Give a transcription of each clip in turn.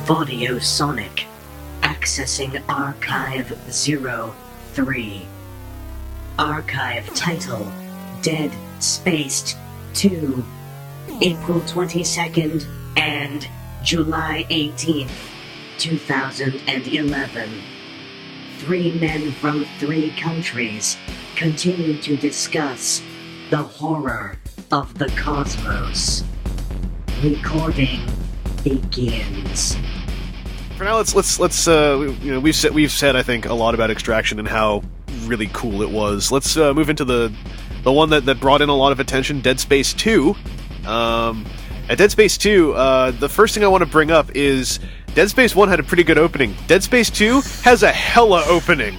Vaudiosonic. Accessing Archive 03. Archive title: Dead Spaced 2. April 22nd and July 18th, 2011. 3 men from 3 countries continue to discuss the horror of the cosmos. Recording begins. For now, let's we've said I think a lot about Extraction and how really cool it was. Let's move into the one that brought in a lot of attention, Dead Space 2. At Dead Space 2, the first thing I want to bring up is Dead Space 1 had a pretty good opening. Dead Space 2 has a hella opening.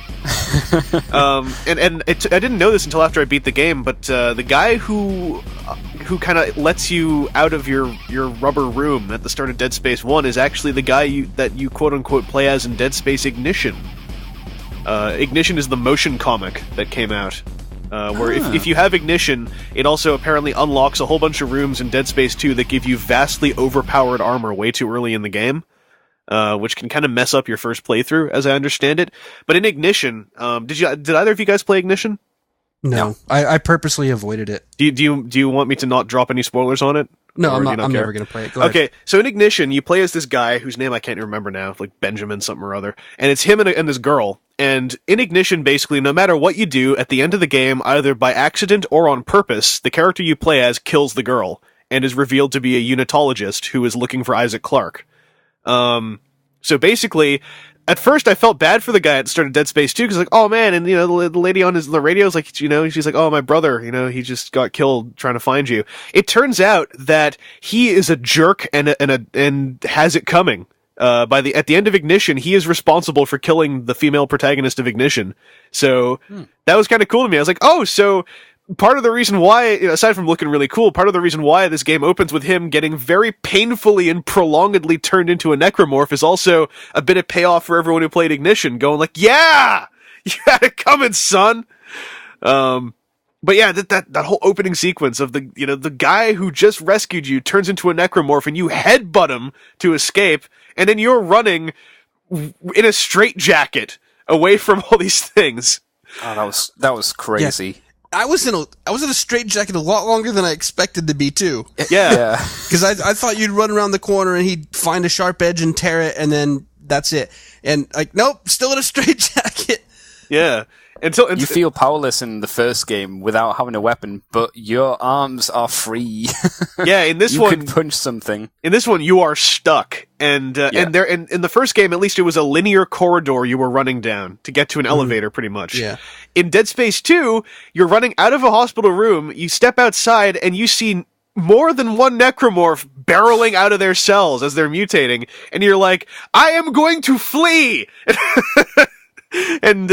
I didn't know this until after I beat the game, but the guy who kind of lets you out of your rubber room at the start of Dead Space 1 is actually the guy that you quote-unquote play as in Dead Space Ignition. Ignition is the motion comic that came out. Where if you have Ignition, it also apparently unlocks a whole bunch of rooms in Dead Space 2 that give you vastly overpowered armor way too early in the game, which can kind of mess up your first playthrough, as I understand it. But in Ignition, did either of you guys play Ignition? No. I purposely avoided it. Do you want me to not drop any spoilers on it? No, I'm never going to play it. Go Okay, ahead. so in Ignition, you play as this guy whose name I can't remember now, like Benjamin something or other, and it's him and this girl. And in Ignition, basically, no matter what you do, at the end of the game, either by accident or on purpose, the character you play as kills the girl, and is revealed to be a unitologist who is looking for Isaac Clarke. So basically, at first I felt bad for the guy at the start of Dead Space 2, because like, oh man, and the lady on the radio is like, she's like, oh, my brother, he just got killed trying to find you. It turns out that he is a jerk and has it coming. At the end of Ignition, he is responsible for killing the female protagonist of Ignition. So that was kind of cool to me. I was like, oh, so part of the reason why, aside from looking really cool, part of the reason why this game opens with him getting very painfully and prolongedly turned into a necromorph is also a bit of payoff for everyone who played Ignition, going like, yeah, you had it coming, son. But yeah, that whole opening sequence of the guy who just rescued you turns into a necromorph and you headbutt him to escape, and then you're running in a straitjacket away from all these things. Oh, that was crazy. Yeah. I was in a straitjacket a lot longer than I expected to be too. Yeah. Because I thought you'd run around the corner and he'd find a sharp edge and tear it, and then that's it. And like, nope, still in a straitjacket. Yeah. Until you feel powerless in the first game without having a weapon, but your arms are free. Yeah, in this you one, you can punch something. In this one, you are stuck, and in the first game, at least, it was a linear corridor you were running down to get to an elevator, pretty much. Yeah. In Dead Space 2, you're running out of a hospital room. You step outside, and you see more than one necromorph barreling out of their cells as they're mutating, and you're like, I am going to flee. And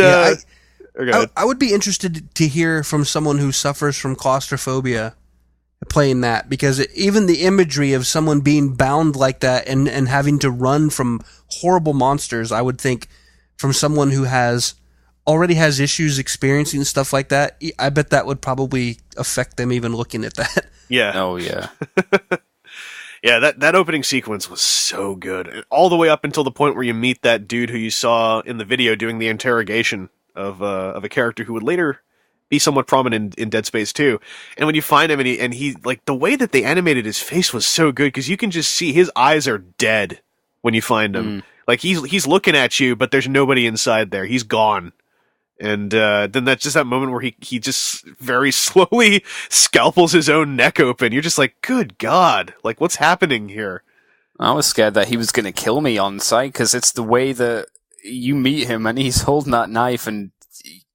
I would be interested to hear from someone who suffers from claustrophobia playing that, because even the imagery of someone being bound like that and having to run from horrible monsters, I would think from someone who already has issues experiencing stuff like that, I bet that would probably affect them even looking at that. Yeah. Oh, yeah. Yeah, that opening sequence was so good. All the way up until the point where you meet that dude who you saw in the video doing the interrogation of a character who would later be somewhat prominent in Dead Space 2. And when you find him and he like, the way that they animated his face was so good, because you can just see his eyes are dead when you find him. Like he's looking at you, but there's nobody inside there. He's gone. And then that's just that moment where he just very slowly scalpels his own neck open. You're just like, good God, like what's happening here? I was scared that he was going to kill me on sight, because it's the way that you meet him and he's holding that knife, and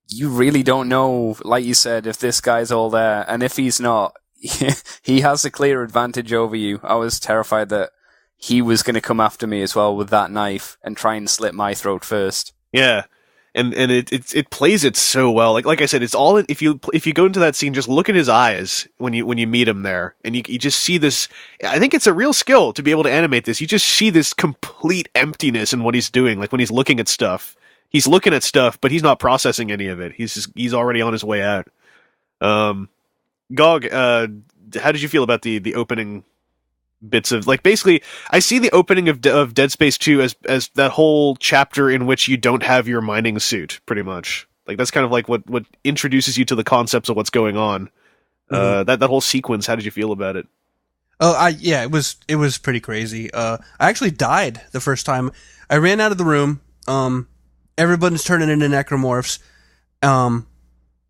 you really don't know, like you said, if this guy's all there. And if he's not, he has a clear advantage over you. I was terrified that he was going to come after me as well with that knife and try and slit my throat first. Yeah. And it plays it so well. Like I said, it's all if you go into that scene, just look at his eyes when you meet him there, and you just see this. I think it's a real skill to be able to animate this. You just see this complete emptiness in what he's doing. Like when he's looking at stuff, but he's not processing any of it. He's already on his way out. Gog, how did you feel about the opening bits of like basically I see the opening of Dead Space 2 as that whole chapter in which you don't have your mining suit, pretty much. Like that's kind of like what introduces you to the concepts of what's going on. That whole sequence, how did you feel about it? Oh, it was pretty crazy. I actually died the first time. I ran out of the room. Everybody's turning into necromorphs.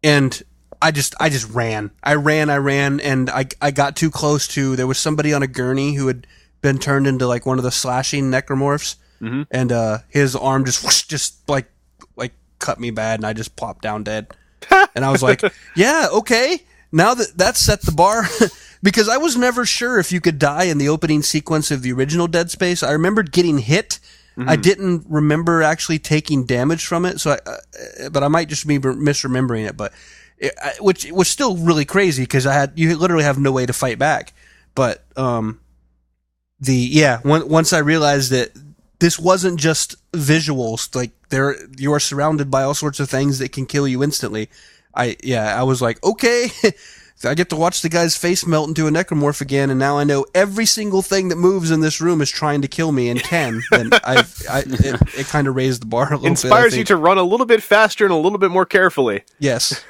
And I just ran. I ran, and I got too close to. There was somebody on a gurney who had been turned into like one of the slashing necromorphs, and his arm just whoosh, just like cut me bad, and I just plopped down dead. And I was like, yeah, okay. Now that set the bar, because I was never sure if you could die in the opening sequence of the original Dead Space. I remembered getting hit. I didn't remember actually taking damage from it, so but I might just be misremembering it. But which was still really crazy because you literally have no way to fight back. But once I realized that this wasn't just visuals, like you are surrounded by all sorts of things that can kill you instantly. I was like, okay. I get to watch the guy's face melt into a necromorph again, and now I know every single thing that moves in this room is trying to kill me and can. And it kind of raised the bar a little bit. Inspires you to run a little bit faster and a little bit more carefully. Yes.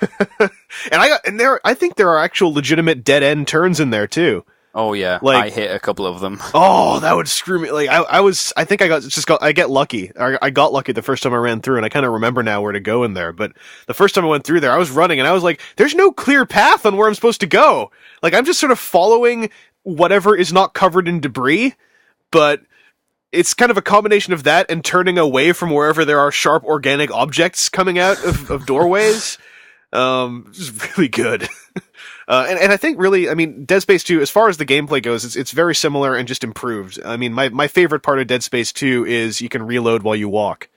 I think there are actual legitimate dead end turns in there too. Oh yeah, like, I hit a couple of them. Oh, that would screw me. Like I get lucky. I got lucky the first time I ran through, and I kind of remember now where to go in there. But the first time I went through there, I was running, and I was like, "There's no clear path on where I'm supposed to go." Like I'm just sort of following whatever is not covered in debris, but it's kind of a combination of that and turning away from wherever there are sharp organic objects coming out of doorways. It's really good. And I think really, I mean, Dead Space 2, as far as the gameplay goes, it's very similar and just improved. I mean, my favorite part of Dead Space 2 is you can reload while you walk.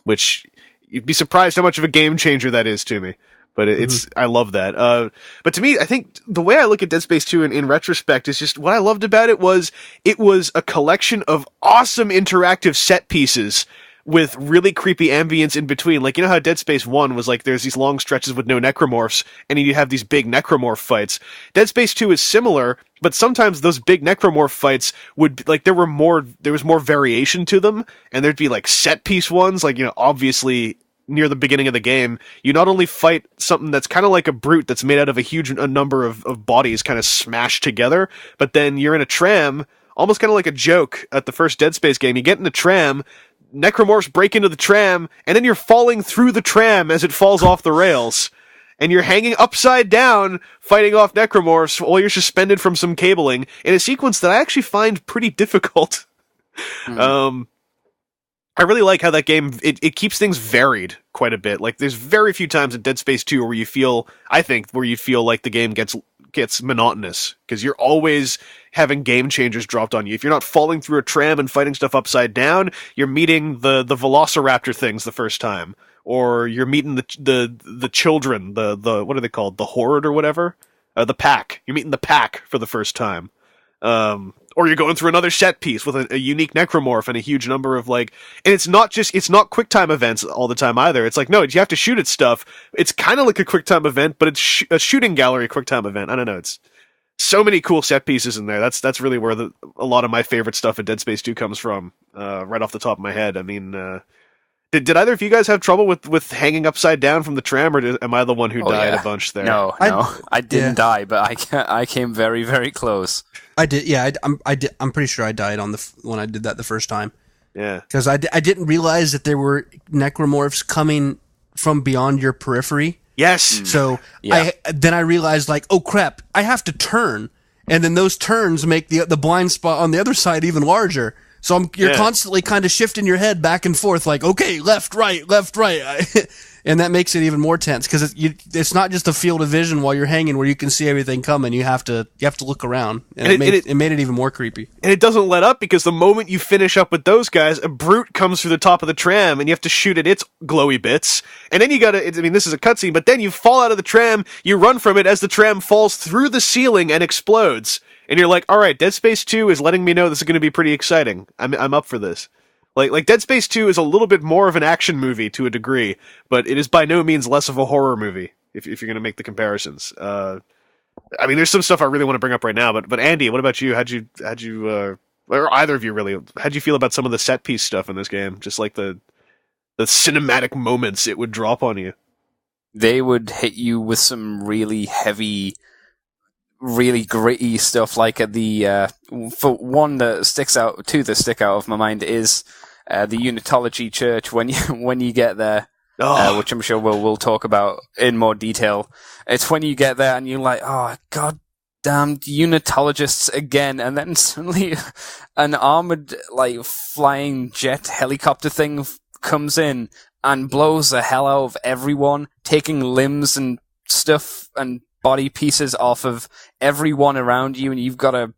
Which you'd be surprised how much of a game changer that is to me. But I love that. But to me, I think the way I look at Dead Space 2 in retrospect is just what I loved about it was a collection of awesome interactive set pieces with really creepy ambience in between. Like, you know how Dead Space 1 was like, there's these long stretches with no necromorphs, and you have these big necromorph fights. Dead Space 2 is similar, but sometimes those big necromorph fights would, like, there was more variation to them, and there'd be, like, set piece ones, like, you know, obviously, near the beginning of the game, you not only fight something that's kind of like a brute that's made out of a huge number of bodies kind of smashed together, but then you're in a tram, almost kind of like a joke at the first Dead Space game. You get in the tram, necromorphs break into the tram, and then you're falling through the tram as it falls off the rails. And you're hanging upside down, fighting off necromorphs while you're suspended from some cabling in a sequence that I actually find pretty difficult. I really like how that game, it keeps things varied quite a bit. Like, there's very few times in Dead Space 2 where you feel like the game gets monotonous, because you're always having game changers dropped on you. If you're not falling through a tram and fighting stuff upside down, you're meeting the velociraptor things the first time, or you're meeting the children, the what are they called, the horde or whatever, the pack. You're meeting the pack for the first time, or you're going through another set piece with a unique necromorph and a huge number of and it's not QuickTime events all the time either. It's like, no, you have to shoot at stuff. It's kind of like a QuickTime event, but it's a shooting gallery QuickTime event. I don't know. It's so many cool set pieces in there. That's really where a lot of my favorite stuff in Dead Space 2 comes from. Right off the top of my head. I mean, did either of you guys have trouble with hanging upside down from the tram, or am I the one who died a bunch there? No, I didn't die, but I came very, very close. I did, yeah. I'm pretty sure I died when I did that the first time. Yeah, because I didn't realize that there were necromorphs coming from beyond your periphery. Yes. So then I realized, like, oh crap, I have to turn, and then those turns make the blind spot on the other side even larger. So you're constantly kind of shifting your head back and forth, like, okay, left, right, and that makes it even more tense, because it's not just a field of vision while you're hanging where you can see everything coming. You have to look around, and it made it even more creepy. And it doesn't let up, because the moment you finish up with those guys, a brute comes through the top of the tram, and you have to shoot at its glowy bits. And then this is a cutscene, but then you fall out of the tram, you run from it as the tram falls through the ceiling and explodes. And you're like, all right, Dead Space 2 is letting me know this is going to be pretty exciting. I'm up for this. Like Dead Space 2 is a little bit more of an action movie to a degree, but it is by no means less of a horror movie, if you're going to make the comparisons. I mean, there's some stuff I really want to bring up right now, but Andy, what about you? How'd you or either of you really, how'd you feel about some of the set piece stuff in this game? Just like the cinematic moments it would drop on you. They would hit you with some really heavy, really gritty stuff. Like at the for one that stick out of my mind is the Unitology Church when you get there, which I'm sure we'll talk about in more detail. It's when you get there and you're like, oh god damn Unitologists again, and then suddenly an armored like flying jet helicopter thing comes in and blows the hell out of everyone, taking limbs and stuff and body pieces off of everyone around you, and you've got to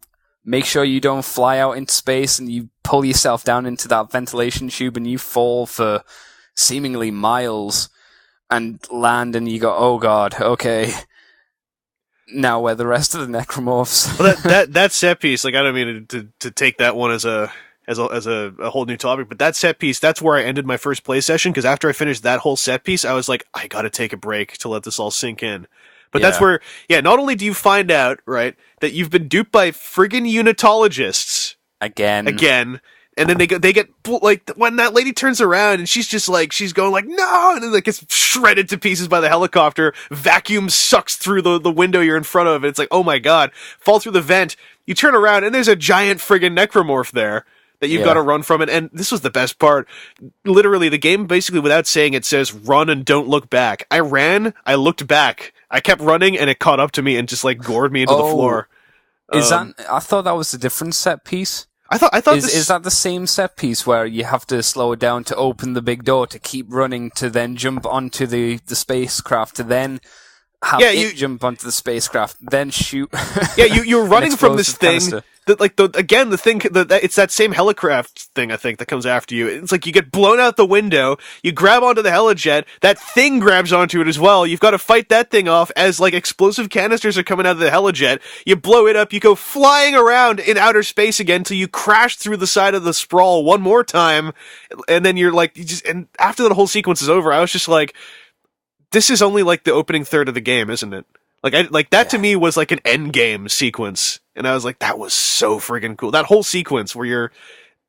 make sure you don't fly out into space, and you pull yourself down into that ventilation tube and you fall for seemingly miles and land, and you go, oh god, okay. Now where the rest of the necromorphs. Well, that set piece, like I don't mean to take that one as a whole new topic, but that set piece, that's where I ended my first play session, because after I finished that whole set piece, I was like, I gotta take a break to let this all sink in. But that's where, not only do you find out, right, that you've been duped by friggin' Unitologists. Again. And then they get, like, when that lady turns around and she's just like, she's going like, no! And then like gets shredded to pieces by the helicopter, vacuum sucks through the window you're in front of, and it's like, oh my god, fall through the vent, you turn around and there's a giant friggin' necromorph there that you've got to run from it. And this was the best part. Literally, the game basically, without saying it, says run and don't look back. I ran, I looked back, I kept running, and it caught up to me and just like gored me into the floor. Is that? I thought that was a different set piece. I thought is that the same set piece where you have to slow it down to open the big door to keep running to then jump onto the spacecraft to then have it jump onto the spacecraft, then shoot. Yeah, you're running from this thing. It's that same helicraft thing, I think, that comes after you. It's like you get blown out the window, you grab onto the helijet, that thing grabs onto it as well. You've got to fight that thing off as like explosive canisters are coming out of the helijet. You blow it up, you go flying around in outer space again till you crash through the side of the sprawl one more time, and then you're like, and after that whole sequence is over, I was just like, this is only like the opening third of the game, isn't it? That to me was like an end game sequence, and I was like, that was so friggin' cool. That whole sequence where you're,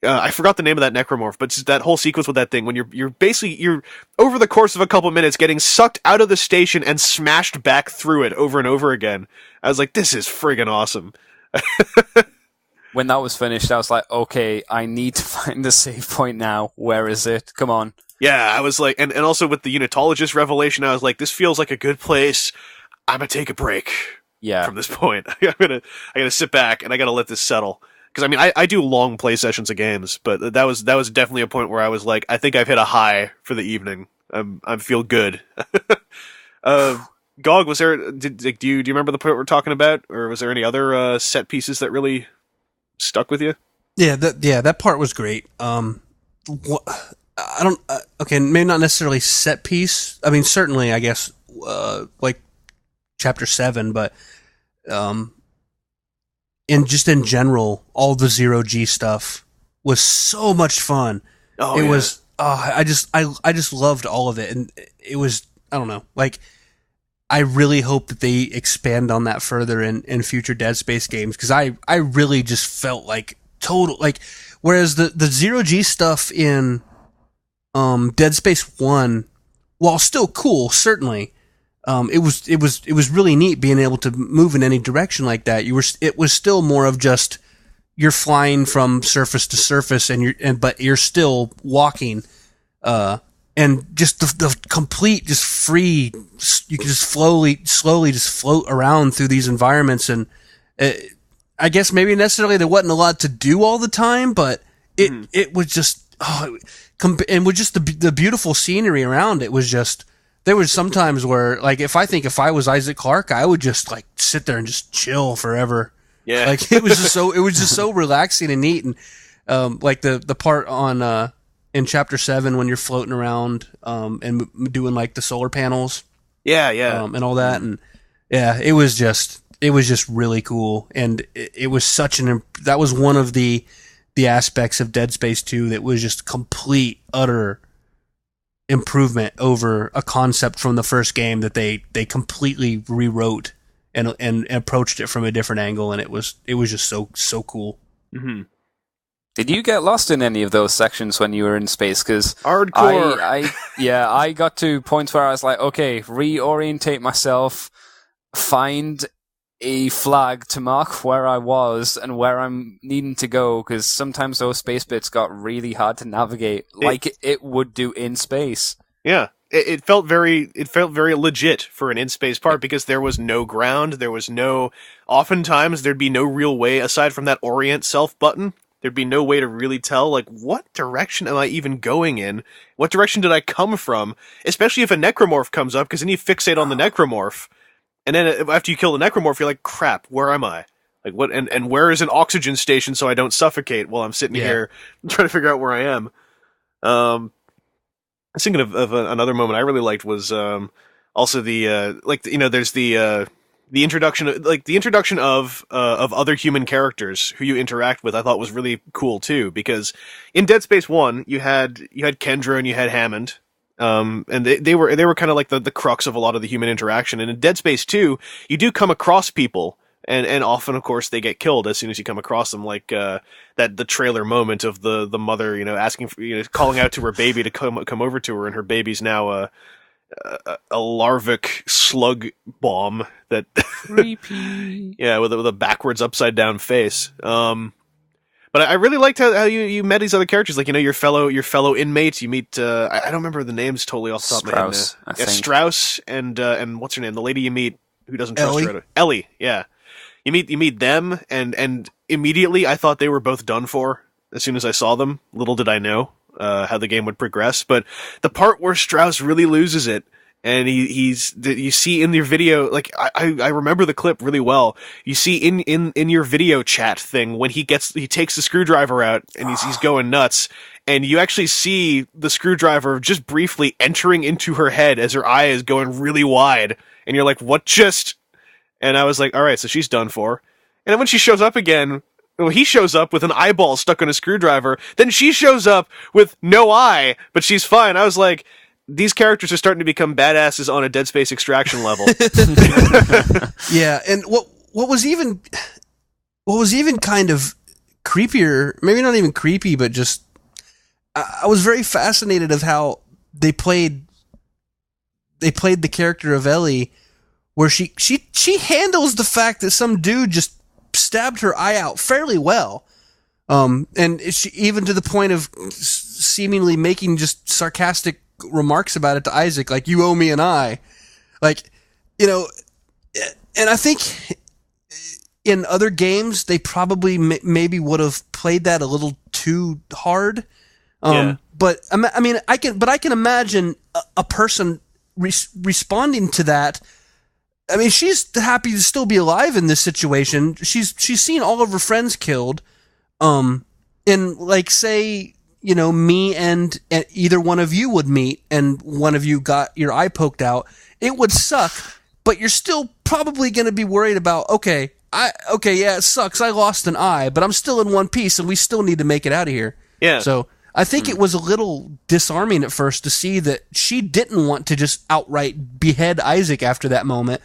I forgot the name of that necromorph, but just that whole sequence with that thing when you're basically over the course of a couple minutes getting sucked out of the station and smashed back through it over and over again. I was like, this is friggin' awesome. When that was finished, I was like, okay, I need to find the save point now. Where is it? Come on. Yeah, I was like, and also with the Unitologist revelation, I was like, this feels like a good place. I'm gonna take a break. Yeah. From this point, I gotta sit back and I gotta let this settle. Because I mean, I do long play sessions of games, but that was definitely a point where I was like, I think I've hit a high for the evening. I feel good. Gog, was there? Do you remember the point we're talking about, or was there any other set pieces that really stuck with you? Yeah, that part was great. Okay, maybe not necessarily set piece. I mean, certainly, I guess, like Chapter 7, but in general, all the zero-G stuff was so much fun. It was. I just loved all of it, and it was. I don't know. Like, I really hope that they expand on that further in future Dead Space games, because I really just felt like total like. Whereas the zero-G stuff in Dead Space 1, while still cool, certainly, it was really neat being able to move in any direction like that. It was still more of just you're flying from surface to surface, but you're still walking, and just the complete just free. You can just slowly just float around through these environments, and I guess maybe necessarily there wasn't a lot to do all the time, but it was just and with just the beautiful scenery around it was just. There was some times where, like, if I was Isaac Clarke, I would just like sit there and just chill forever. Yeah, like it was just so relaxing and neat, and like the part on in Chapter 7 when you're floating around and doing like the solar panels. Yeah, and all that, and yeah, it was just really cool, and it was such that was one of the aspects of Dead Space 2 that was just complete utter improvement over a concept from the first game that they completely rewrote and approached it from a different angle, and it was just so cool. Mm-hmm. Did you get lost in any of those sections when you were in space? Because hardcore. I got to points where I was like, okay, reorientate myself, find a flag to mark where I was and where I'm needing to go, because sometimes those space bits got really hard to navigate, like it would do in space. Yeah. It felt very legit for an in-space part, because there was no ground, oftentimes there'd be no real way, aside from that orient self button, there'd be no way to really tell, like, what direction am I even going in? What direction did I come from? Especially if a necromorph comes up, because then you fixate on the necromorph, and then after you kill the necromorph, you're like, crap, where am I? Like, what, and where is an oxygen station so I don't suffocate while I'm sitting here trying to figure out where I am? I was thinking of another moment I really liked was also there's the introduction of other human characters who you interact with. I thought was really cool too, because in Dead Space 1 you had Kendra and you had Hammond, and they were kind of like the crux of a lot of the human interaction. And in Dead Space 2 you do come across people. And often, of course, they get killed as soon as you come across them, like the trailer moment of the mother, asking for, calling out to her baby to come over to her, and her baby's now a larvic slug bomb that Creepy. Yeah, with a backwards upside down face. But I really liked how you met these other characters, like your fellow inmates. You meet I don't remember the names totally off the top of my head. Strauss, I think. Strauss and what's her name? The lady you meet who doesn't trust her. Ellie, yeah. You meet them, and immediately I thought they were both done for as soon as I saw them. Little did I know how the game would progress. But the part where Strauss really loses it, and you see in your video, like I remember the clip really well. You see in your video chat thing when he takes the screwdriver out and he's going nuts, and you actually see the screwdriver just briefly entering into her head as her eye is going really wide, and you're like, what just? And I was like, all right, so she's done for. And then when she shows up again, he shows up with an eyeball stuck on a screwdriver. Then she shows up with no eye, but she's fine. I was like, these characters are starting to become badasses on a Dead Space Extraction level. Yeah, and what was even kind of creepier, maybe not even creepy, but just I was very fascinated of how they played the character of Ellie, where she handles the fact that some dude just stabbed her eye out fairly well. And she, even to the point of seemingly making just sarcastic remarks about it to Isaac, like, you owe me an eye. Like, and I think in other games, they probably maybe would have played that a little too hard. But I mean, I can imagine a person responding to that. I mean, she's happy to still be alive in this situation. She's seen all of her friends killed. And like, say, me and either one of you would meet and one of you got your eye poked out. It would suck, but you're still probably going to be worried about, yeah, it sucks. I lost an eye, but I'm still in one piece and we still need to make it out of here. Yeah. So I think it was a little disarming at first to see that she didn't want to just outright behead Isaac after that moment.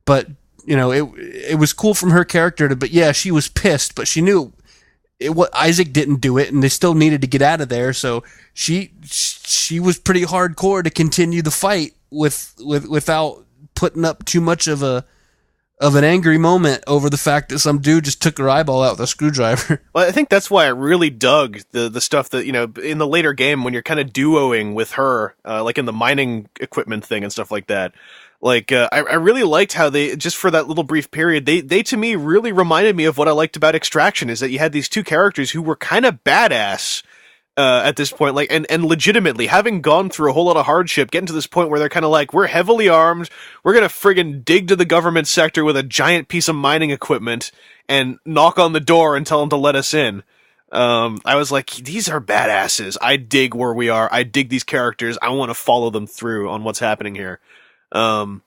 But, it was cool from her character but yeah, she was pissed, but she knew Isaac didn't do it and they still needed to get out of there. So she was pretty hardcore to continue the fight without putting up too much of an angry moment over the fact that some dude just took her eyeball out with a screwdriver. Well, I think that's why I really dug the stuff that, in the later game when you're kind of duoing with her, like in the mining equipment thing and stuff like that. Like, I really liked how they, just for that little brief period, they to me really reminded me of what I liked about Extraction, is that you had these two characters who were kind of badass at this point, like, and legitimately, having gone through a whole lot of hardship, getting to this point where they're kind of like, we're heavily armed, we're gonna friggin' dig to the government sector with a giant piece of mining equipment and knock on the door and tell them to let us in. I was like, these are badasses. I dig where we are. I dig these characters. I want to follow them through on what's happening here. And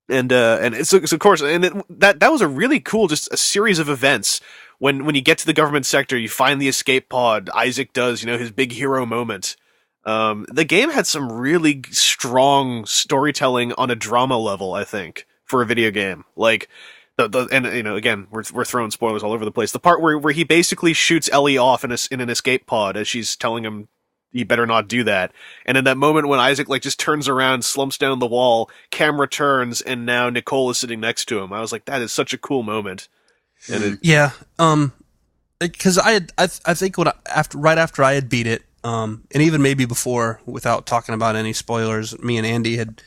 it's of course, and that was a really cool, just a series of events. When you get to the government sector, you find the escape pod. Isaac does, his big hero moment. The game had some really strong storytelling on a drama level, I think, for a video game. Like, and again, we're throwing spoilers all over the place. The part where he basically shoots Ellie off in an escape pod as she's telling him he better not do that. And in that moment when Isaac like just turns around, slumps down the wall, camera turns, and now Nicole is sitting next to him. I was like, that is such a cool moment. And because I think right after I had beat it, and even maybe before, without talking about any spoilers, me and Andy had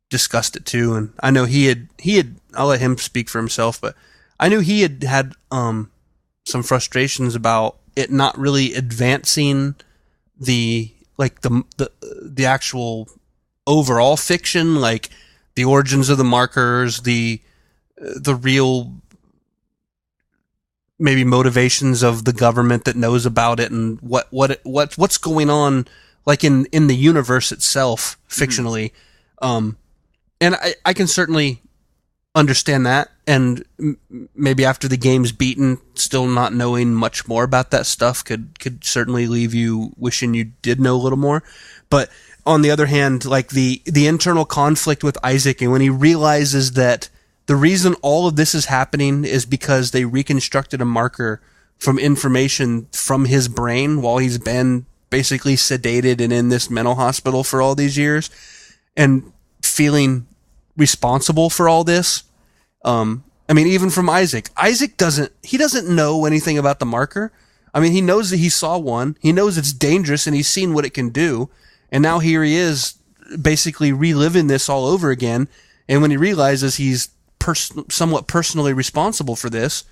discussed it too, and I know he had. I'll let him speak for himself, but I knew he had some frustrations about it not really advancing the actual overall fiction, like the origins of the markers, the real maybe motivations of the government that knows about it, and what's going on, like in the universe itself, fictionally. And I can certainly understand that, and maybe after the game's beaten, still not knowing much more about that stuff could certainly leave you wishing you did know a little more. But on the other hand, like the internal conflict with Isaac, and when he realizes that the reason all of this is happening is because they reconstructed a marker from information from his brain while he's been basically sedated and in this mental hospital for all these years, and feeling responsible for all this. I mean, even from Isaac doesn't know anything about the marker. I mean, he knows that he saw one. He knows it's dangerous and he's seen what it can do. And now here he is basically reliving this all over again. And when he realizes he's somewhat personally responsible for this,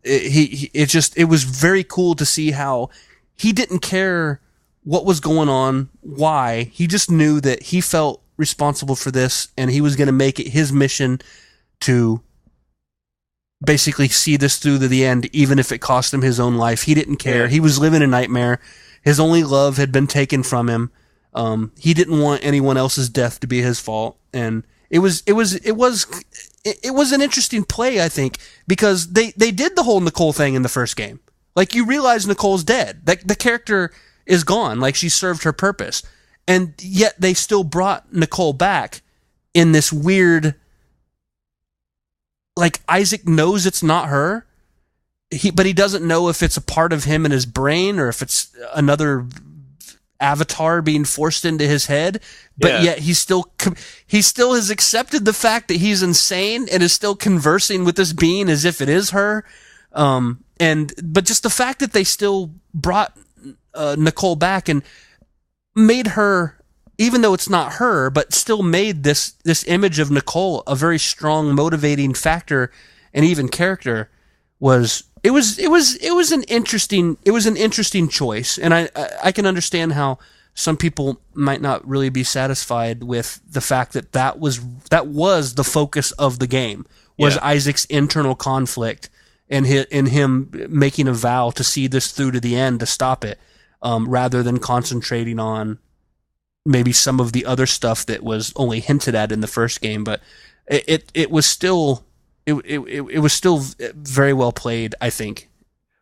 it was very cool to see how he didn't care what was going on, why. He just knew that he felt responsible for this, and he was going to make it his mission to basically see this through to the end, even if it cost him his own life. He didn't care. He was living a nightmare. His only love had been taken from him. He didn't want anyone else's death to be his fault, and it was an interesting play, I think, because they did the whole Nicole thing in the first game. Like, you realize Nicole's dead. The character is gone. Like, she served her purpose. And yet they still brought Nicole back in this weird, like, Isaac knows it's not her, but he doesn't know if it's a part of him in his brain or if it's another avatar being forced into his head. But yet he still has accepted the fact that he's insane and is still conversing with this being as if it is her. But just the fact that they still brought Nicole back and made her, even though it's not her, but still made this image of Nicole a very strong motivating factor and even character, was an interesting choice. And I can understand how some people might not really be satisfied with the fact that was the focus of the game, was Isaac's internal conflict and him making a vow to see this through to the end, to stop it. Rather than concentrating on maybe some of the other stuff that was only hinted at in the first game. But it was still very well played, I think.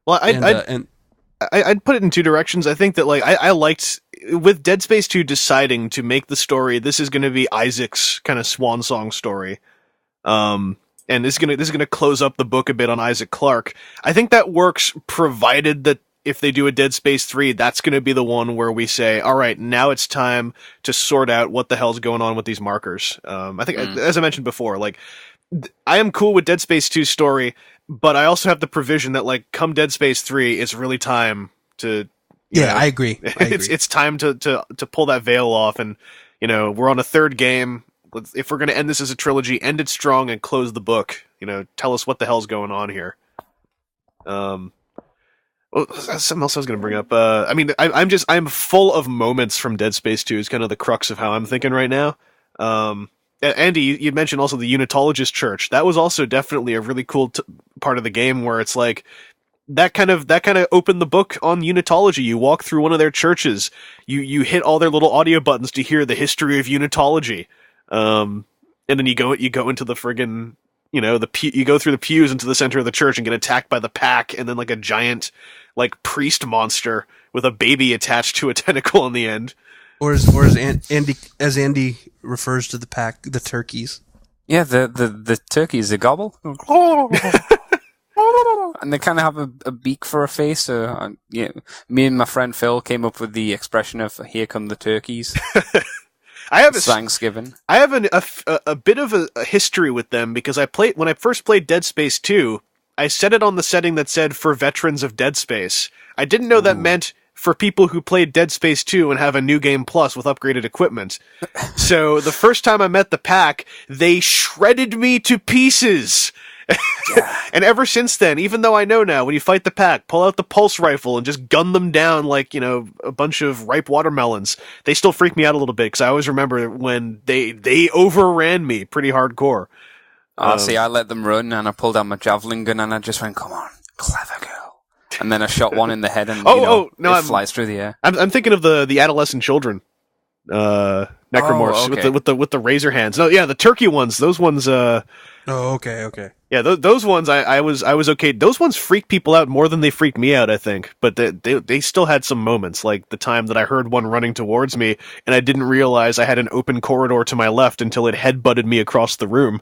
Well, I'd put it in two directions. I think that, like, I liked, with Dead Space 2 deciding to make the story, this is going to be Isaac's kind of swan song story. And this is gonna close up the book a bit on Isaac Clarke. I think that works, provided that if they do a Dead Space 3, that's going to be the one where we say, all right, now it's time to sort out what the hell's going on with these markers. I think, as I mentioned before, like, I am cool with Dead Space 2's story, but I also have the provision that, like, come Dead Space 3, it's really time to... I agree. It's time to pull that veil off, and, we're on a third game. If we're going to end this as a trilogy, end it strong and close the book. Tell us what the hell's going on here. Well, something else I was going to bring up. I'm full of moments from Dead Space 2 is kind of the crux of how I'm thinking right now. Andy, you mentioned also the Unitologist Church. That was also definitely a really cool part of the game where it's like that kind of opened the book on Unitology. You walk through one of their churches, you hit all their little audio buttons to hear the history of Unitology, and then you go into the friggin', you go through the pews into the center of the church and get attacked by the pack, and then like a giant, like, priest monster with a baby attached to a tentacle on the end. Or as Andy refers to the pack, the turkeys. Yeah, the turkeys, they gobble. And they kind of have a beak for a face. Yeah, me and my friend Phil came up with the expression of "Here come the turkeys." Thanksgiving. I have a bit of a history with them because when I first played Dead Space 2, I set it on the setting that said "for veterans of Dead Space." I didn't know that meant for people who played Dead Space 2 and have a New Game Plus with upgraded equipment. So the first time I met the pack, they shredded me to pieces. And ever since then, even though I know now, when you fight the pack, pull out the pulse rifle and just gun them down like, a bunch of ripe watermelons. They still freak me out a little bit, because I always remember when they overran me pretty hardcore. See, I let them run, and I pulled out my javelin gun, and I just went, come on, clever girl. And then I shot one in the head, and it flies through the air. I'm thinking of the adolescent children. Necromorphs with the razor hands. No, yeah, the turkey ones. Those ones. Okay. Yeah, those ones. I was okay. Those ones freak people out more than they freaked me out, I think. But they still had some moments, like the time that I heard one running towards me, and I didn't realize I had an open corridor to my left until it headbutted me across the room.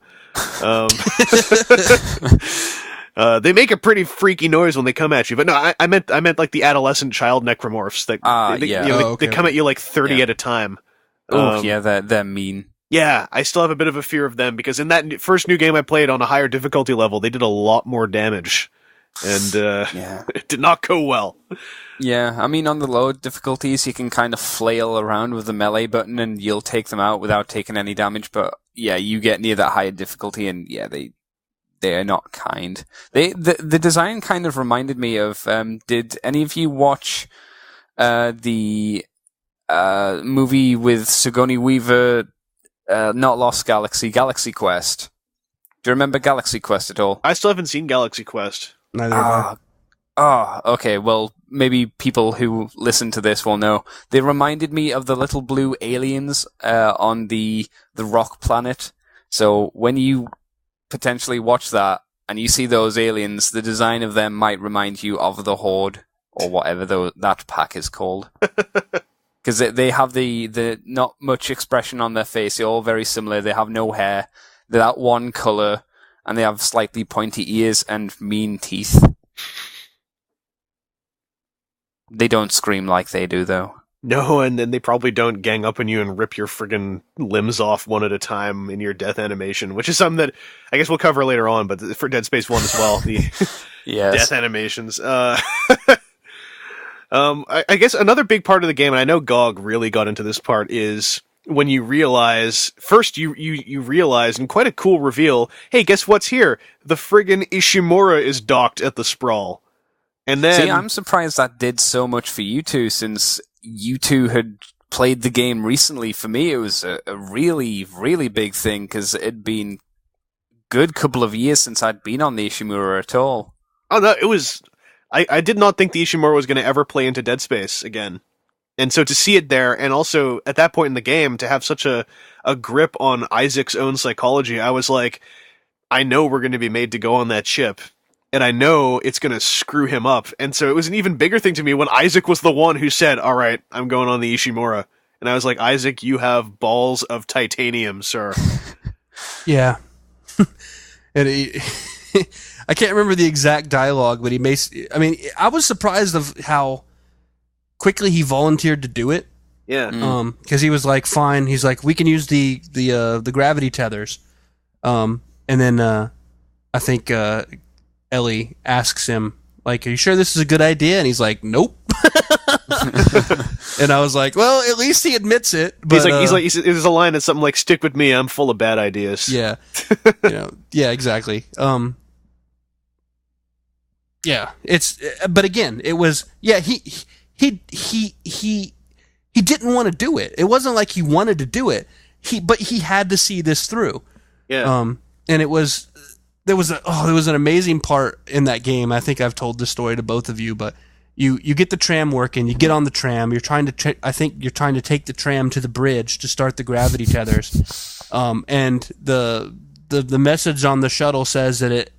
They make a pretty freaky noise when they come at you. But no, I meant like the adolescent child necromorphs that they come at you like 30 at a time. They're mean. Yeah, I still have a bit of a fear of them, because in that first new game I played on a higher difficulty level, they did a lot more damage. And it did not go well. Yeah, I mean, on the low difficulties, you can kind of flail around with the melee button and you'll take them out without taking any damage. But yeah, you get near that higher difficulty and they are not kind. The design kind of reminded me of, did any of you watch the movie with Sigourney Weaver, not Lost Galaxy, Galaxy Quest? Do you remember Galaxy Quest at all? I still haven't seen Galaxy Quest. Neither have I. Okay, well, maybe people who listen to this will know. They reminded me of the little blue aliens on the rock planet. So when you potentially watch that and you see those aliens, the design of them might remind you of the Horde, or whatever that pack is called. Because they have the not much expression on their face. They're all very similar. They have no hair. They're that one color, and they have slightly pointy ears and mean teeth. They don't scream like they do, though. No, and then they probably don't gang up on you and rip your friggin' limbs off one at a time in your death animation, which is something that I guess we'll cover later on, but for Dead Space 1 as well, the death animations. I guess another big part of the game, and I know Gog really got into this part, is when you realize, first you realize, in quite a cool reveal, hey, guess what's here? The friggin' Ishimura is docked at the Sprawl. And then... See, I'm surprised that did so much for you two, since you two had played the game recently. For me, it was a really, really big thing, because it'd been a good couple of years since I'd been on the Ishimura at all. Oh, no, it was... I did not think the Ishimura was going to ever play into Dead Space again. And so to see it there, and also at that point in the game, to have such a grip on Isaac's own psychology, I was like, I know we're going to be made to go on that ship, and I know it's going to screw him up. And so it was an even bigger thing to me when Isaac was the one who said, all right, I'm going on the Ishimura. And I was like, Isaac, you have balls of titanium, sir. Yeah. And I can't remember the exact dialogue, but I was surprised of how quickly he volunteered to do it. Yeah. Because he was like, fine. He's like, we can use the gravity tethers. And then I think Ellie asks him, like, are you sure this is a good idea? And he's like, nope. And I was like, well, at least he admits it. But, there's a line that's something like, stick with me, I'm full of bad ideas. Yeah. Yeah, exactly. Yeah, but again, it was, he didn't want to do it. It wasn't like he wanted to do it. But he had to see this through. Yeah. And there was an amazing part in that game. I think I've told this story to both of you, but you get the tram working, you get on the tram, you're trying to take the tram to the bridge to start the gravity tethers. And the message on the shuttle says that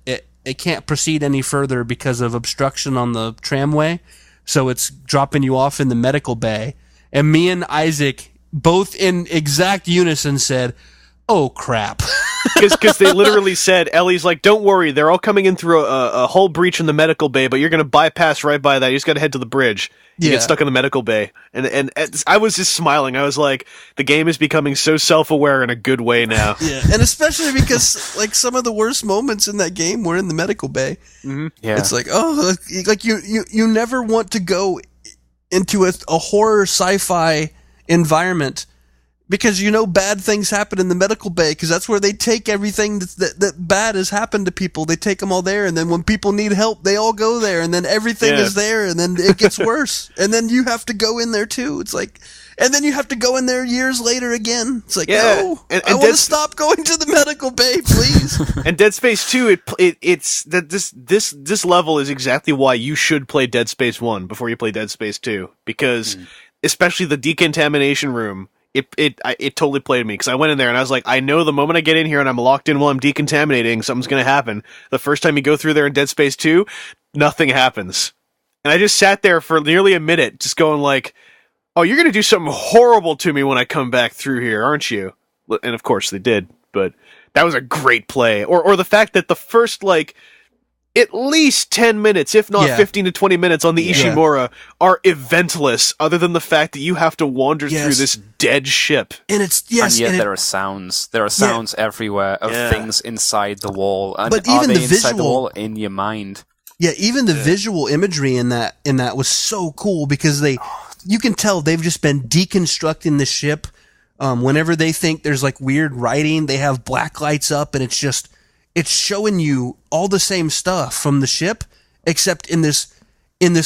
it can't proceed any further because of obstruction on the tramway, so it's dropping you off in the medical bay. And me and Isaac, both in exact unison, said, oh crap. Because they literally said, Ellie's like, don't worry, they're all coming in through a whole breach in the medical bay, but you're going to bypass right by that. You just got to head to the bridge. You get stuck in the medical bay. And I was just smiling. I was like, the game is becoming so self-aware in a good way now. Yeah, and especially because like some of the worst moments in that game were in the medical bay. Mm-hmm. Yeah. It's like, oh, like you never want to go into a horror sci-fi environment because bad things happen in the medical bay because that's where they take everything that bad has happened to people. They take them all there, and then when people need help, they all go there, and then everything is there, and then it gets worse, and then you have to go in there too. It's like, and then you have to go in there years later again. It's like, no, I want to stop going to the medical bay, please. And Dead Space 2, it's that this level is exactly why you should play Dead Space 1 before you play Dead Space 2, because especially the decontamination room. It totally played me because I went in there and I was like, I know the moment I get in here and I'm locked in while I'm decontaminating, something's going to happen. The first time you go through there in Dead Space 2, nothing happens. And I just sat there for nearly a minute just going like, oh, you're going to do something horrible to me when I come back through here, aren't you? And of course they did, but that was a great play. Or the fact that the first, like, at least 10 minutes, if not 15 to 20 minutes on the Ishimura are eventless, other than the fact that you have to wander through this dead ship. And it's, and yet there are sounds. There are sounds everywhere of things inside the wall. And but even the inside visual, the wall in your mind? Yeah, even the visual imagery in that was so cool because you can tell they've just been deconstructing the ship. Whenever they think there's like weird writing, they have black lights up, and it's showing you all the same stuff from the ship, except in this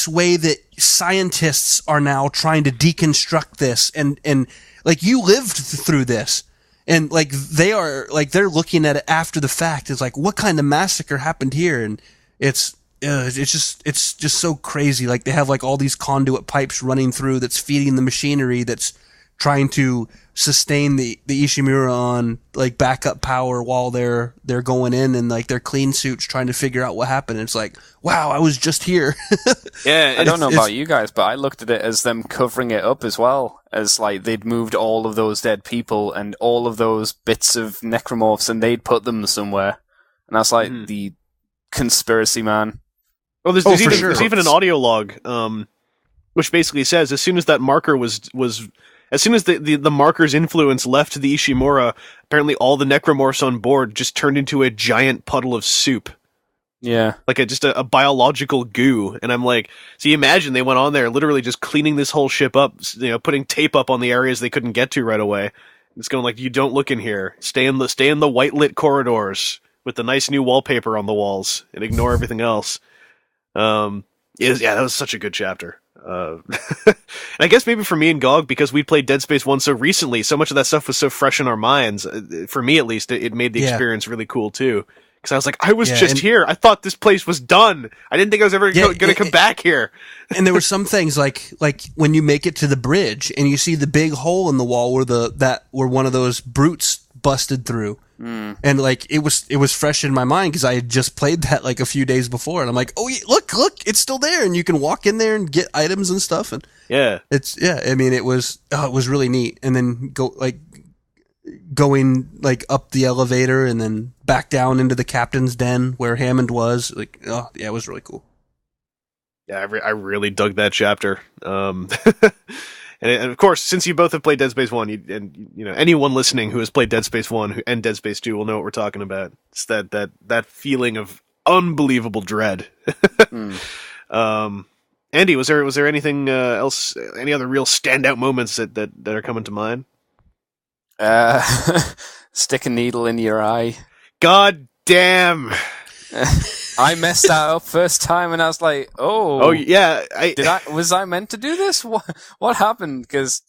way that scientists are now trying to deconstruct this, and like you lived through this, and like they're looking at it after the fact. It's like, what kind of massacre happened here? And it's just so crazy. Like they have like all these conduit pipes running through that's feeding the machinery that's trying to sustain the Ishimura on like backup power while they're going in, and like their clean suits trying to figure out what happened. It's like, wow, I was just here. Yeah, I don't know about you guys, but I looked at it as them covering it up as well, as like they'd moved all of those dead people and all of those bits of necromorphs and they'd put them somewhere. And that's like the conspiracy man. Well, there's even an audio log, which basically says as soon as that marker was as soon as the marker's influence left the Ishimura, apparently all the necromorphs on board just turned into a giant puddle of soup. Yeah. Like just a biological goo. And I'm like, so you imagine they went on there literally just cleaning this whole ship up, putting tape up on the areas they couldn't get to right away. It's going like, you don't look in here. Stay in the white lit corridors with the nice new wallpaper on the walls and ignore everything else. That was such a good chapter. And I guess maybe for me and Gog, because we played Dead Space 1 so recently, so much of that stuff was so fresh in our minds. For me, at least, it made the experience really cool too. Because I was like, I was just here. I thought this place was done. I didn't think I was ever going to come back here. And there were some things like when you make it to the bridge and you see the big hole in the wall where one of those brutes busted through. And like it was fresh in my mind because I had just played that like a few days before, and I'm like, oh, look, it's still there, and you can walk in there and get items and stuff, and I mean, it was really neat. And then going like up the elevator and then back down into the captain's den where Hammond was, like, it was really cool. Yeah, I really dug that chapter. And of course, since you both have played Dead Space 1, anyone listening who has played Dead Space 1 and Dead Space 2 will know what we're talking about. It's that feeling of unbelievable dread. Andy, was there anything else? Any other real standout moments that are coming to mind? Stick a needle in your eye. God damn! I messed that up first time, and I was like, "Oh yeah." Was I meant to do this? What happened? Because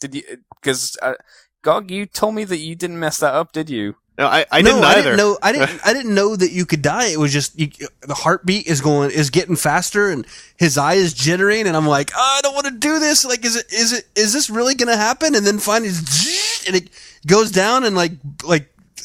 Gog, you told me that you didn't mess that up, did you? No, I didn't either. I didn't know that you could die. It was just the heartbeat is getting faster, and his eye is jittering, and I'm like, I don't want to do this. Like, is this really gonna happen? And then finally, and it goes down, and like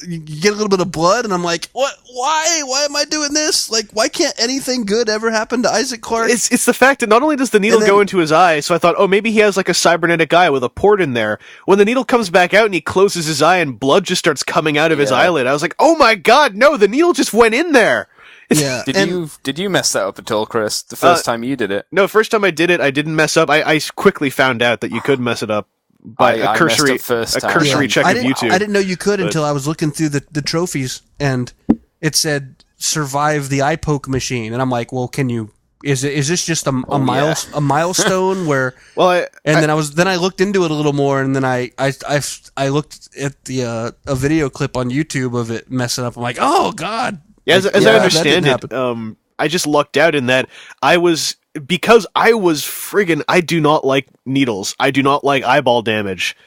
you get a little bit of blood, and I'm like, what? Why am I doing this? Like, why can't anything good ever happen to Isaac Clarke? It's the fact that not only does the needle go into his eye, so I thought, oh, maybe he has like a cybernetic eye with a port in there. When the needle comes back out and he closes his eye and blood just starts coming out of his eyelid, I was like, oh my god, no, the needle just went in there. Yeah. Did you mess that up at all, Chris? The first time you did it? No, first time I did it, I didn't mess up. I quickly found out that you could mess it up by a cursory check of YouTube. I didn't know you could until I was looking through the trophies, and it said survive the eye poke machine, and I'm like, well, can you? Is this just a milestone where? Well, then I looked into it a little more, and then I looked at the a video clip on YouTube of it messing up. I'm like, oh god. Yeah, as I understand it, I just lucked out in that I was friggin'. I do not like needles. I do not like eyeball damage.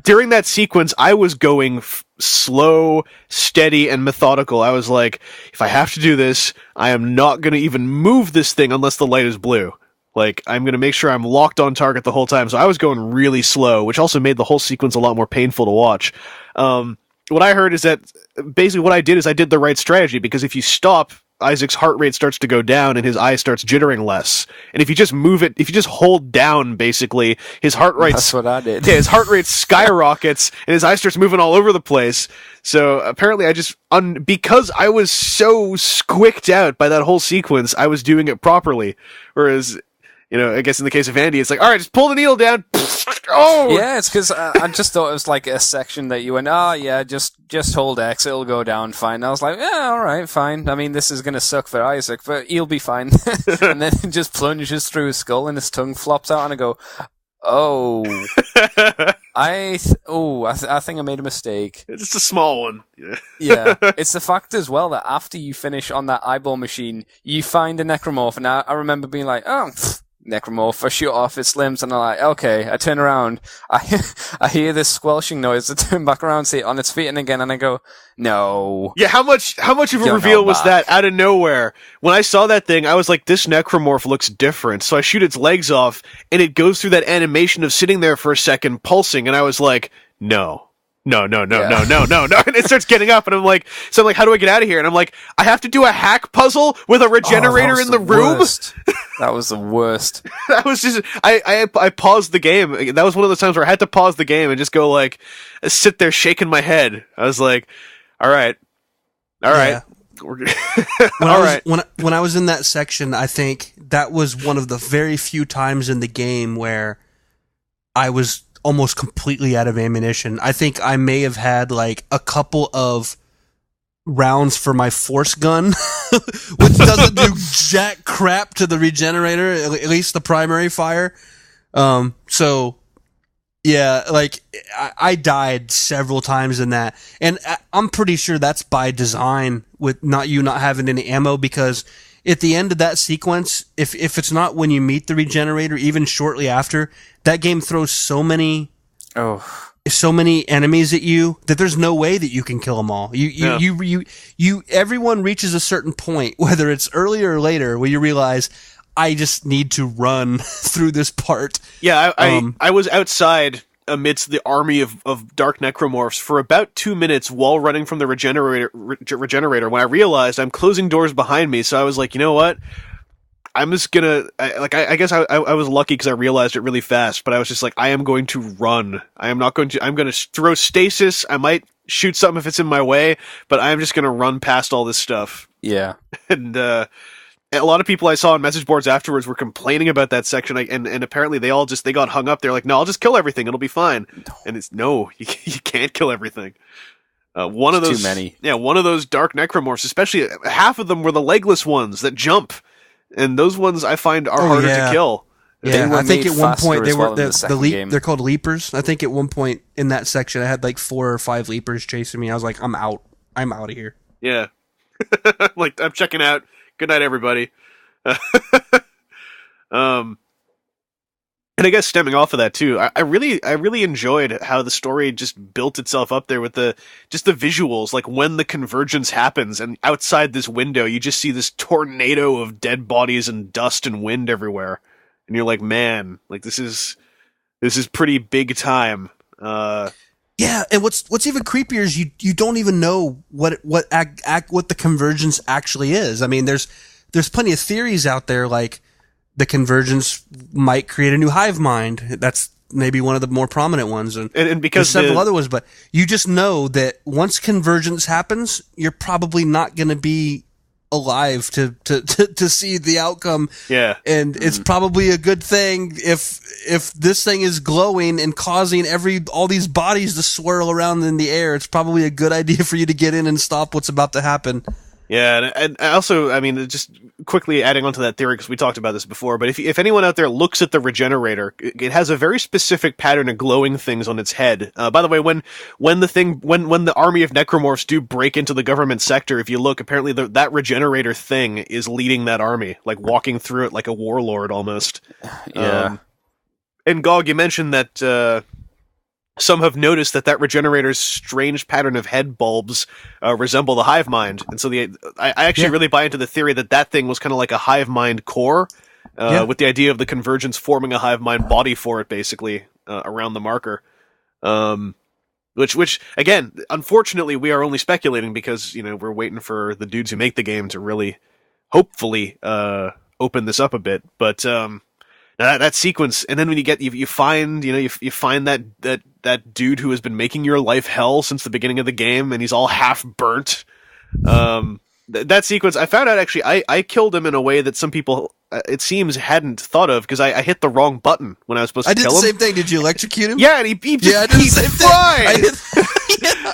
During that sequence, I was going slow, steady, and methodical. I was like, if I have to do this, I am not going to even move this thing unless the light is blue. Like, I'm going to make sure I'm locked on target the whole time. So I was going really slow, which also made the whole sequence a lot more painful to watch. What I heard is that basically what I did is I did the right strategy, because if you stop, Isaac's heart rate starts to go down and his eye starts jittering less. And if you just move it, if you just hold down, basically, his heart rate... That's what I did. Yeah, his heart rate skyrockets and his eye starts moving all over the place. So apparently I just... because I was so squicked out by that whole sequence, I was doing it properly. Whereas... I guess in the case of Andy, it's like, all right, just pull the needle down. Oh! Yeah, it's because I just thought it was like a section that you went, just hold X, it'll go down fine. I was like, yeah, all right, fine. I mean, this is going to suck for Isaac, but he'll be fine. And then it just plunges through his skull and his tongue flops out, and I go, oh. I think I made a mistake. It's just a small one. Yeah. It's the fact as well that after you finish on that eyeball machine, you find a necromorph, and I remember being like, oh, necromorph, I shoot off its limbs, and I'm like, okay, I turn around, I hear this squelching noise, I turn back around, see it on its feet, and again, and I go, no. Yeah, how much of a reveal was that out of nowhere? When I saw that thing, I was like, this necromorph looks different, so I shoot its legs off, and it goes through that animation of sitting there for a second, pulsing, and I was like, no. No. And it starts getting up, and I'm like, how do I get out of here? And I'm like, I have to do a hack puzzle with a regenerator in the room? That was the worst. That was just, I paused the game. That was one of those times where I had to pause the game and just go like, sit there shaking my head. I was like, all right. Yeah. When I was in that section, I think that was one of the very few times in the game where I was almost completely out of ammunition. I think I may have had like a couple of rounds for my force gun, which doesn't do jack crap to the regenerator, at least the primary fire. So yeah, like I died several times in that, and I'm pretty sure that's by design with not having any ammo, because at the end of that sequence, if it's not when you meet the regenerator, even shortly after, that game throws so many enemies at you that there's no way that you can kill them all. Everyone reaches a certain point, whether it's earlier or later, where you realize, I just need to run through this part. Yeah, I was outside amidst the army of dark necromorphs for about 2 minutes while running from the regenerator when I realized I'm closing doors behind me. So I was like, you know what? I'm just gonna, I guess I was lucky because I realized it really fast, but I was just like, I am going to run. I'm going to throw stasis. I might shoot something if it's in my way, but I'm just going to run past all this stuff. Yeah. And a lot of people I saw on message boards afterwards were complaining about that section, and apparently they got hung up. They're like, no, I'll just kill everything. It'll be fine. And it's, no, you can't kill everything. One of those, too many. Yeah, one of those dark necromorphs, especially half of them were the legless ones that jump. And those ones I find are harder to kill. Yeah, I think at one point they were they're called leapers. I think at one point in that section I had like 4 or 5 leapers chasing me. I was like, I'm out of here. Yeah. Like, I'm checking out. Good night, everybody. And I guess stemming off of that too, I really enjoyed how the story just built itself up there with the visuals, like when the convergence happens and outside this window you just see this tornado of dead bodies and dust and wind everywhere. And you're like, man, like this is pretty big time. Yeah, and what's even creepier is you don't even know what the convergence actually is. I mean, there's plenty of theories out there, like the convergence might create a new hive mind. That's maybe one of the more prominent ones, and because there's several other ones. But you just know that once convergence happens, you're probably not going to be alive to see the outcome. Yeah, and it's probably a good thing if this thing is glowing and causing all these bodies to swirl around in the air. It's probably a good idea for you to get in and stop what's about to happen. Yeah, and also, I mean, just quickly adding onto that theory, because we talked about this before, but if anyone out there looks at the regenerator, it has a very specific pattern of glowing things on its head. By the way, when the army of necromorphs do break into the government sector, if you look, apparently that regenerator thing is leading that army, like walking through it like a warlord almost. Yeah. And Gog, you mentioned that some have noticed that regenerator's strange pattern of head bulbs resemble the hive mind, and so I actually really buy into the theory that thing was kind of like a hive mind core, with the idea of the convergence forming a hive mind body for it, basically around the marker. Which again, unfortunately, we are only speculating because we're waiting for the dudes who make the game to really, hopefully, open this up a bit, but. That sequence, and then when you find that dude who has been making your life hell since the beginning of the game, and he's all half burnt. That sequence, I found out actually, I killed him in a way that some people, it seems, hadn't thought of, because I hit the wrong button when I was supposed to kill him. I did the same thing. Did you electrocute him? Yeah, and he just I did the same thing.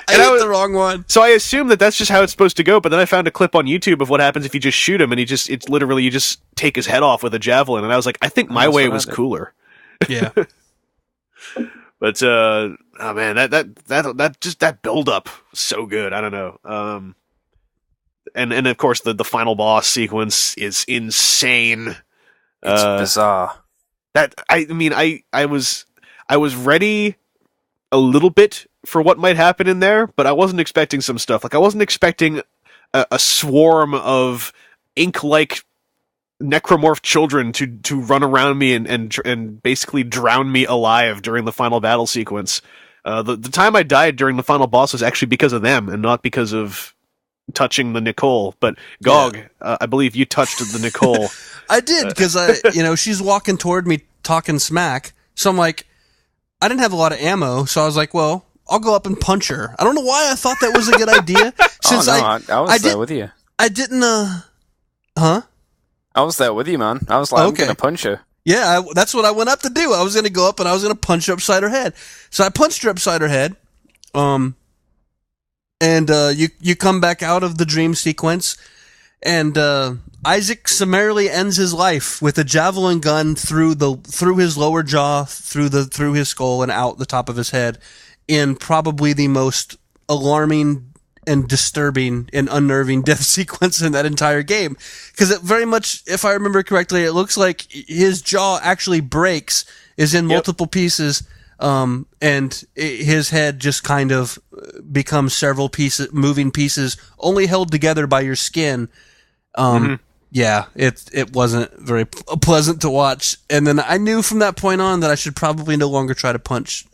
I hit the wrong one. So I assumed that's just how it's supposed to go, but then I found a clip on YouTube of what happens if you just shoot him, and it's literally, you just take his head off with a javelin, and I was like, I think my way was cooler. Yeah. But, oh man, that build-up was so good, I don't know. And of course, the final boss sequence is insane. It's bizarre. I was ready a little bit for what might happen in there, but I wasn't expecting some stuff. Like, I wasn't expecting a swarm of ink-like necromorph children to run around me and basically drown me alive during the final battle sequence. The time I died during the final boss was actually because of them, and not because of touching the Nicole. But Gog, I believe you touched the Nicole. I did, because she's walking toward me talking smack, so I'm like, I didn't have a lot of ammo, so I was like, well, I'll go up and punch her. I don't know why I thought that was a good idea. Since I was there with you. I didn't, huh? I was there with you, man. I was like, I'm going to punch her. Yeah, that's what I went up to do. I was going to go up and I was going to punch her upside her head. So I punched her upside her head. And you come back out of the dream sequence, and Isaac summarily ends his life with a javelin gun through his lower jaw, through his skull, and out the top of his head, in probably the most alarming and disturbing and unnerving death sequence in that entire game. Because it very much, if I remember correctly, it looks like his jaw actually breaks, is in multiple pieces, and his head just kind of becomes several pieces, moving pieces, only held together by your skin. Yeah, it wasn't very pleasant to watch. And then I knew from that point on that I should probably no longer try to punch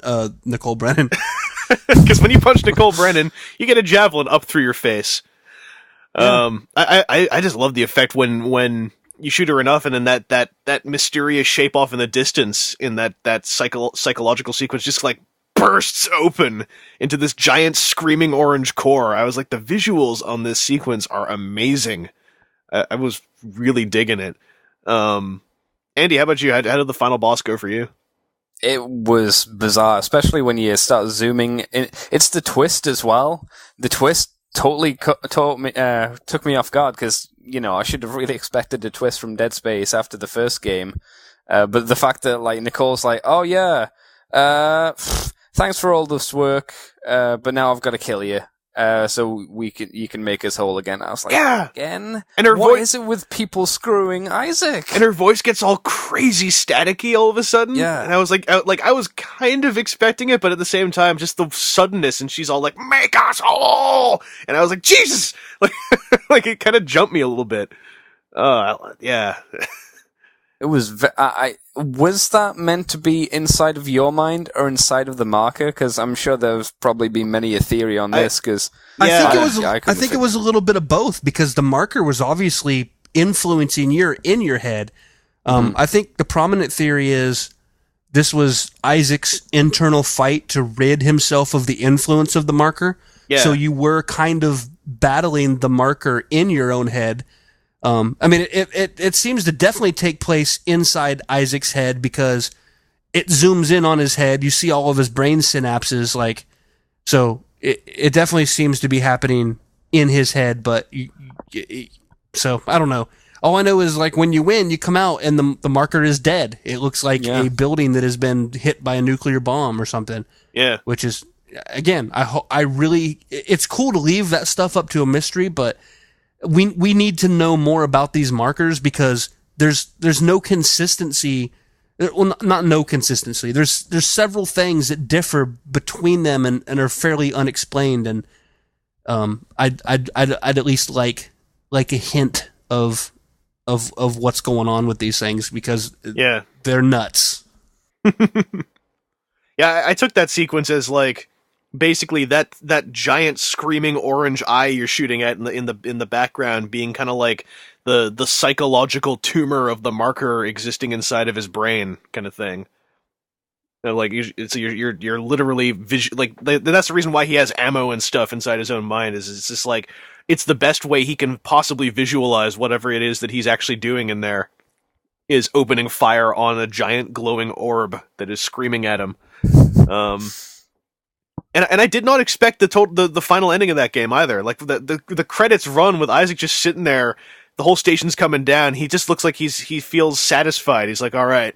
Nicole Brennan. Because when you punch Nicole Brennan, you get a javelin up through your face. Yeah. I just love the effect when you shoot her enough, and then that mysterious shape off in the distance in that psychological sequence just like bursts open into this giant screaming orange core. I was like, the visuals on this sequence are amazing. I was really digging it. Andy, how about you? How did the final boss go for you? It was bizarre, especially when you start zooming in. It's the twist as well. The twist totally took me off guard, because I should have really expected a twist from Dead Space after the first game. But the fact that Nicole's like, oh yeah, thanks for all this work, but now I've got to kill you. So you can make us whole again. I was like, yeah, again? And her what is it with people screwing Isaac? And her voice gets all crazy staticky all of a sudden. Yeah. And I was like, I was kind of expecting it, but at the same time, just the suddenness, and she's all like, make us whole! And I was like, Jesus! Like it kind of jumped me a little bit. Yeah. It was. Was that meant to be inside of your mind or inside of the marker? Because I'm sure there's probably been many a theory on this. Because I think it was a little bit of both, because the marker was obviously influencing in your head. I think the prominent theory is this was Isaac's internal fight to rid himself of the influence of the marker. Yeah. So you were kind of battling the marker in your own head. I mean, it seems to definitely take place inside Isaac's head, because it zooms in on his head. You see all of his brain synapses, like, so it definitely seems to be happening in his head. But so I don't know. All I know is, like, when you win, you come out and the marker is dead. It looks like a building that has been hit by a nuclear bomb or something. Yeah. Which is, again, it's cool to leave that stuff up to a mystery, but we need to know more about these markers, because there's no consistency. Well, not no consistency. There's several things that differ between them and are fairly unexplained. And I'd at least like a hint of what's going on with these things, because they're nuts. Yeah, I took that sequence as, like, basically that giant screaming orange eye you're shooting at in the background being kind of like the psychological tumor of the marker existing inside of his brain, kind of thing. Like, you're literally like, that's the reason why he has ammo and stuff inside his own mind. Is it's just like, it's the best way he can possibly visualize whatever it is that he's actually doing in there, is opening fire on a giant glowing orb that is screaming at him. And I did not expect the final ending of that game either. Like, the credits run with Isaac just sitting there, the whole station's coming down. He just looks like he feels satisfied. He's like, all right,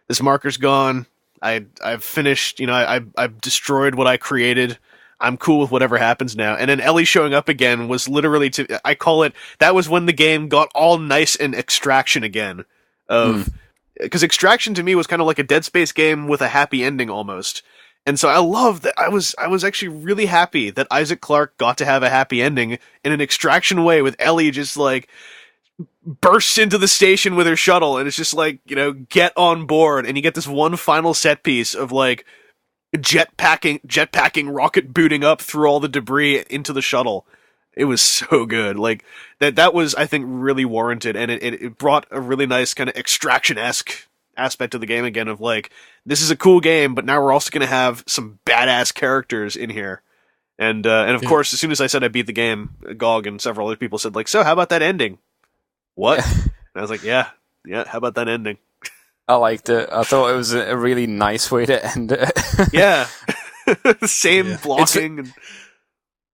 this marker's gone. I've finished. I've destroyed what I created. I'm cool with whatever happens now. And then Ellie showing up again was literally I call it, that was when the game got all nice and Extraction again. Because Extraction to me was kind of like a Dead Space game with a happy ending almost. And so I love that. I was actually really happy that Isaac Clarke got to have a happy ending in an Extraction way, with Ellie just, like, bursts into the station with her shuttle, and it's just like, get on board, and you get this one final set piece of, like, jetpacking rocket booting up through all the debris into the shuttle. It was so good. Like, that was, I think, really warranted, and it brought a really nice kind of Extraction-esque aspect of the game again, of, like, this is a cool game, but now we're also going to have some badass characters in here. And of course, as soon as I said I beat the game, Gog and several other people said, like, so how about that ending? What? And I was like, yeah, how about that ending? I liked it. I thought it was a really nice way to end it. Yeah. Same blocking.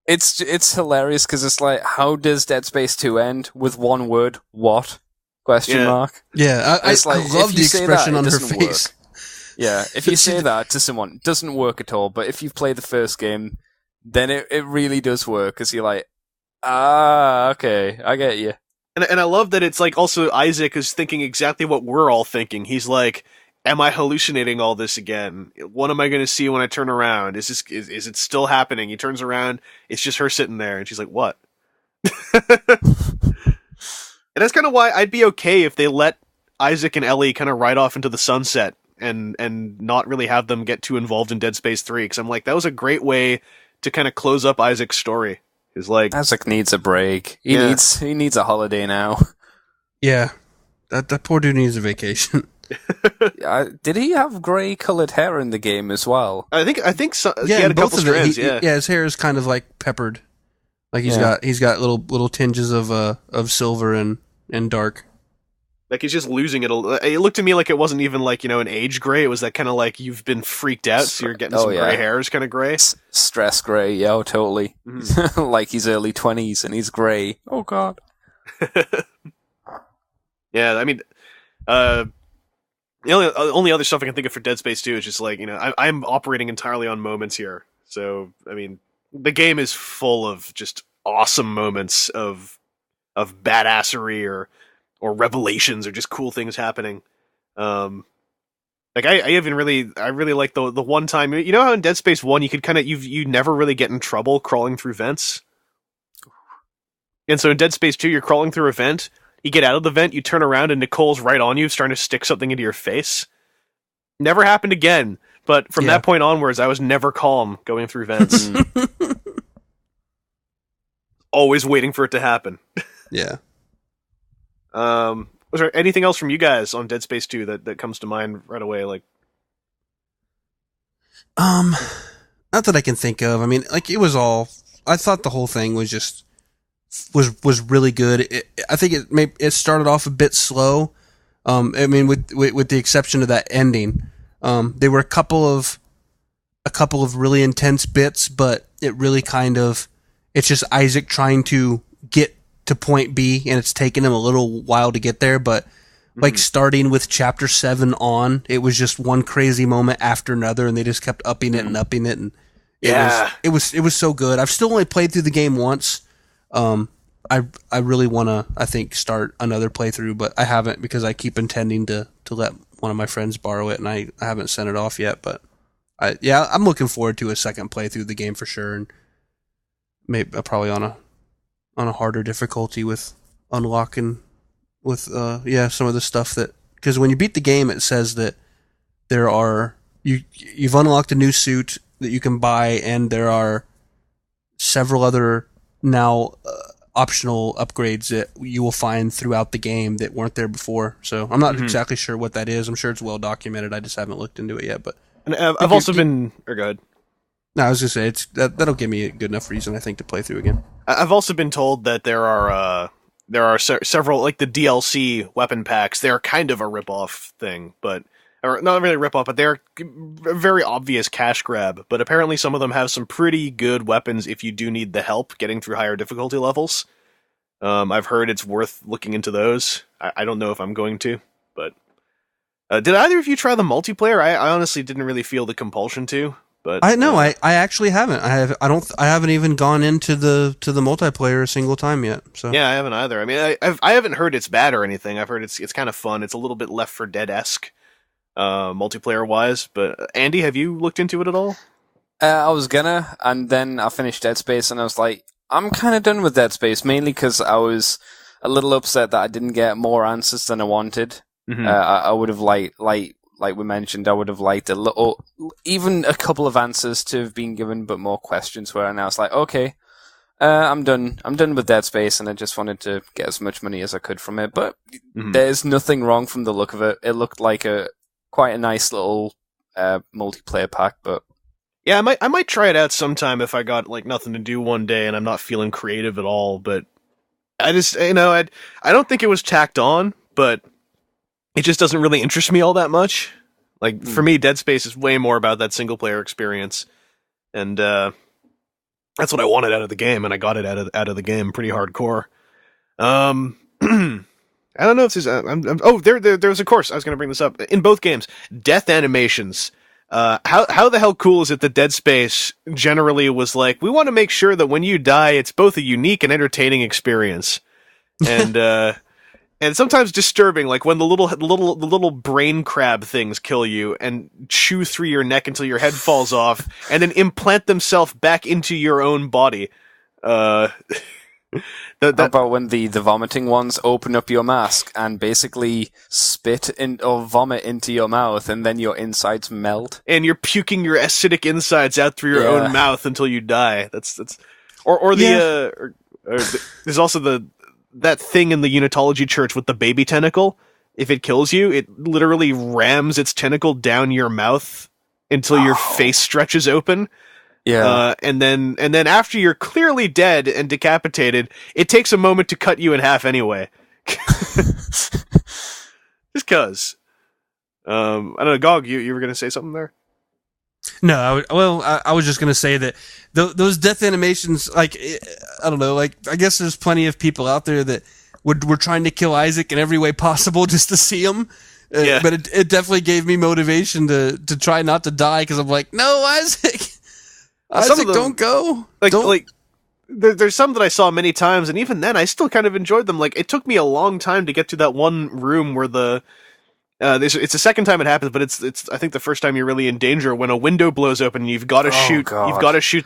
It's hilarious, because it's like, how does Dead Space 2 end? With one word, what? Question mark. Yeah, I love the expression on her face. Work. Yeah, if you say that to someone, it doesn't work at all. But if you've played the first game, then it really does work, because you're like, okay, I get you. And I love that it's like, also Isaac is thinking exactly what we're all thinking. He's like, am I hallucinating all this again? What am I going to see when I turn around? Is it still happening? He turns around, it's just her sitting there, and she's like, what? And that's kind of why I'd be okay if they let Isaac and Ellie kind of ride off into the sunset and not really have them get too involved in Dead Space 3, because I'm like, that was a great way to kind of close up Isaac's story. Is like, Isaac needs a break. He needs a holiday now. Yeah, that poor dude needs a vacation. Did he have grey-colored hair in the game as well? I think so. Yeah, he had a couple strands. His hair is kind of like peppered. Like he's got little tinges of silver and dark. Like, he's just losing it. It looked to me like it wasn't even, like, an age gray. It was that kind of like, you've been freaked out, so you're getting some gray hairs kind of gray. Stress gray, yeah, totally. Mm-hmm. Like he's early 20s and he's gray. Oh, God. Yeah, I mean, the only other stuff I can think of for Dead Space 2 is just like, I'm operating entirely on moments here. So, I mean, the game is full of just awesome moments of badassery or revelations or just cool things happening. Like, I really like the one time, how in Dead Space 1 you could kind of, you never really get in trouble crawling through vents? And so in Dead Space 2 you're crawling through a vent, You get out of the vent, you turn around, and Nicole's right on you, starting to stick something into your face. Never happened again, but from that point onwards, I was never calm going through vents. Always waiting for it to happen. Yeah. Was there anything else from you guys on Dead Space 2 that comes to mind right away? Like, not that I can think of. I mean, like, it was all. I thought the whole thing was just was really good. I think it started off a bit slow. I mean, with the exception of that ending, there were a couple of really intense bits, but it really kind of it's just Isaac trying to get to point B, and it's taken him a little while to get there, but. Like, starting with Chapter 7 on, it was just one crazy moment after another, and they just kept upping it and upping it, and it was so good. I've still only played through the game once. I really want to, I think, start another playthrough, but I haven't because I keep intending to let one of my friends borrow it, and I haven't sent it off yet, but I'm looking forward to a second playthrough of the game for sure, and maybe probably on a harder difficulty with unlocking with some of the stuff that, because when you beat the game it says that there are you've unlocked a new suit that you can buy, and there are several other now optional upgrades that you will find throughout the game that weren't there before. So I'm not exactly sure what that is. I'm sure it's well documented. I just haven't looked into it yet. But and I've also been go ahead. No, I was gonna say that'll give me a good enough reason, I think, to play through again. I've also been told that there are several, like the DLC weapon packs. They're kind of a rip-off thing, or not really rip-off, but they're a very obvious cash grab. But apparently some of them have some pretty good weapons if you do need the help getting through higher difficulty levels. I've heard it's worth looking into those. I don't know if I'm going to, but did either of you try the multiplayer? I honestly didn't really feel the compulsion to. But I actually haven't. I haven't even gone into the multiplayer a single time yet. So yeah, I haven't either. I mean, I haven't heard it's bad or anything. I've heard it's kind of fun. It's a little bit Left 4 Dead-esque, multiplayer wise. But Andy, have you looked into it at all? I was gonna, and then I finished Dead Space, and I was like, I'm kind of done with Dead Space, mainly because I was a little upset that I didn't get more answers than I wanted. I would have like we mentioned, I would have liked even a couple of answers to have been given, but more questions were, and I was like, okay, I'm done with Dead Space, and I just wanted to get as much money as I could from it, but there's nothing wrong from the look of it. It looked like quite a nice little multiplayer pack, but yeah, I might try it out sometime if I got like nothing to do one day and I'm not feeling creative at all, but I just, I don't think it was tacked on, but it just doesn't really interest me all that much. Like, for me, Dead Space is way more about that single-player experience. And that's what I wanted out of the game, and I got it out of the game pretty hardcore. I don't know if there's... there's of course, I was going to bring this up. In both games, death animations. How the hell cool is it that Dead Space generally was like, we want to make sure that when you die, it's both a unique and entertaining experience. And... And sometimes disturbing, like when the little brain crab things kill you and chew through your neck until your head falls off, and then implant themselves back into your own body. How about when the vomiting ones open up your mask and basically spit or vomit into your mouth, and then your insides melt, and you're puking your acidic insides out through your own mouth until you die. There's also that thing in the Unitology Church with the baby tentacle. If it kills you, it literally rams its tentacle down your mouth until your face stretches open. Yeah. And then after you're clearly dead and decapitated, it takes a moment to cut you in half anyway. Just cause. I don't know, Gog, you were going to say something there? No, I was just going to say that those death animations, like, I don't know, like, I guess there's plenty of people out there that were trying to kill Isaac in every way possible just to see him. But it definitely gave me motivation to try not to die, because I'm like, no, Isaac, don't go. There's some that I saw many times, and even then, I still kind of enjoyed them. Like, it took me a long time to get to that one room where it's the second time it happens, but it's I think the first time you're really in danger, when a window blows open and you've got to shoot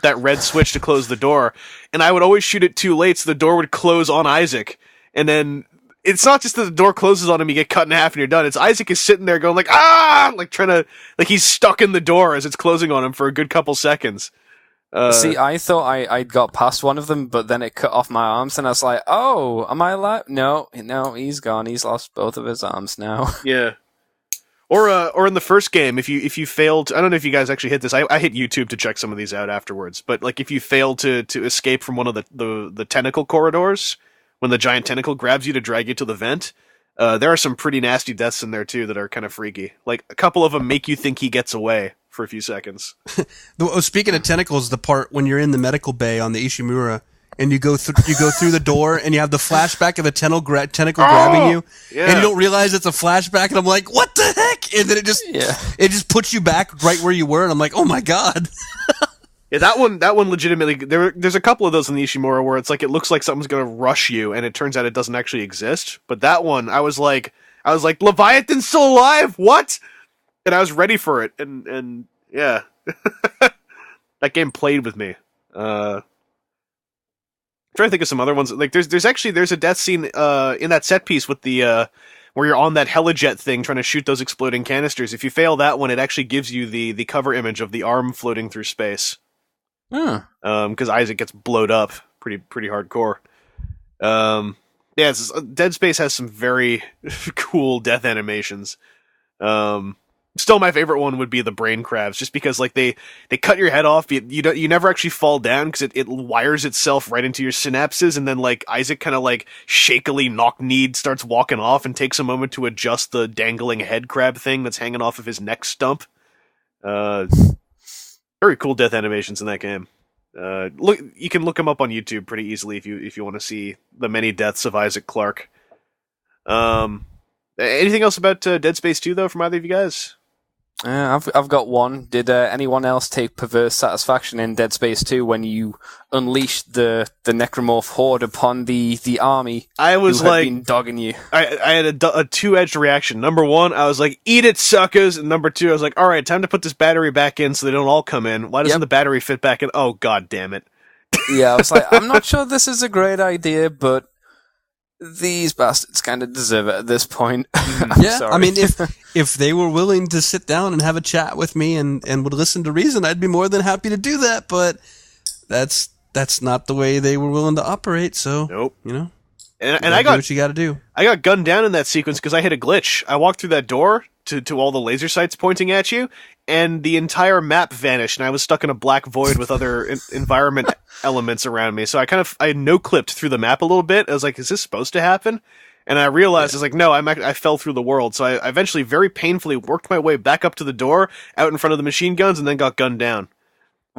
that red switch to close the door. And I would always shoot it too late, so the door would close on Isaac, and then it's not just that the door closes on him, you get cut in half, and you're done. It's Isaac is sitting there going like, ah, like trying to, like he's stuck in the door as it's closing on him for a good couple seconds. See, I thought I'd got past one of them, but then it cut off my arms, and I was like, "Oh, am I alive?" No, he's gone. He's lost both of his arms now. Yeah. Or in the first game, if you failed, I don't know if you guys actually hit this. I hit YouTube to check some of these out afterwards. But like, if you fail to escape from one of the tentacle corridors, when the giant tentacle grabs you to drag you to the vent, there are some pretty nasty deaths in there too that are kind of freaky. Like a couple of them make you think he gets away for a few seconds. Speaking of tentacles, the part when you're in the medical bay on the Ishimura and you go through the door and you have the flashback of a tentacle grabbing you, and you don't realize it's a flashback, and I'm like, what the heck? And then it just puts you back right where you were, and I'm like, oh my god. Yeah, that one legitimately. There's a couple of those in the Ishimura where it's like it looks like something's gonna rush you, and it turns out it doesn't actually exist. But that one, I was like, Leviathan's still alive? What? And I was ready for it, and yeah, that game played with me. I'm trying to think of some other ones. Like there's a death scene in that set piece with the where you're on that helijet thing trying to shoot those exploding canisters. If you fail that one, it actually gives you the cover image of the arm floating through space. Because Isaac gets blowed up pretty hardcore. Dead Space has some very cool death animations. Still, my favorite one would be the brain crabs, just because like they cut your head off. You never actually fall down because it wires itself right into your synapses, and then like Isaac kind of like shakily knock-kneed starts walking off and takes a moment to adjust the dangling head crab thing that's hanging off of his neck stump. Very cool death animations in that game. You can look them up on YouTube pretty easily if you want to see the many deaths of Isaac Clarke. Anything else about Dead Space 2 though from either of you guys? I've got one. Did anyone else take perverse satisfaction in Dead Space 2 when you unleashed the necromorph horde upon the army? I was who had like been dogging you. I had a two-edged reaction. Number one, I was like, "Eat it, suckers!" And number two, I was like, "All right, time to put this battery back in so they don't all come in." Why doesn't the battery fit back in? Oh, god damn it! Yeah, I was like, I'm not sure this is a great idea, but these bastards kind of deserve it at this point. Yeah, I mean, if they were willing to sit down and have a chat with me and would listen to reason, I'd be more than happy to do that. But that's not the way they were willing to operate. So, nope. You know, and I got what you got to do. I got gunned down in that sequence because I hit a glitch. I walked through that door to all the laser sights pointing at you, and the entire map vanished, and I was stuck in a black void with other environment elements around me. So I no-clipped through the map a little bit. I was like, is this supposed to happen? And I realized, I was like, no, I fell through the world. So I eventually very painfully worked my way back up to the door, out in front of the machine guns, and then got gunned down.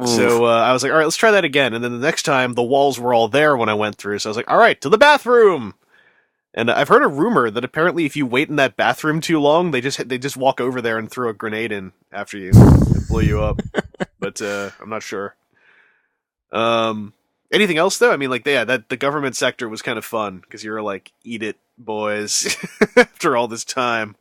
Oof. So I was like, all right, let's try that again. And then the next time, the walls were all there when I went through. So I was like, all right, to the bathroom! And I've heard a rumor that apparently if you wait in that bathroom too long, they just walk over there and throw a grenade in after you and blow you up. But I'm not sure. Anything else though? I mean, like, that the government sector was kind of fun because you were like, "Eat it, boys!" after all this time.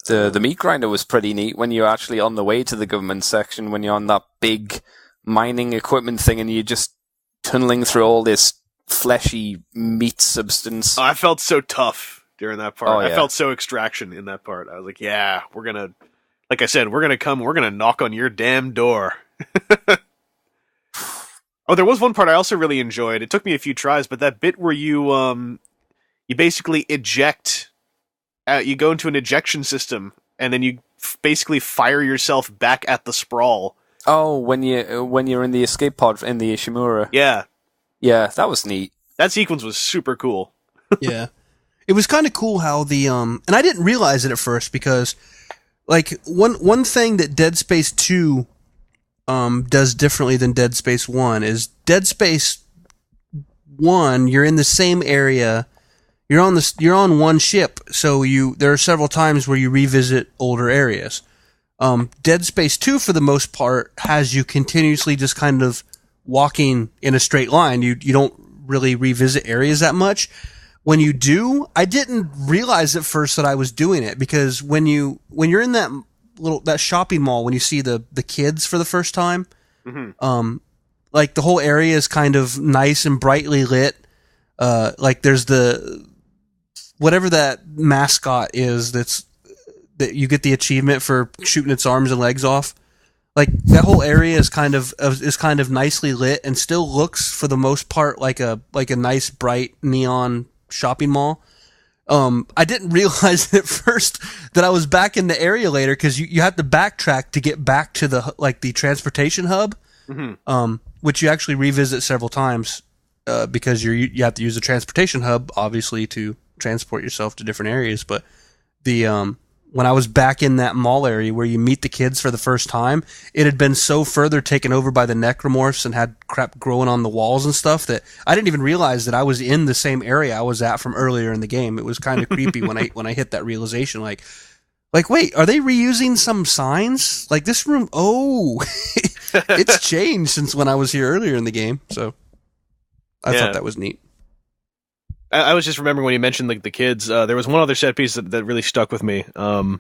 The meat grinder was pretty neat when you're actually on the way to the government section, when you're on that big mining equipment thing and you're just tunneling through all this fleshy meat substance. Oh, I felt so tough during that part. Oh, yeah. I felt so Extraction in that part. I was like, yeah, like I said, we're gonna knock on your damn door. Oh, there was one part I also really enjoyed. It took me a few tries, but that bit where you basically eject, you go into an ejection system, and then you basically fire yourself back at the sprawl. Oh, when you're in the escape pod in the Ishimura. Yeah. Yeah, that was neat. That sequence was super cool. Yeah. It was kind of cool how and I didn't realize it at first because, like, one thing that Dead Space 2 does differently than Dead Space 1 is Dead Space 1, you're in the same area, you're on one ship, so there are several times where you revisit older areas. Dead Space 2, for the most part, has you continuously just kind of walking in a straight line. You don't really revisit areas that much. When you do, I didn't realize at first that I was doing it because when you're in that shopping mall, when you see the kids for the first time, like the whole area is kind of nice and brightly lit. Like there's the whatever that mascot is that you get the achievement for shooting its arms and legs off. Like that whole area is kind of nicely lit and still looks for the most part like a nice bright neon shopping mall. I didn't realize at first that I was back in the area later because you have to backtrack to get back to the transportation hub, which you actually revisit several times because you have to use the transportation hub obviously to transport yourself to different areas. But when I was back in that mall area where you meet the kids for the first time, it had been so further taken over by the necromorphs and had crap growing on the walls and stuff that I didn't even realize that I was in the same area I was at from earlier in the game. It was kind of creepy when I hit that realization, like, wait, are they reusing some signs? Like this room, it's changed since when I was here earlier in the game. So I thought that was neat. I was just remembering when you mentioned like the kids. There was one other set piece that really stuck with me. You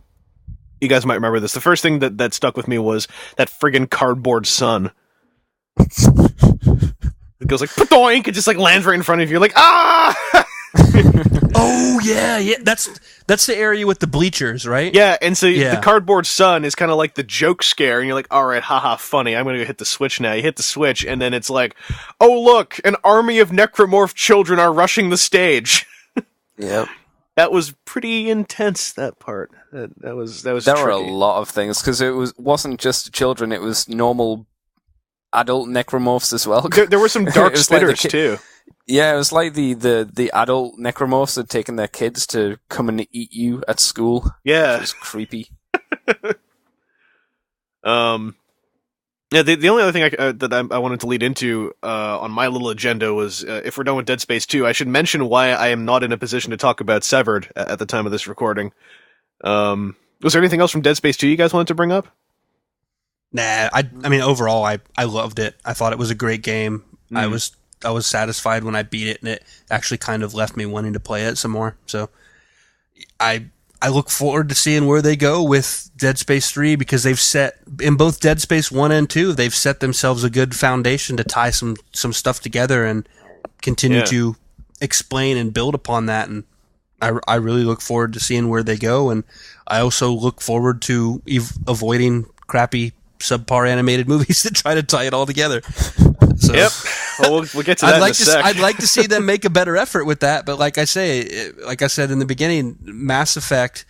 guys might remember this. The first thing that stuck with me was that friggin' cardboard sun. It goes like doink, it just like lands right in front of you. You're like, ah! Oh yeah. That's the area with the bleachers, right? Yeah, and so the cardboard sun is kind of like the joke scare, and you're like, all right, haha, funny. I'm gonna go hit the switch now. You hit the switch, and then it's like, oh look, an army of necromorph children are rushing the stage. Yep. That was pretty intense. That part. That was. There tricky. Were a lot of things because it wasn't just children; it was normal adult necromorphs as well. There were some dark spitters too. Yeah, it was like the adult necromorphs had taken their kids to come and eat you at school. Yeah, it was creepy. Yeah, the only other thing I wanted to lead into on my little agenda was if we're done with Dead Space 2, I should mention why I am not in a position to talk about Severed at the time of this recording. Was there anything else from Dead Space 2 you guys wanted to bring up? Nah, I mean overall I loved it. I thought it was a great game. I was satisfied when I beat it, and it actually kind of left me wanting to play it some more. So I look forward to seeing where they go with Dead Space 3 because they've set, in both Dead Space 1 and 2, they've set themselves a good foundation to tie some stuff together and continue to explain and build upon that. And I really look forward to seeing where they go. And I also look forward to avoiding crappy subpar animated movies that try to tie it all together. So, yep. Well, we'll get to that in a sec. I'd like to see them make a better effort with that, but like I said in the beginning, Mass Effect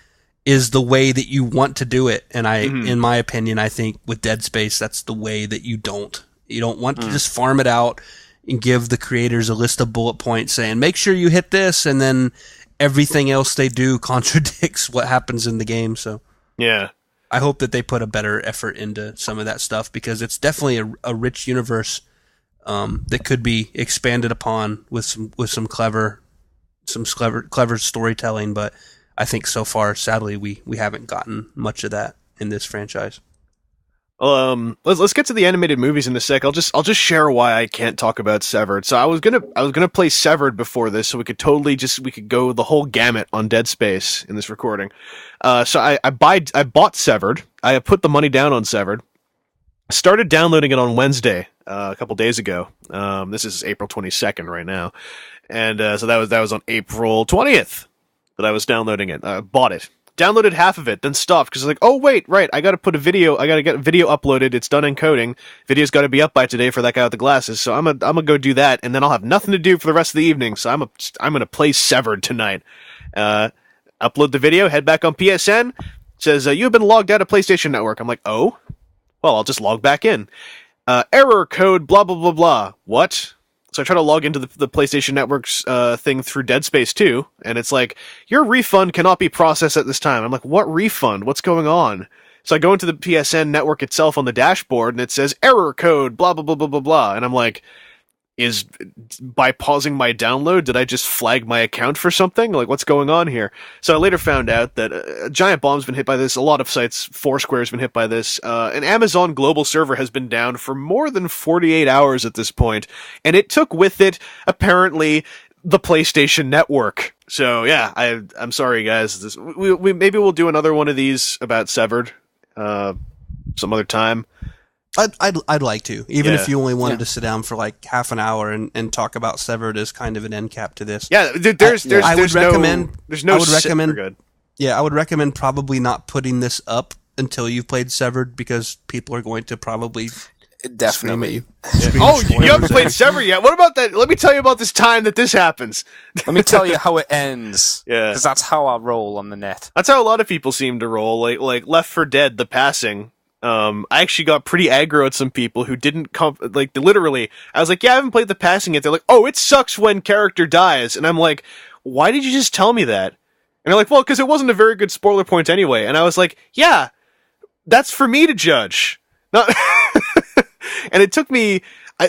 is the way that you want to do it, and in my opinion, I think with Dead Space, that's the way that you don't. You don't want to just farm it out and give the creators a list of bullet points saying, make sure you hit this, and then everything else they do contradicts what happens in the game. So yeah. I hope that they put a better effort into some of that stuff because it's definitely a rich universe that could be expanded upon with some clever storytelling. But I think so far, sadly, we haven't gotten much of that in this franchise. Let's get to the animated movies in a sec. I'll just share why I can't talk about Severed. So I was gonna play Severed before this, so we could go the whole gamut on Dead Space in this recording. So I bought Severed. I put the money down on Severed. Started downloading it on Wednesday, a couple days ago. This is April 22nd right now, and so that was on April 20th that I was downloading it. I bought it. Downloaded half of it, then stopped because I was like, oh wait, right, I gotta get a video uploaded, it's done encoding, video's gotta be up by today for that guy with the glasses, so I'm gonna go do that, and then I'll have nothing to do for the rest of the evening, so I'm gonna play Severed tonight. Upload the video, head back on PSN, says, you have been logged out of PlayStation Network. I'm like, oh? Well, I'll just log back in. Error code, blah blah blah blah. What? So I try to log into the PlayStation Network's thing through Dead Space 2, and it's like, your refund cannot be processed at this time. I'm like, what refund? What's going on? So I go into the PSN network itself on the dashboard, and it says, error code, blah, blah, blah, blah, blah, blah. And I'm like, by pausing my download, did I just flag my account for something? Like, what's going on here? So I later found out that a giant bomb's been hit by this, a lot of sites, Foursquare's been hit by this, an Amazon global server has been down for more than 48 hours at this point, and it took with it, apparently, the PlayStation Network. So yeah, I'm sorry guys, we maybe we'll do another one of these about Severed, some other time. I'd like to, even Yeah. if you only wanted to sit down for like half an hour and talk about Severed as kind of an end cap to this. Yeah, I would recommend. There's no. I would recommend. Good. Yeah, I would recommend probably not putting this up until you've played Severed, because people are going to probably Definitely. Oh, you haven't played Severed yet? What about that? Let me tell you about this time that this happens. Let me tell you how it ends. Yeah. Because that's how I roll on the net. That's how a lot of people seem to roll. Like Left 4 Dead, The Passing. I actually got pretty aggro at some people who didn't come. Like, literally, I was like, yeah, I haven't played The Passing yet. They're like, oh, it sucks when character dies. And I'm like, why did you just tell me that? And they're like, well, because it wasn't a very good spoiler point anyway. And I was like, yeah, that's for me to judge. Not. And it took me.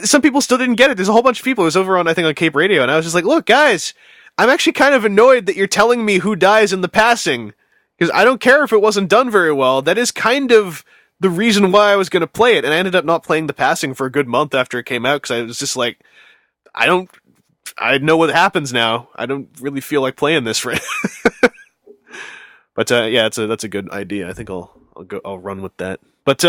Some people still didn't get it. There's a whole bunch of people. It was over on, I think, on Cape Radio, and I was just like, look, guys, I'm actually kind of annoyed that you're telling me who dies in The Passing, because I don't care if it wasn't done very well. That is kind of the reason why I was going to play it, and I ended up not playing The Passing for a good month after it came out, because I was just like, I know what happens now. I don't really feel like playing this for it. But yeah, that's a good idea. I think I'll run with that. But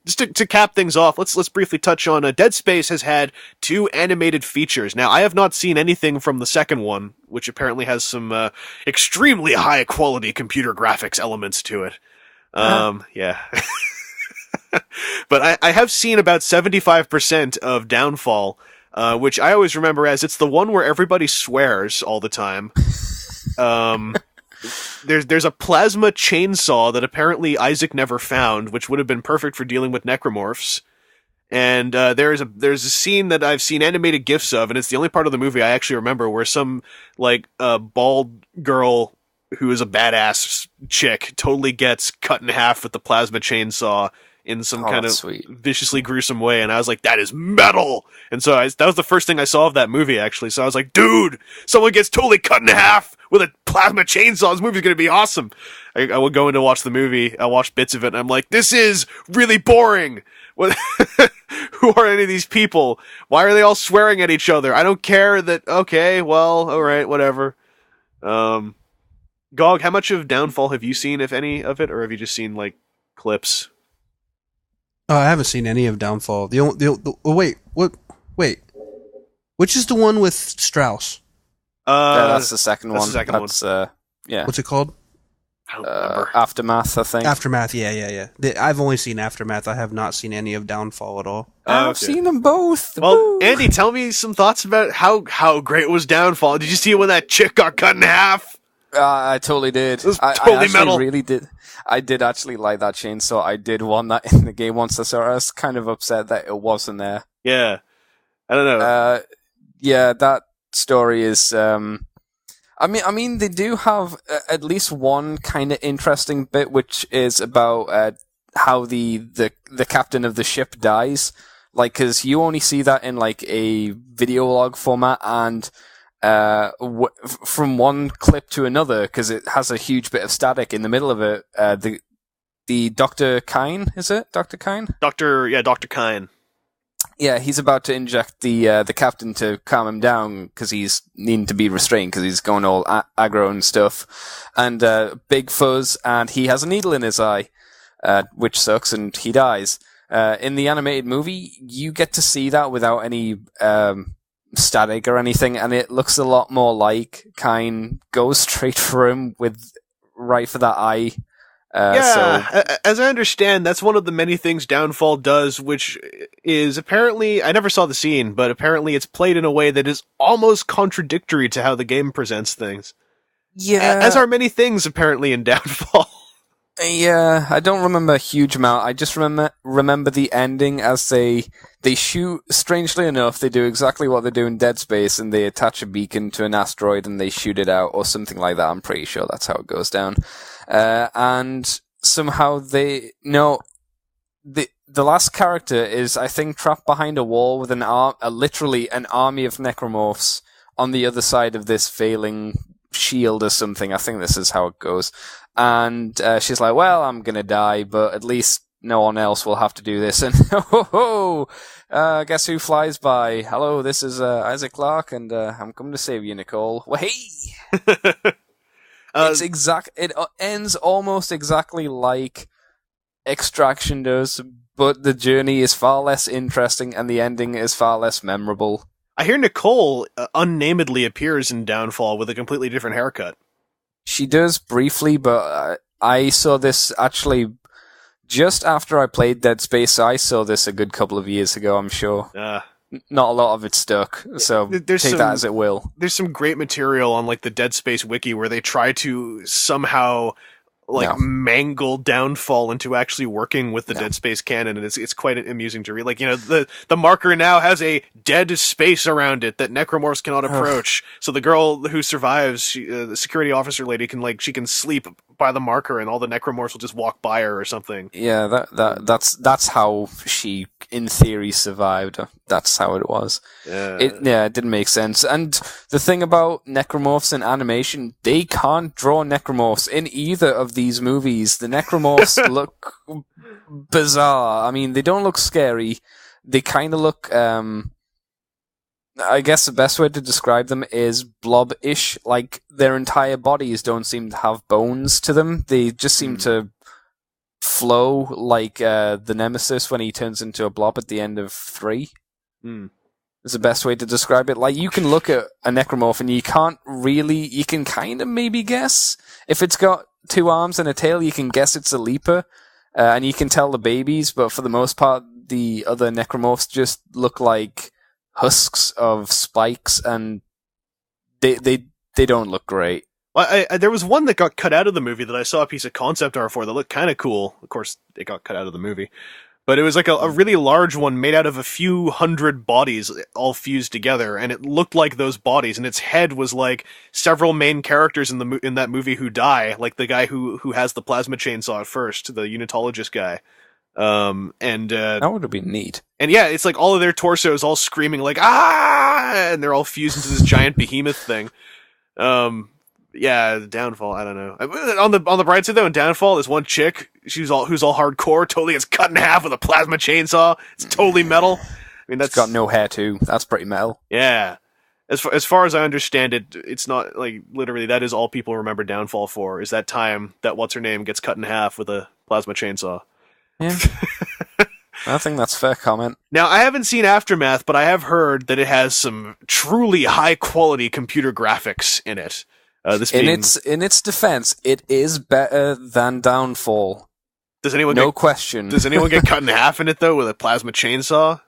just to cap things off, let's briefly touch on Dead Space has had 2 animated features. Now, I have not seen anything from the second one, which apparently has some extremely high quality computer graphics elements to it. Yeah. But I have seen about 75% of Downfall, which I always remember as it's the one where everybody swears all the time. There's a plasma chainsaw that apparently Isaac never found, which would have been perfect for dealing with necromorphs. And there's a scene that I've seen animated GIFs of, and it's the only part of the movie I actually remember, where some bald girl who is a badass chick totally gets cut in half with the plasma chainsaw in some kind of viciously gruesome way, and I was like, that is metal! And so that was the first thing I saw of that movie, actually. So I was like, dude, someone gets totally cut in half with a plasma chainsaw. This movie's gonna be awesome. I would go in to watch the movie, I watched bits of it, and I'm like, this is really boring! What? Who are any of these people? Why are they all swearing at each other? I don't care that, okay, well, alright, whatever. Gog, how much of Downfall have you seen, if any of it, or have you just seen, like, clips? Oh, I haven't seen any of Downfall. Wait, which is the one with Strauss? Yeah, that's the second one. The second one. Yeah. What's it called? I don't remember. Aftermath, I think. Aftermath, yeah. I've only seen Aftermath. I have not seen any of Downfall at all. I've seen them both. Well, Woo! Andy, tell me some thoughts about how great was Downfall. Did you see when that chick got cut in half? I totally did. It was I totally actually metal. really did. I did actually like that chainsaw. I did want that in the game once I saw it. I was kind of upset that it wasn't there. Yeah. I don't know. Yeah, that story is... I mean, they do have at least one kind of interesting bit, which is about how the captain of the ship dies. Like, because you only see that in, like, a video log format, and... from one clip to another, because it has a huge bit of static in the middle of it. The Dr. Kine, is it? Dr. Kine? Dr. Kine. Yeah, he's about to inject the captain to calm him down, because he's needing to be restrained, because he's going all aggro and stuff. And big fuzz, and he has a needle in his eye, which sucks, and he dies. In the animated movie, you get to see that without any... static or anything, and it looks a lot more like Kine goes straight for him right for that eye. As I understand, that's one of the many things Downfall does, which is apparently, I never saw the scene, but apparently it's played in a way that is almost contradictory to how the game presents things. Yeah. As are many things apparently in Downfall. Yeah, I don't remember a huge amount. I just remember the ending as they shoot, strangely enough, they do exactly what they do in Dead Space, and they attach a beacon to an asteroid and they shoot it out, or something like that. I'm pretty sure that's how it goes down. And somehow the last character is, I think, trapped behind a wall with literally an army of necromorphs on the other side of this failing shield or something. I think this is how it goes. And she's like, well, I'm going to die, but at least no one else will have to do this. And guess who flies by? Hello, this is Isaac Clarke, and I'm coming to save you, Nicole. Well, hey! It ends almost exactly like Extraction does, but the journey is far less interesting and the ending is far less memorable. I hear Nicole unnamedly appears in Downfall with a completely different haircut. She does briefly, but I saw this actually just after I played Dead Space. So I saw this a good couple of years ago, I'm sure. Not a lot of it stuck, so take that as it will. There's some great material on like the Dead Space wiki where they try to somehow mangle Downfall into actually working with the Dead Space canon, and it's quite amusing to read. Like, the marker now has a dead space around it that necromorphs cannot approach. So the girl who survives, the security officer lady, she can sleep by the marker, and all the necromorphs will just walk by her or something. Yeah, that's how she, in theory, survived. That's how it was. Yeah. It didn't make sense. And the thing about necromorphs in animation, they can't draw necromorphs in either of these movies. The necromorphs look bizarre. I mean, they don't look scary. They kind of look, I guess the best way to describe them is blob-ish. Like, their entire bodies don't seem to have bones to them. They just seem to flow like the Nemesis when he turns into a blob at the end of 3. Is the best way to describe it. Like, you can look at a necromorph and you can kind of maybe guess. If it's got 2 arms and a tail, you can guess it's a leaper, and you can tell the babies, but for the most part, the other necromorphs just look like husks of spikes, and they don't look great. Well, there was one that got cut out of the movie that I saw a piece of concept art for that looked kind of cool. Of course, it got cut out of the movie. But it was like a really large one made out of a few hundred bodies all fused together, and it looked like those bodies, and its head was like several main characters in that movie who die, like the guy who has the plasma chainsaw at first, the unitologist guy. That would have been neat. And yeah, it's like all of their torsos all screaming like, ah! And they're all fused into this giant behemoth thing. Yeah, Downfall, I don't know. On the bright side though, in Downfall, there's one chick, who's all hardcore, totally gets cut in half with a plasma chainsaw. It's totally metal. I mean, that's got no hair too. That's pretty metal. Yeah. As far as I understand it, it's not like literally that is all people remember Downfall for, is that time that what's her name gets cut in half with a plasma chainsaw. Yeah. I think that's a fair comment. Now, I haven't seen Aftermath, but I have heard that it has some truly high quality computer graphics in it. In its defense, it is better than Downfall. Question. Does anyone get cut in half in it though with a plasma chainsaw?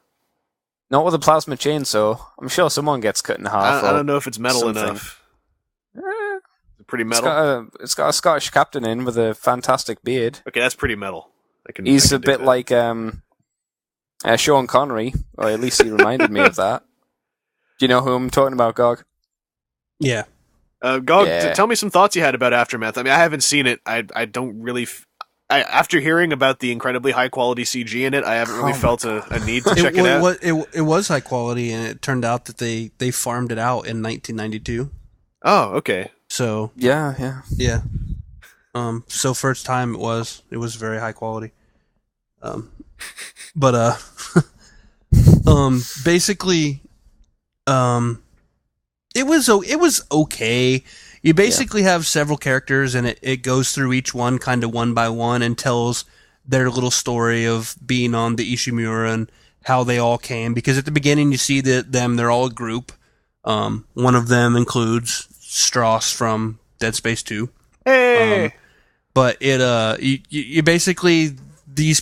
Not with a plasma chainsaw. I'm sure someone gets cut in half. I don't know if it's metal enough. Pretty metal. It's got a Scottish captain in with a fantastic beard. Okay, that's pretty metal. He's a bit like Sean Connery, or at least he reminded me of that. Do you know who I'm talking about, Gog? Yeah. Gog, tell me some thoughts you had about Aftermath. I mean, I haven't seen it. I don't really... after hearing about the incredibly high-quality CG in it, I haven't really felt a need to check it out. It was high quality, and it turned out that they farmed it out in 1992. Oh, okay. So... Yeah. So for its time, it was very high quality. Basically, it was okay. You basically have several characters, and it goes through each one kind of one by one and tells their little story of being on the Ishimura and how they all came. Because at the beginning, you see they're all a group. One of them includes Strauss from Dead Space 2. Hey. But you basically this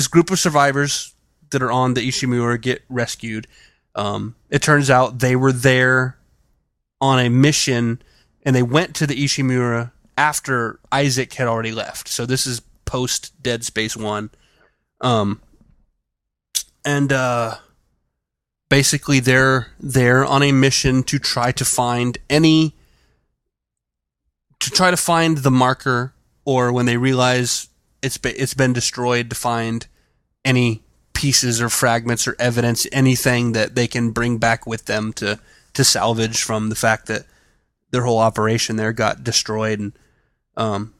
group of survivors that are on the Ishimura get rescued. It turns out they were there on a mission, and they went to the Ishimura after Isaac had already left. So this is post Dead Space 1. Basically they're there on a mission to try to find the marker, or when they realize it's been destroyed, to find any pieces or fragments or evidence, anything that they can bring back with them to salvage from the fact that their whole operation there got destroyed. And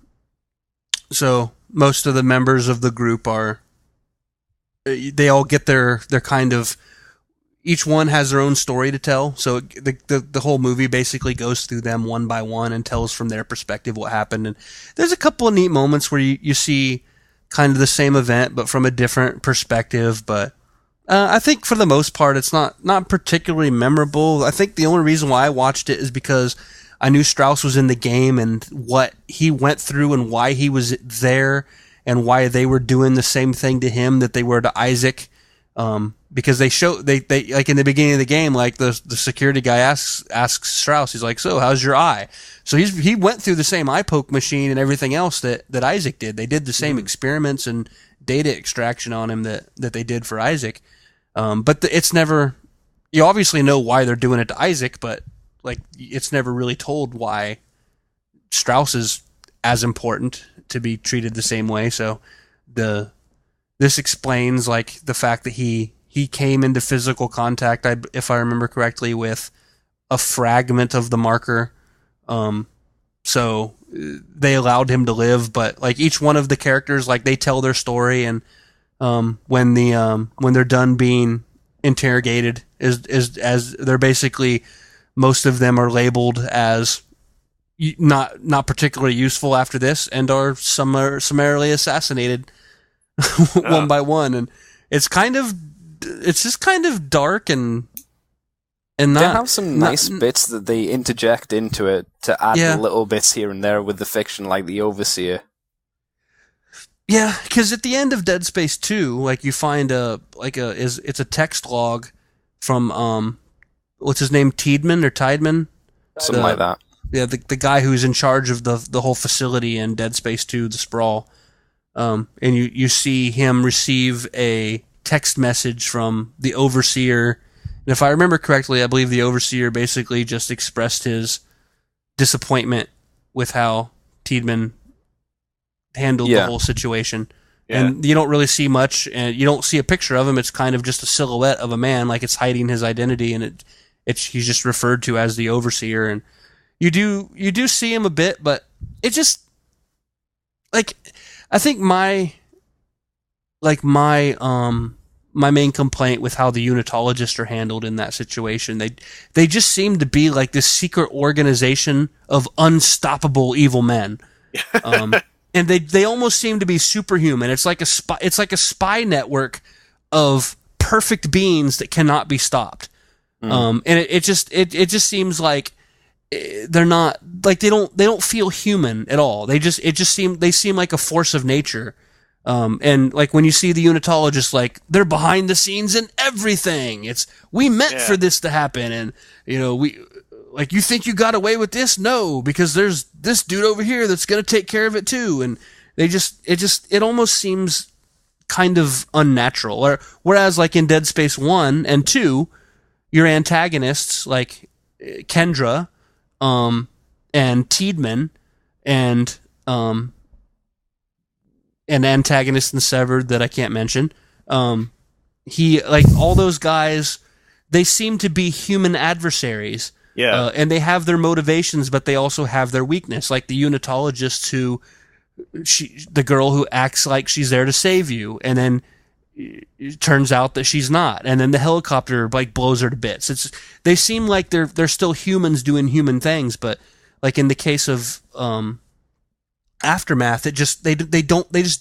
so most of the members of the group they all get their kind of, each one has their own story to tell. So the whole movie basically goes through them one by one and tells from their perspective what happened. And there's a couple of neat moments where you see kind of the same event, but from a different perspective. But I think for the most part, it's not particularly memorable. I think the only reason why I watched it is because I knew Strauss was in the game and what he went through and why he was there and why they were doing the same thing to him that they were to Isaac. Because they like in the beginning of the game, like the security guy asks Strauss, he's like, "So how's your eye?" So he went through the same eye poke machine and everything else that Isaac did. They did the same experiments and data extraction on him that they did for Isaac. But it's never, you obviously know why they're doing it to Isaac, but like it's never really told why Strauss is as important to be treated the same way. So this explains like the fact that he came into physical contact, if I remember correctly, with a fragment of the marker. So they allowed him to live, but like each one of the characters, like they tell their story, and when they're done being interrogated, as they're basically, most of them are labeled as not particularly useful after this, and are summarily assassinated one by one, and it's just kind of dark and not. They have some nice bits that they interject into it to add little bits here and there with the fiction, like the Overseer. Yeah, because at the end of Dead Space 2, like you find it's a text log from what's his name, Tiedman, something like that. Yeah, the guy who's in charge of the whole facility in Dead Space 2, the Sprawl. And you see him receive a text message from the Overseer. And if I remember correctly, I believe the Overseer basically just expressed his disappointment with how Tiedman handled the whole situation. Yeah. And you don't really see much, and you don't see a picture of him. It's kind of just a silhouette of a man, like it's hiding his identity, and he's just referred to as the Overseer. And you do see him a bit, but it just, like, I think my main complaint with how the Unitologists are handled in that situation, they just seem to be like this secret organization of unstoppable evil men, and they almost seem to be superhuman. It's like a spy network of perfect beings that cannot be stopped. And it just seems like they're not, like they don't feel human at all. They seem like a force of nature. And like when you see the Unitologists, like they're behind the scenes in everything. We meant for this to happen, and you think you got away with this? No, because there's this dude over here that's gonna take care of it too. And it almost seems kind of unnatural. Whereas like in Dead Space 1 and 2, your antagonists like Kendra, and Tiedman, and an antagonist in Severed that I can't mention. He, like, all those guys, they seem to be human adversaries. Yeah. And they have their motivations, but they also have their weakness. Like the Unitologist the girl who acts like she's there to save you, and then it turns out that she's not. And then the helicopter, like, blows her to bits. They seem like they're still humans doing human things, but, like, in the case of, Aftermath, they just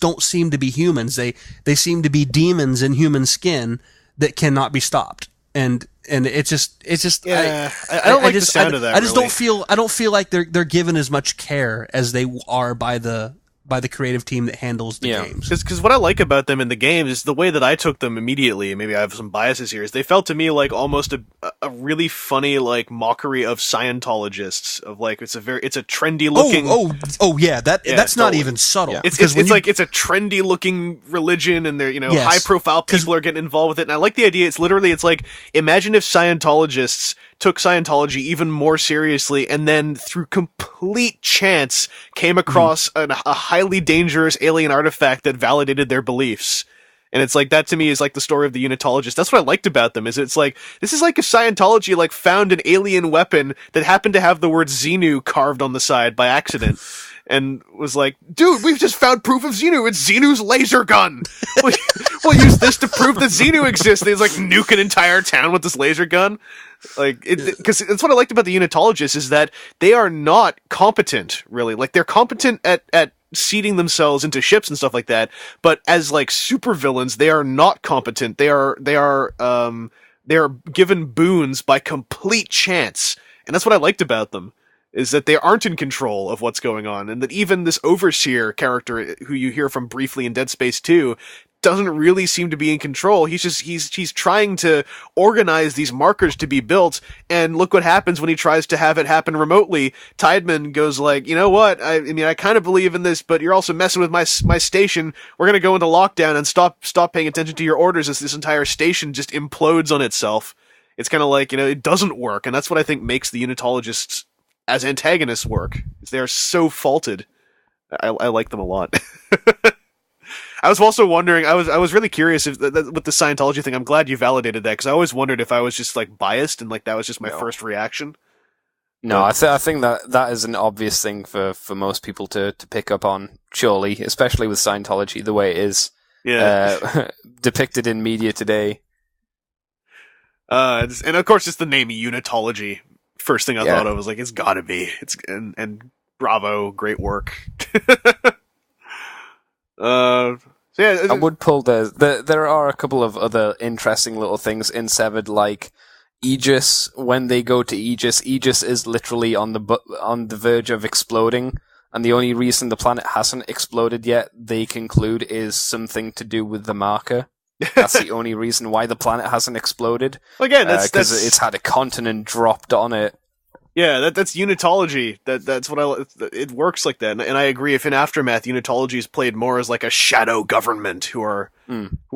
don't seem to be humans. They seem to be demons in human skin that cannot be stopped. And it's just yeah. I don't like the sound of that. I just don't feel like they're given as much care as they are by the creative team that handles the games. Because what I like about them in the games is the way that I took them immediately, maybe I have some biases here, is they felt to me like almost a really funny, like, mockery of Scientologists, of like, it's a trendy looking... That's not even subtle. Yeah. It's a trendy looking religion, and they're, high profile people are getting involved with it, and I like the idea. It's like, imagine if Scientologists took Scientology even more seriously, and then through complete chance came across a highly dangerous alien artifact that validated their beliefs. And it's like, that to me is like the story of the Unitologist. That's what I liked about them, is it's like, this is like if Scientology like found an alien weapon that happened to have the word Xenu carved on the side by accident. And was like, dude, we've just found proof of Xenu. It's Xenu's laser gun. We'll use this to prove that Xenu exists. And he's like, nuke an entire town with this laser gun. Like, because that's what I liked about the Unitologists, is that they are not competent, really. Like, they're competent at seeding themselves into ships and stuff like that. But as like supervillains, they are not competent. They are given boons by complete chance, and that's what I liked about them. Is that they aren't in control of what's going on, and that even this Overseer character, who you hear from briefly in Dead Space 2, doesn't really seem to be in control. He's trying to organize these markers to be built, and look what happens when he tries to have it happen remotely. Tideman goes like, you know what? I mean, I kind of believe in this, but you're also messing with my station. We're gonna go into lockdown and stop paying attention to your orders as this entire station just implodes on itself. It's kind of like, it doesn't work, and that's what I think makes the Unitologists as antagonists work. They're so faulted. I like them a lot. I was also wondering, I was really curious if with the Scientology thing. I'm glad you validated that, because I always wondered if I was just like biased and like that was just my first reaction. No, I think that is an obvious thing for most people to pick up on, surely, especially with Scientology the way it is depicted in media today. And of course, just the name Unitology. First thing I thought of was like, it's gotta be. And bravo, great work. So yeah, I would pull there are a couple of other interesting little things in Severed, like Aegis. When they go to Aegis is literally on the verge of exploding, and the only reason the planet hasn't exploded yet, they conclude, is something to do with the marker. That's the only reason why the planet hasn't exploded. Again, that's because it's had a continent dropped on it. Yeah, that's Unitology. That's what it works like that, and I agree. If in Aftermath, Unitology is played more as like a shadow government who are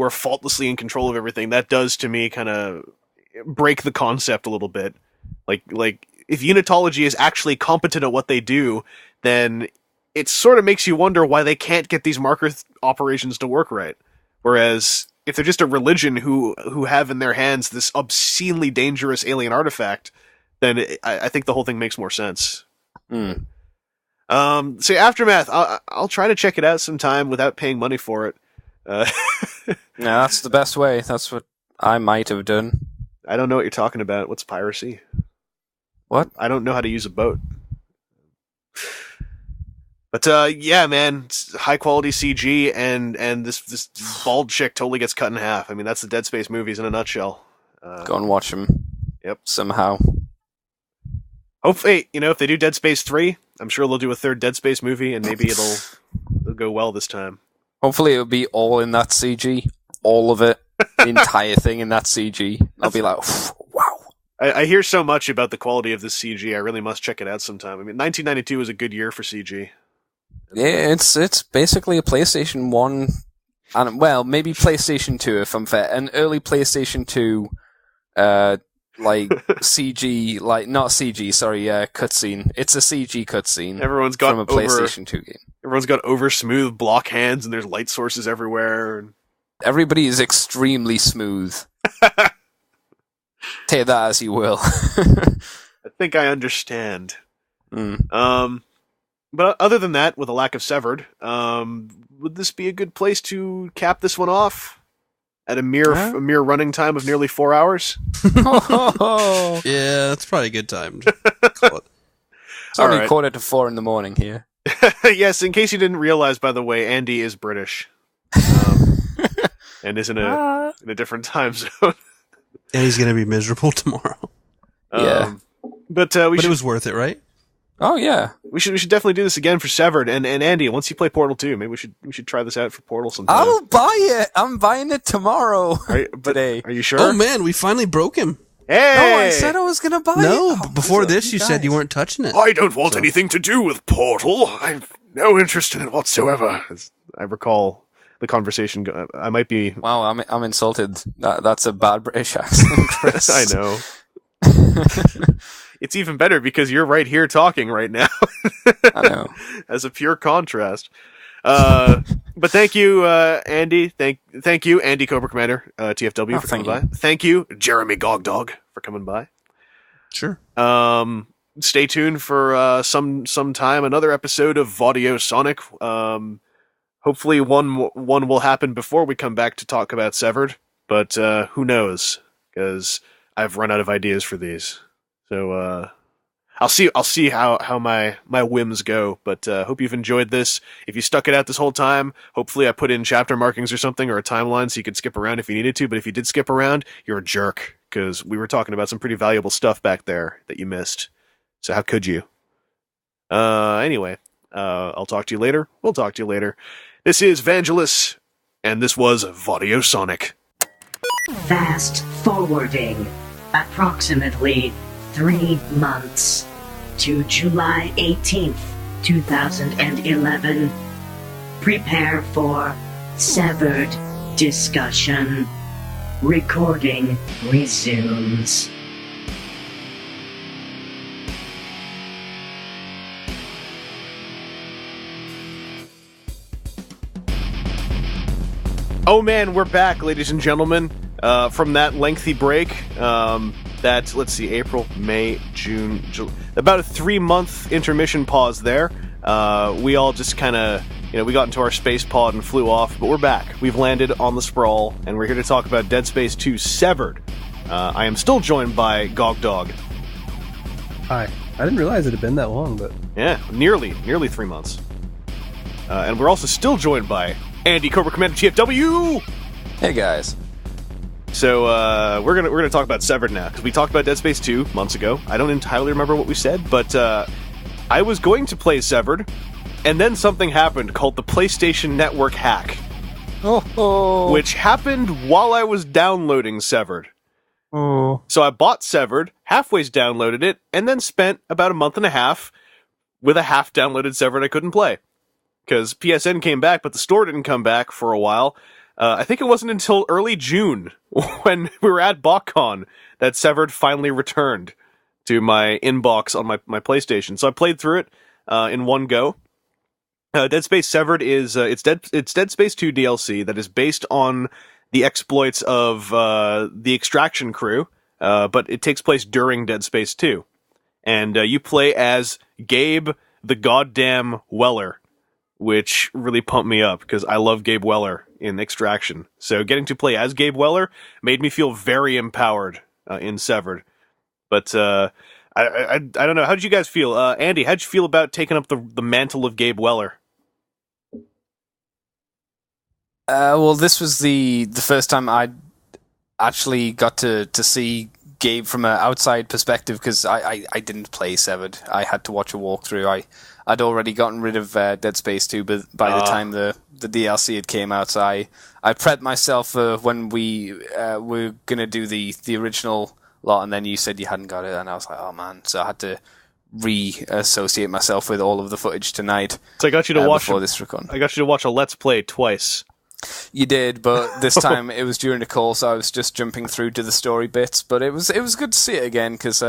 faultlessly in control of everything, that does to me kind of break the concept a little bit. Like if Unitology is actually competent at what they do, then it sort of makes you wonder why they can't get these marker operations to work right. Whereas if they're just a religion who have in their hands this obscenely dangerous alien artifact, then I think the whole thing makes more sense. So Aftermath, I'll try to check it out sometime without paying money for it. Yeah, that's the best way. That's what I might have done. I don't know what you're talking about. What's piracy? What? I don't know how to use a boat. But yeah, man, high quality CG and this bald chick totally gets cut in half. I mean, that's the Dead Space movies in a nutshell. Go and watch them. Yep. Somehow. Hopefully, if they do Dead Space 3, I'm sure they'll do a third Dead Space movie, and maybe it'll go well this time. Hopefully it'll be all in that CG. All of it. The entire thing in that CG. I'll be like, wow. I hear so much about the quality of this CG, I really must check it out sometime. I mean, 1992 was a good year for CG. Yeah, it's basically a PlayStation 1, and well, maybe PlayStation 2 if I'm fair. An early PlayStation 2, like CG, like not CG, sorry, cutscene. It's a CG cutscene. Everyone's got from a PlayStation 2 game. Everyone's got over smooth block hands, and there's light sources everywhere. And everybody is extremely smooth. Take that as you will. I think I understand. But other than that, with a lack of Severed, would this be a good place to cap this one off? At a mere running time of nearly 4 hours? Yeah, that's probably a good time to call it. It's only 3:45 in the morning here. Yes, in case you didn't realize, by the way, Andy is British. And is in a different time zone. And he's going to be miserable tomorrow. Yeah. But it was worth it, right? Oh yeah, we should definitely do this again for Severed. And Andy, once you play Portal 2, maybe we should try this out for Portal sometime. I'll buy it. I'm buying it tomorrow. Today. Are you sure? Oh man, we finally broke him. Hey! No, I said I was gonna buy it. No, before this you said you weren't touching it. I don't want anything to do with Portal. I've no interest in it whatsoever. As I recall the conversation. I might be. Wow, I'm insulted. That's a bad British accent, Chris. I know. It's even better because you're right here talking right now. I know. As a pure contrast. But thank you, Andy. Thank you, Andy Cobra Commander, TFW, for coming by. Thank you, Jeremy Gogdog, for coming by. Sure. Stay tuned for some time another episode of Vaudiosonic. Hopefully one will happen before we come back to talk about Severed, but who knows? Because I've run out of ideas for these. So I'll see how my whims go. But hope you've enjoyed this. If you stuck it out this whole time, hopefully I put in chapter markings or something or a timeline so you could skip around if you needed to. But if you did skip around, you're a jerk, because we were talking about some pretty valuable stuff back there that you missed. So how could you? Anyway, I'll talk to you later. We'll talk to you later. This is Vangelus, and this was Vaudiosonic. Fast forwarding approximately 3 months to July 18th, 2011. Prepare for severed discussion. Recording resumes. Oh man, we're back, ladies and gentlemen, from that lengthy break. Let's see, April, May, June, July. About a 3-month intermission pause there. We all just kind of, we got into our space pod and flew off, but we're back. We've landed on the sprawl, and we're here to talk about Dead Space 2 Severed. I am still joined by Gogdog. Hi. I didn't realize it had been that long, but... Yeah, nearly 3 months. And we're also still joined by Andy, Cobra Commander TFW! Hey guys. So, we're gonna talk about Severed now, because we talked about Dead Space 2 months ago. I don't entirely remember what we said, but, I was going to play Severed, and then something happened called the PlayStation Network hack. Oh. Which happened while I was downloading Severed. Oh. So I bought Severed, halfway's downloaded it, and then spent about a month and a half with a half-downloaded Severed I couldn't play. Because PSN came back, but the store didn't come back for a while. I think it wasn't until early June, when we were at BotCon, that Severed finally returned to my inbox on my PlayStation. So I played through it in one go. Dead Space Severed is it's Dead Space 2 DLC that is based on the exploits of the Extraction crew, but it takes place during Dead Space 2. And you play as Gabe the goddamn Weller, which really pumped me up, because I love Gabe Weller in Extraction. So getting to play as Gabe Weller made me feel very empowered in Severed. But I don't know. How did you guys feel? Andy, how'd you feel about taking up the mantle of Gabe Weller? Well, this was the first time I actually got to see Gabe from an outside perspective, because I didn't play Severed. I had to watch a walkthrough. I'd already gotten rid of Dead Space 2 by the time the DLC had came out, so I prepped myself for when we were going to do the original lot, and then you said you hadn't got it, and I was like, oh man. So I had to re-associate myself with all of the footage tonight. So I got you to watch before this record. I got you to watch a Let's Play twice. You did, but this time it was during the call, so I was just jumping through to the story bits. But it was good to see it again, because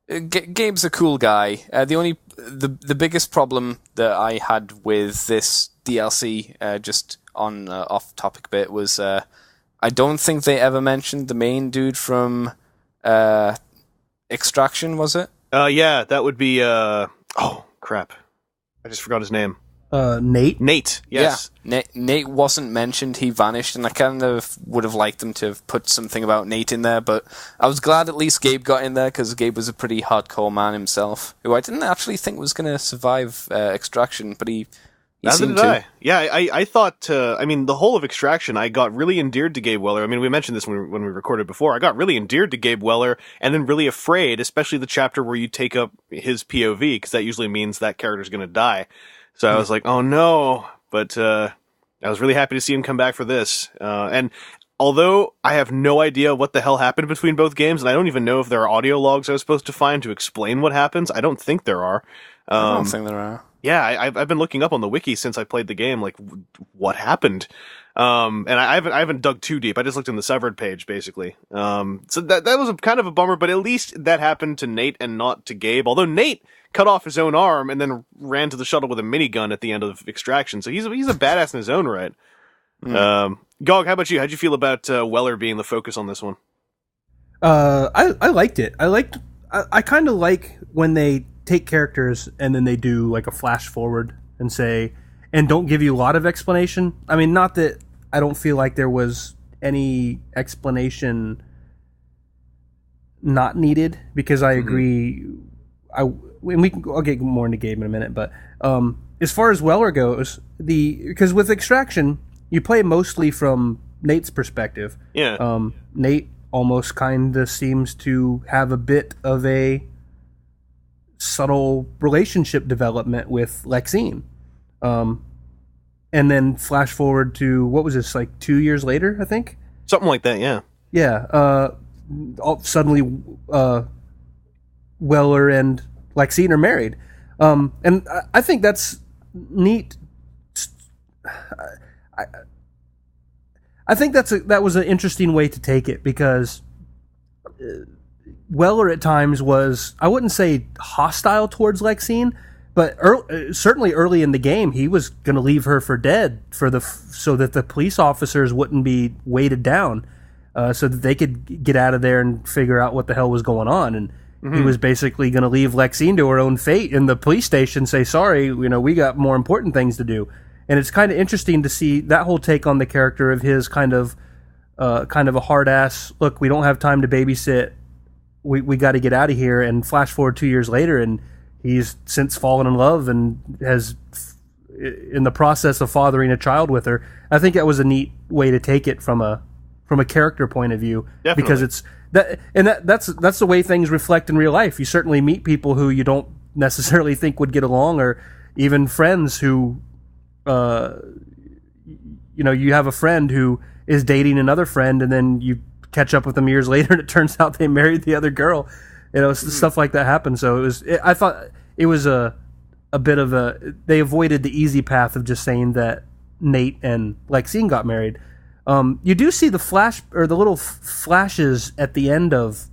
Gabe's a cool guy. The biggest problem that I had with this DLC, just on off topic bit, was I don't think they ever mentioned the main dude from Extraction. Was it? Yeah, that would be. Oh crap! I just forgot his name. Nate? Nate, yes. Yeah, Nate wasn't mentioned, he vanished, and I kind of would have liked them to have put something about Nate in there, but I was glad at least Gabe got in there, because Gabe was a pretty hardcore man himself, who I didn't actually think was going to survive Extraction, but he seemed to. Yeah, I thought, the whole of Extraction, I got really endeared to Gabe Weller. I mean, we mentioned this when we recorded before. I got really endeared to Gabe Weller, and then really afraid, especially the chapter where you take up his POV, because that usually means that character's going to die. So I was like, oh no, but I was really happy to see him come back for this. And although I have no idea what the hell happened between both games, and I don't even know if there are audio logs I was supposed to find to explain what happens, I don't think there are. I don't think there are. Yeah, I've been looking up on the wiki since I played the game, like, what happened? And I haven't dug too deep. I just looked in the Severed page, basically. So that was kind of a bummer, but at least that happened to Nate and not to Gabe. Although Nate cut off his own arm and then ran to the shuttle with a minigun at the end of Extraction, so he's a badass in his own right. Gog, how about you? How'd you feel about Weller being the focus on this one? I liked it. I kind of like when they take characters and then they do like a flash forward and don't give you a lot of explanation. I mean, not that I don't feel like there was any explanation not needed, because I agree. I'll get more into Gabe in a minute, but as far as Weller goes, because with Extraction, you play mostly from Nate's perspective. Yeah. Nate almost kind of seems to have a bit of a subtle relationship development with Lexine. And then flash forward to, what was this, like 2 years later, I think? Something like that, yeah. Yeah. Suddenly, Weller and Lexine are married. And I think that's neat. I think that was an interesting way to take it, because Weller at times was, I wouldn't say hostile towards Lexine, but certainly early in the game, he was going to leave her for dead so that the police officers wouldn't be weighted down, so that they could get out of there and figure out what the hell was going on. And he was basically going to leave Lexine to her own fate in the police station, say, sorry, we got more important things to do. And it's kind of interesting to see that whole take on the character of his kind of a hard ass, look, we don't have time to babysit, we got to get out of here. And flash forward 2 years later, and he's since fallen in love and has, in the process of fathering a child with her. I think that was a neat way to take it from a character point of view. Definitely. Because it's that's the way things reflect in real life. You certainly meet people who you don't necessarily think would get along, or even friends who, you have a friend who is dating another friend, and then you catch up with them years later, and it turns out they married the other girl. Stuff like that happens. So I thought it was a bit of they avoided the easy path of just saying that Nate and Lexine got married. You do see the little flashes at the end of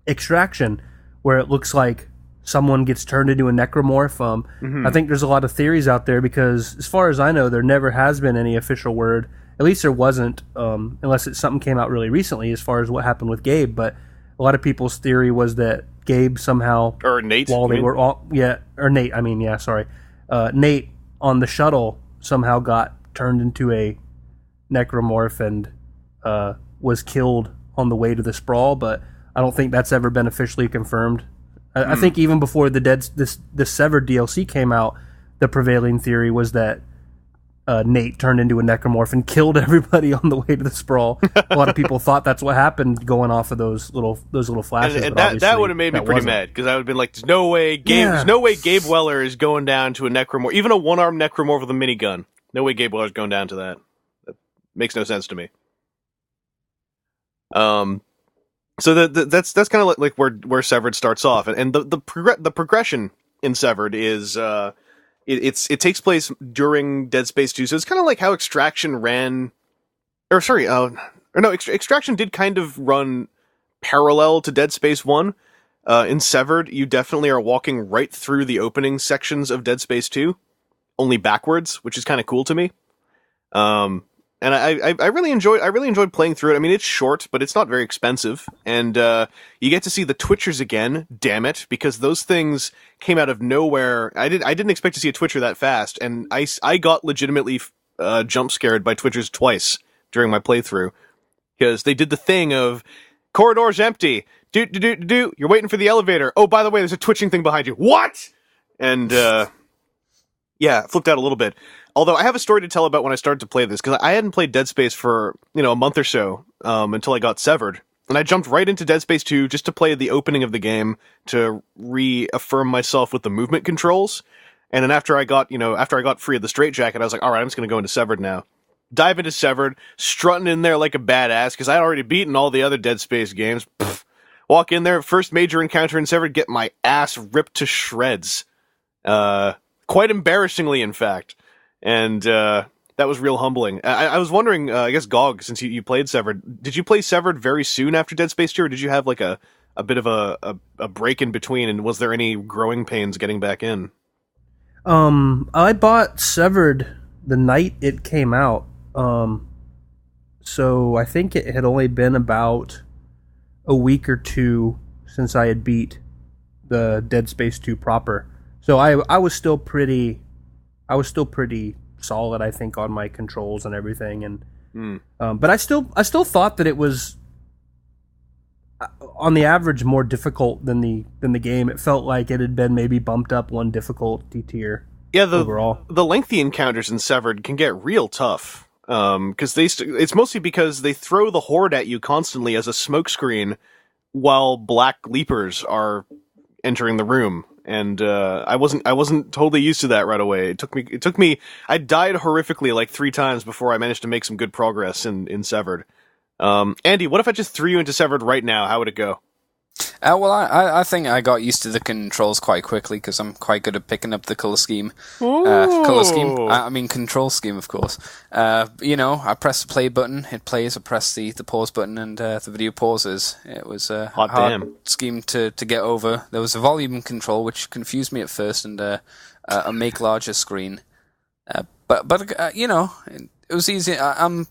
Extraction, where it looks like someone gets turned into a necromorph. I think there's a lot of theories out there, because as far as I know, there never has been any official word. At least there wasn't, unless something came out really recently as far as what happened with Gabe. But a lot of people's theory was that Gabe somehow, or Nate, while they were all, or Nate. I mean, yeah, sorry, Nate on the shuttle somehow got turned into a necromorph and was killed on the way to the sprawl. But I don't think that's ever been officially confirmed. I think even before this Severed DLC came out, the prevailing theory was that Nate turned into a necromorph and killed everybody on the way to the sprawl. A lot of people thought that's what happened, going off of those little flashes. And that would have made me pretty mad, because I would have been like, "There's no way Gabe Weller is going down to a necromorph, even a one-armed necromorph with a minigun. No way Gabe Weller's going down to that. That makes no sense to me." So that's kind of like where Severed starts off, and the progression in Severed is it takes place during Dead Space 2, so it's kind of like how Extraction ran, Extraction did kind of run parallel to Dead Space 1. In Severed, you definitely are walking right through the opening sections of Dead Space 2, only backwards, which is kind of cool to me. And I really enjoyed playing through it. I mean, it's short, but it's not very expensive, and you get to see the Twitchers again. Damn it, because those things came out of nowhere. I didn't expect to see a Twitcher that fast, and I got legitimately jump scared by Twitchers twice during my playthrough, because they did the thing of corridor's empty. You're waiting for the elevator. Oh, by the way, there's a twitching thing behind you. What? And yeah, flipped out a little bit. Although I have a story to tell about when I started to play this, because I hadn't played Dead Space for, a month or so, until I got Severed. And I jumped right into Dead Space 2 just to play the opening of the game to reaffirm myself with the movement controls. And then after I got free of the straitjacket, I was like, all right, I'm just going to go into Severed now. Dive into Severed, strutting in there like a badass, because I'd already beaten all the other Dead Space games. Walk in there, first major encounter in Severed, get my ass ripped to shreds. Quite embarrassingly, in fact. And that was real humbling. I was wondering, I guess, Gog, since you played Severed, did you play Severed very soon after Dead Space 2, or did you have like a bit of a break in between, and was there any growing pains getting back in? I bought Severed the night it came out, so I think it had only been about a week or two since I had beat the Dead Space 2 proper. So I was still pretty solid, I think, on my controls and everything, and but I still thought that it was. on the average more difficult than the game. It felt like it had been maybe bumped up one difficulty tier. Yeah, overall, the lengthy encounters in Severed can get real tough. Because it's mostly because they throw the horde at you constantly as a smokescreen while black leapers are entering the room, and I wasn't totally used to that right away. It took me. I died horrifically like 3 times before I managed to make some good progress in Severed. Andy, what if I just threw you into Severed right now? How would it go? Well, I think I got used to the controls quite quickly because I'm quite good at picking up the color scheme. I mean control scheme, of course. I press the play button, it plays. I press the pause button, and the video pauses. It was a hard scheme to get over. There was a volume control, which confused me at first, and a make larger screen. But it was easy. I'm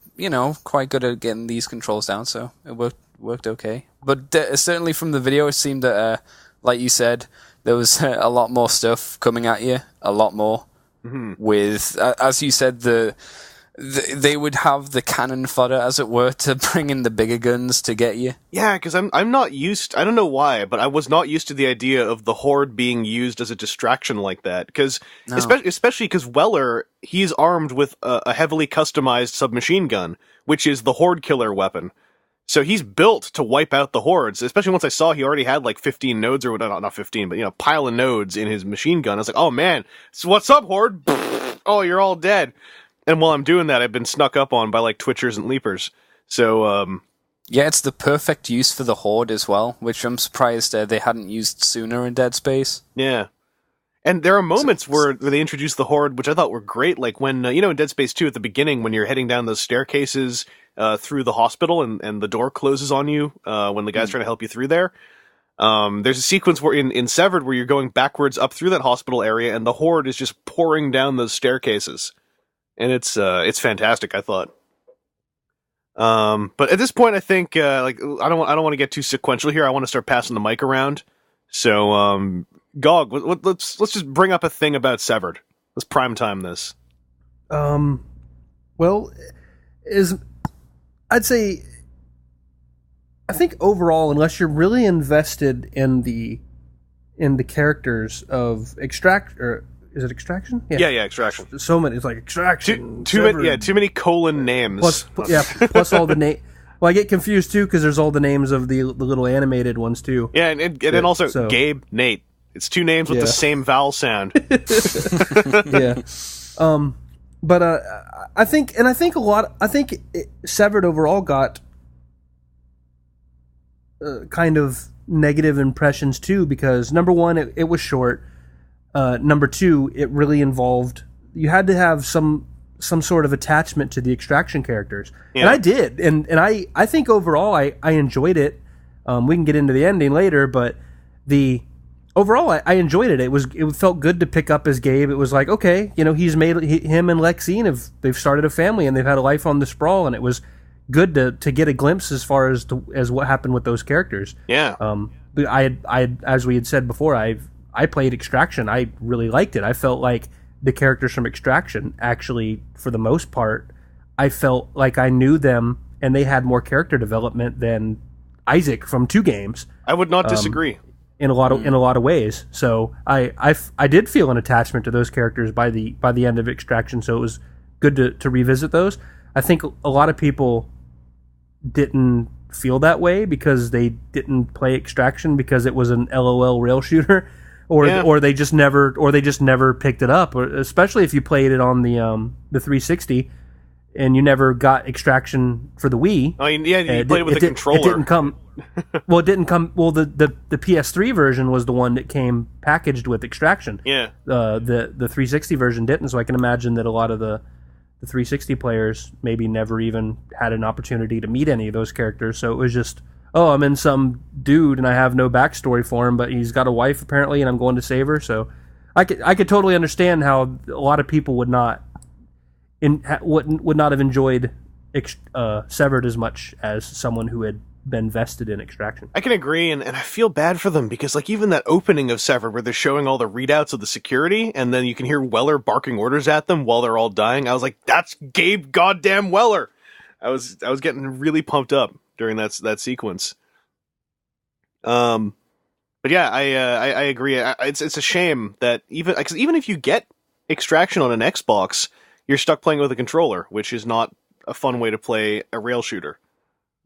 quite good at getting these controls down, so it worked okay. But certainly from the video, it seemed that, like you said, there was a lot more stuff coming at you, a lot more. Mm-hmm. With, as you said, they would have the cannon fodder, as it were, to bring in the bigger guns to get you. Yeah, because I'm not used. I don't know why, but I was not used to the idea of the horde being used as a distraction like that. Because especially because Weller, he's armed with a heavily customized submachine gun, which is the horde killer weapon. So he's built to wipe out the hordes, especially once I saw he already had like 15 nodes, or not 15, but pile of nodes in his machine gun. I was like, oh man, so what's up, horde? Oh, you're all dead. And while I'm doing that, I've been snuck up on by like twitchers and leapers. So, yeah, it's the perfect use for the horde as well, which I'm surprised they hadn't used sooner in Dead Space. Yeah. And there are moments where they introduce the horde, which I thought were great, like when, in Dead Space 2 at the beginning, when you're heading down those staircases through the hospital and the door closes on you when the guy's trying to help you through there. There's a sequence where in Severed where you're going backwards up through that hospital area and the horde is just pouring down those staircases. And it's fantastic, I thought. But at this point, I think I don't want to get too sequential here. I want to start passing the mic around. So, Gog, let's just bring up a thing about Severed. Let's prime time this. Well, I'd say, I think overall, unless you're really invested in the characters of is it Extraction? Yeah, Extraction. So many. It's like Extraction. Too many colon names. Plus all the name. Well, I get confused too because there's all the names of the little animated ones too. Yeah, and then also Gabe, Nate. It's 2 names with the same vowel sound. Yeah. But I think Severed overall got kind of negative impressions too because number one, it was short. Number 2, it really involved. You had to have some sort of attachment to the Extraction characters, and I did, and I think overall I enjoyed it. We can get into the ending later, but overall I enjoyed it. It felt good to pick up as Gabe. It was like, okay, he's made him and Lexine they've started a family and they've had a life on the sprawl, and it was good to get a glimpse as far as what happened with those characters. Yeah. But I as we had said before, I played Extraction. I really liked it. I felt like the characters from Extraction, actually, for the most part, I felt like I knew them and they had more character development than Isaac from 2 games. I would not disagree. In a lot of ways. So I did feel an attachment to those characters by the end of Extraction. So it was good to revisit those. I think a lot of people didn't feel that way because they didn't play Extraction because it was an LOL rail shooter. Or they just never picked it up, especially if you played it on the 360 and you never got Extraction for the Wii. Oh, yeah, you played it with the controller. It didn't come. Well, it didn't come. Well, the PS3 version was the one that came packaged with Extraction. Yeah. The 360 version didn't, so I can imagine that a lot of the 360 players maybe never even had an opportunity to meet any of those characters. So it was just, oh, I'm in some dude and I have no backstory for him, but he's got a wife apparently, and I'm going to save her. So I could totally understand how a lot of people would not have enjoyed Severed as much as someone who had been vested in Extraction. I can agree, and I feel bad for them because, like, even that opening of Severed where they're showing all the readouts of the security, and then you can hear Weller barking orders at them while they're all dying. I was like, that's Gabe goddamn Weller. I was getting really pumped up during that sequence. But yeah, I agree. It's a shame that even if you get Extraction on an Xbox, you're stuck playing with a controller, which is not a fun way to play a rail shooter.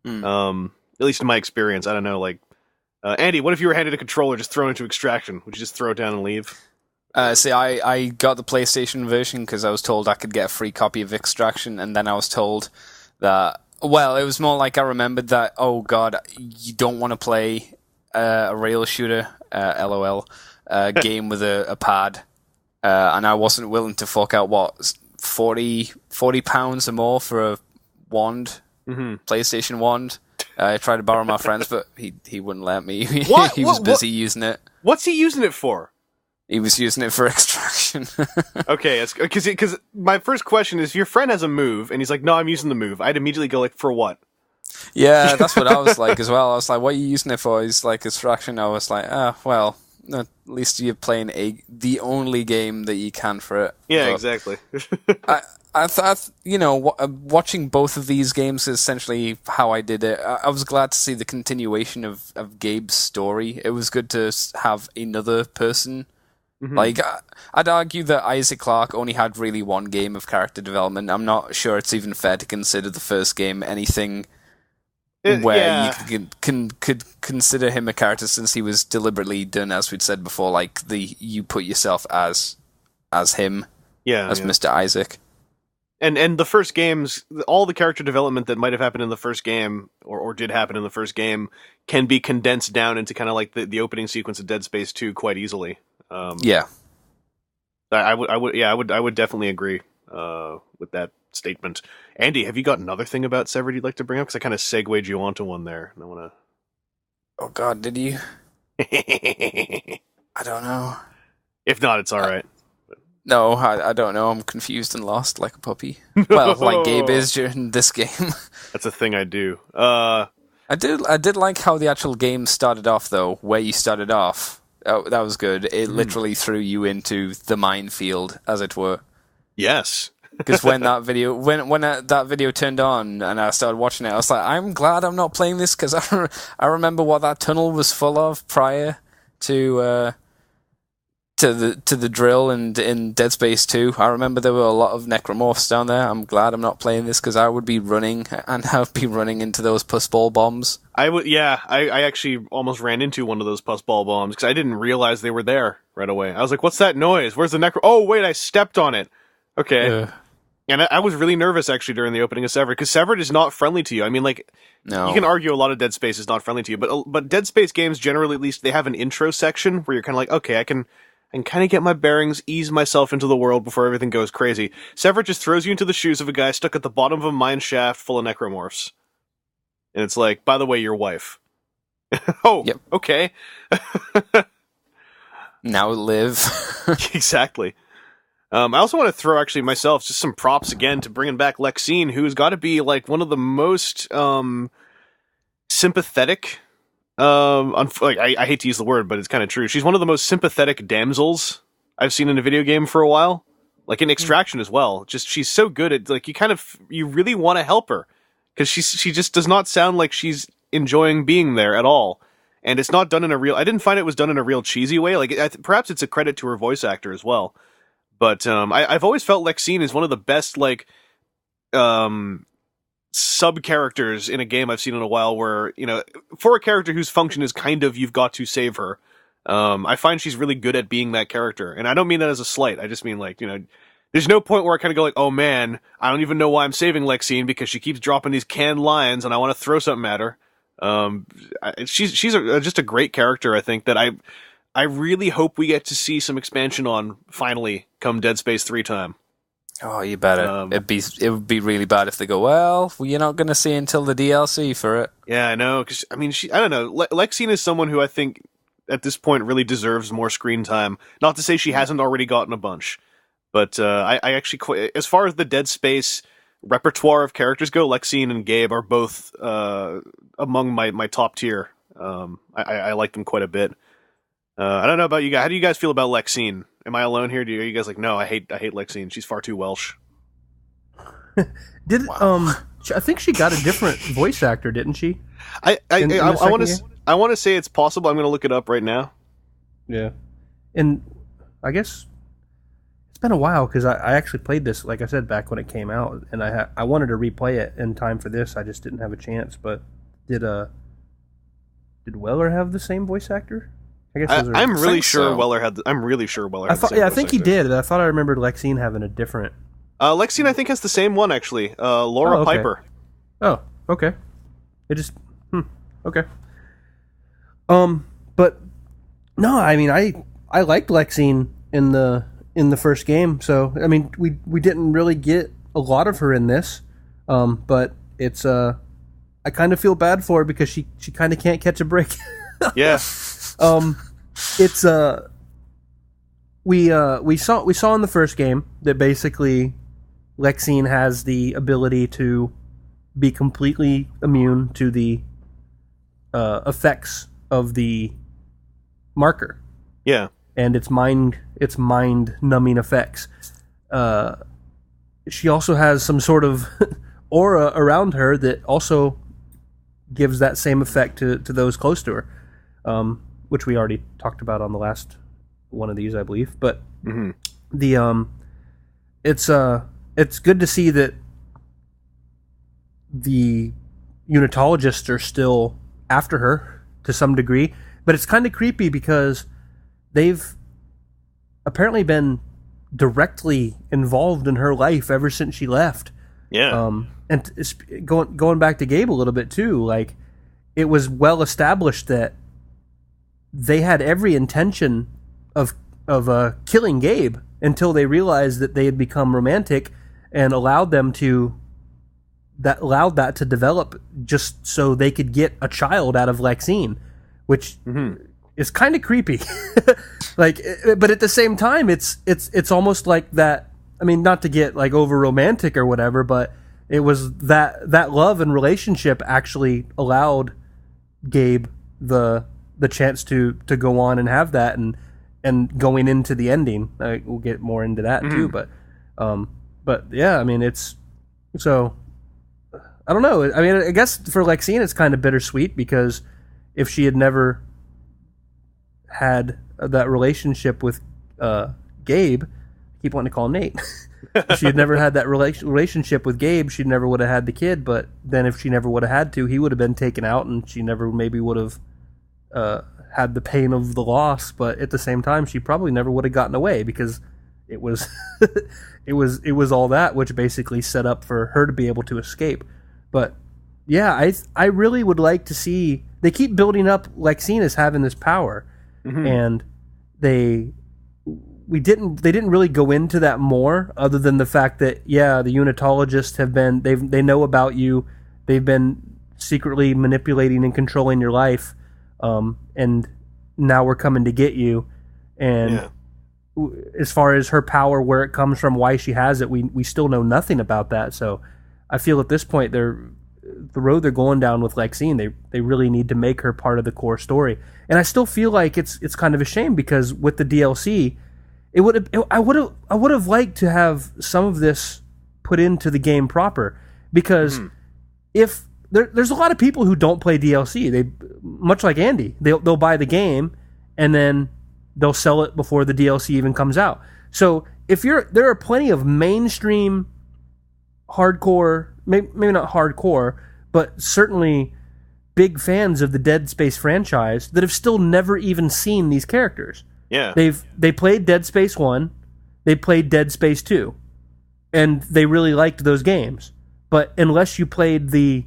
At least in my experience, I don't know. Like, Andy, what if you were handed a controller just thrown into Extraction? Would you just throw it down and leave? See, I got the PlayStation version because I was told I could get a free copy of Extraction, and then I was told that, well, it was more like I remembered that, oh god, you don't want to play a rail shooter, LOL, game with a pad, and I wasn't willing to fork out, what, £40 or more for a wand, PlayStation wand. I tried to borrow my friend's, but he wouldn't let me. He was busy using it. What's he using it for? He was using it for Extraction. Okay, because my first question is, your friend has a move, and he's like, no, I'm using the move. I'd immediately go, like, for what? Yeah, that's what I was like as well. I was like, what are you using it for? He's like, Extraction. I was like, well, at least you're playing the only game that you can for it. Yeah, but exactly. I thought, watching both of these games is essentially how I did it. I was glad to see the continuation of Gabe's story. It was good to have another person. Like, I'd argue that Isaac Clarke only had really one game of character development. I'm not sure it's even fair to consider the first game anything where you could consider him a character, since he was deliberately done, as we'd said before, like you put yourself as him, as Mr. Isaac. And the first games, all the character development that might have happened in the first game, or did happen in the first game, can be condensed down into kind of like the opening sequence of Dead Space 2 quite easily. Yeah, I would definitely agree with that statement. Andy, have you got another thing about Severed you'd like to bring up? Because I kind of segued you onto one there. And I want to. Oh God, did you? I don't know. If not, it's all right. No, I don't know. I'm confused and lost like a puppy. Well, like Gabe is during this game. That's a thing I do. I did like how the actual game started off, though. Where you started off, that was good. It literally threw you into the minefield, as it were. Yes. Because when that video turned on and I started watching it, I was like, I'm glad I'm not playing this, because I remember what that tunnel was full of prior to the drill and in Dead Space 2. I remember there were a lot of necromorphs down there. I'm glad I'm not playing this, because I would be running, and I would be running into those pussball bombs. I would, yeah. I actually almost ran into one of those pussball bombs because I didn't realize they were there right away. I was like, "What's that noise? Where's the necro?" Oh, wait, I stepped on it. Okay. And I was really nervous actually during the opening of Severed, because Severed is not friendly to you. I mean, like, no. You can argue a lot of Dead Space is not friendly to you, but Dead Space games generally, at least, they have an intro section where you're kind of like, okay, I can kind of get my bearings, ease myself into the world before everything goes crazy. Severed just throws you into the shoes of a guy stuck at the bottom of a mine shaft full of necromorphs. And it's like, by the way, your wife. Oh, yep. Okay. Now live. Exactly. I also want to throw, actually, myself, just some props again to bringing back Lexine, who's got to be, like, one of the most sympathetic... I hate to use the word, but it's kind of true. She's one of the most sympathetic damsels I've seen in a video game for a while. Like, in Extraction as well. Just, she's so good at, like, you really want to help her. Because she just does not sound like she's enjoying being there at all. And it's not done in I didn't find it was done in a real cheesy way. Like, perhaps it's a credit to her voice actor as well. But I've always felt Lexine is one of the best, like, sub-characters in a game I've seen in a while where, for a character whose function is kind of, you've got to save her, I find she's really good at being that character. And I don't mean that as a slight. I just mean, like, there's no point where I kind of go like, oh man, I don't even know why I'm saving Lexine, because she keeps dropping these canned lines and I want to throw something at her. She's just a great character, I think, that I really hope we get to see some expansion on, finally, come Dead Space 3 time. Oh, you better. It would be really bad if they go, well, you're not going to see until the DLC for it. Yeah, I know, because, I mean, I don't know, Lexine is someone who I think, at this point, really deserves more screen time. Not to say she hasn't already gotten a bunch, but I actually, as far as the Dead Space repertoire of characters go, Lexine and Gabe are both among my top tier. I like them quite a bit. I don't know about you guys. How do you guys feel about Lexine? Am I alone here? Are you guys like, no, I hate Lexine. She's far too Welsh. I think she got a different voice actor, didn't she? I want to. I want to say it's possible. I'm going to look it up right now. Yeah, and I guess it's been a while because I actually played this, like I said, back when it came out, and I wanted to replay it in time for this. I just didn't have a chance. But did Weller have the same voice actor? I guess I'm really sure so. Weller had. I'm really sure Weller. Had I think he did. I thought I remembered Lexine having a different. Lexine, I think, has the same one actually. Laura okay. Piper. Oh, okay. It just okay. But no, I mean, I liked Lexine in the first game. So I mean, we didn't really get a lot of her in this, but it's I kind of feel bad for her because she kind of can't catch a break. Yeah. It's we saw in the first game that basically Lexine has the ability to be completely immune to the effects of the marker. Yeah. And its mind numbing effects. She also has some sort of aura around her that also gives that same effect to those close to her. Which we already talked about on the last one of these, I believe. But it's good to see that the unitologists are still after her to some degree, but it's kind of creepy because they've apparently been directly involved in her life ever since she left. Yeah. And it's going back to Gabe a little bit too. Like, it was well established that they had every intention of killing Gabe until they realized that they had become romantic and allowed that to develop just so they could get a child out of Lexine, which is kind of creepy. Like, but at the same time, it's almost like that. I mean, not to get like over romantic or whatever, but it was that love and relationship actually allowed Gabe the chance to go on and have that, and going into the ending, we'll get more into that too. But yeah, I mean, it's so I don't know. I mean, I guess for Lexine, it's kind of bittersweet because if she had never had that relationship with Gabe, I keep wanting to call him Nate. If she had never had that relationship with Gabe, she never would have had the kid. But then if she never would have had to, he would have been taken out, and she never maybe would have had the pain of the loss. But at the same time, she probably never would have gotten away because it was it was all that which basically set up for her to be able to escape. But yeah, I really would like to see. They keep building up Lexine as having this power, and they didn't really go into that more, other than the fact that yeah, the unitologists they know about you. They've been secretly manipulating and controlling your life, and now we're coming to get you. And as far as her power, where it comes from, why she has it, we still know nothing about that. So I feel at this point the road they're going down with Lexine, they really need to make her part of the core story. And I still feel like it's kind of a shame because with the DLC, I would have liked to have some of this put into the game proper, because if there's a lot of people who don't play DLC, they much like Andy, they'll buy the game and then they'll sell it before the DLC even comes out. So there are plenty of mainstream hardcore, maybe not hardcore, but certainly big fans of the Dead Space franchise that have still never even seen these characters. Yeah. They played Dead Space 1, they played Dead Space 2, and they really liked those games. But unless you played the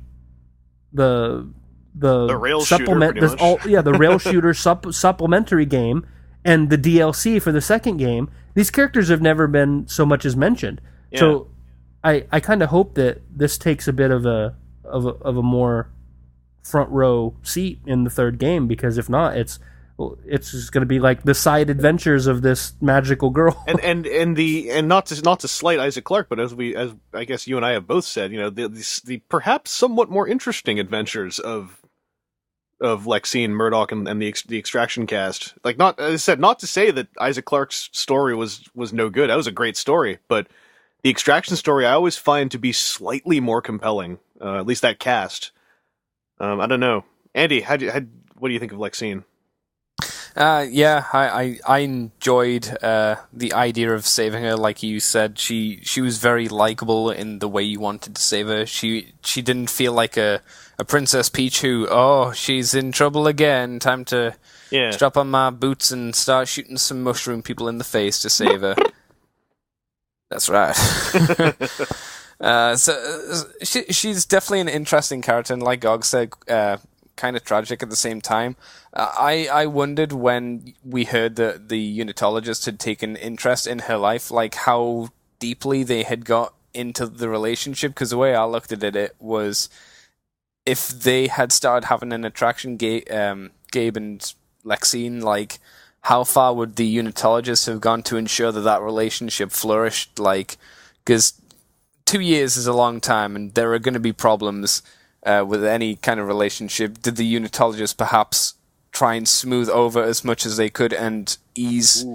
rail supplement, shooter, the rail shooter supplementary game and the DLC for the second game, these characters have never been so much as mentioned. Yeah. So I kind of hope that this takes a bit of a more front row seat in the third game, because if not, it's just going to be like the side adventures of this magical girl. and not to slight Isaac Clarke, but as I guess you and I have both said, you know, the perhaps somewhat more interesting adventures of Lexine, Murdoch, and the Extraction cast. Like, not, as I said, not to say that Isaac Clarke's story was no good. That was a great story, but the Extraction story I always find to be slightly more compelling. At least that cast. I don't know, Andy. what do you think of Lexine? I enjoyed the idea of saving her. Like you said, she was very likable in the way you wanted to save her. She didn't feel like a Princess Peach who, she's in trouble again. Time to strap on my boots and start shooting some mushroom people in the face to save her. That's right. She's definitely an interesting character, and like Gog said, kind of tragic at the same time. I wondered when we heard that the Unitologist had taken interest in her life, like how deeply they had got into the relationship, because the way I looked at it was if they had started having an attraction, Gabe and Lexine, like how far would the Unitologist have gone to ensure that relationship flourished? Like, because 2 years is a long time, and there are going to be problems with any kind of relationship. Did the Unitologist perhaps try and smooth over as much as they could and ease?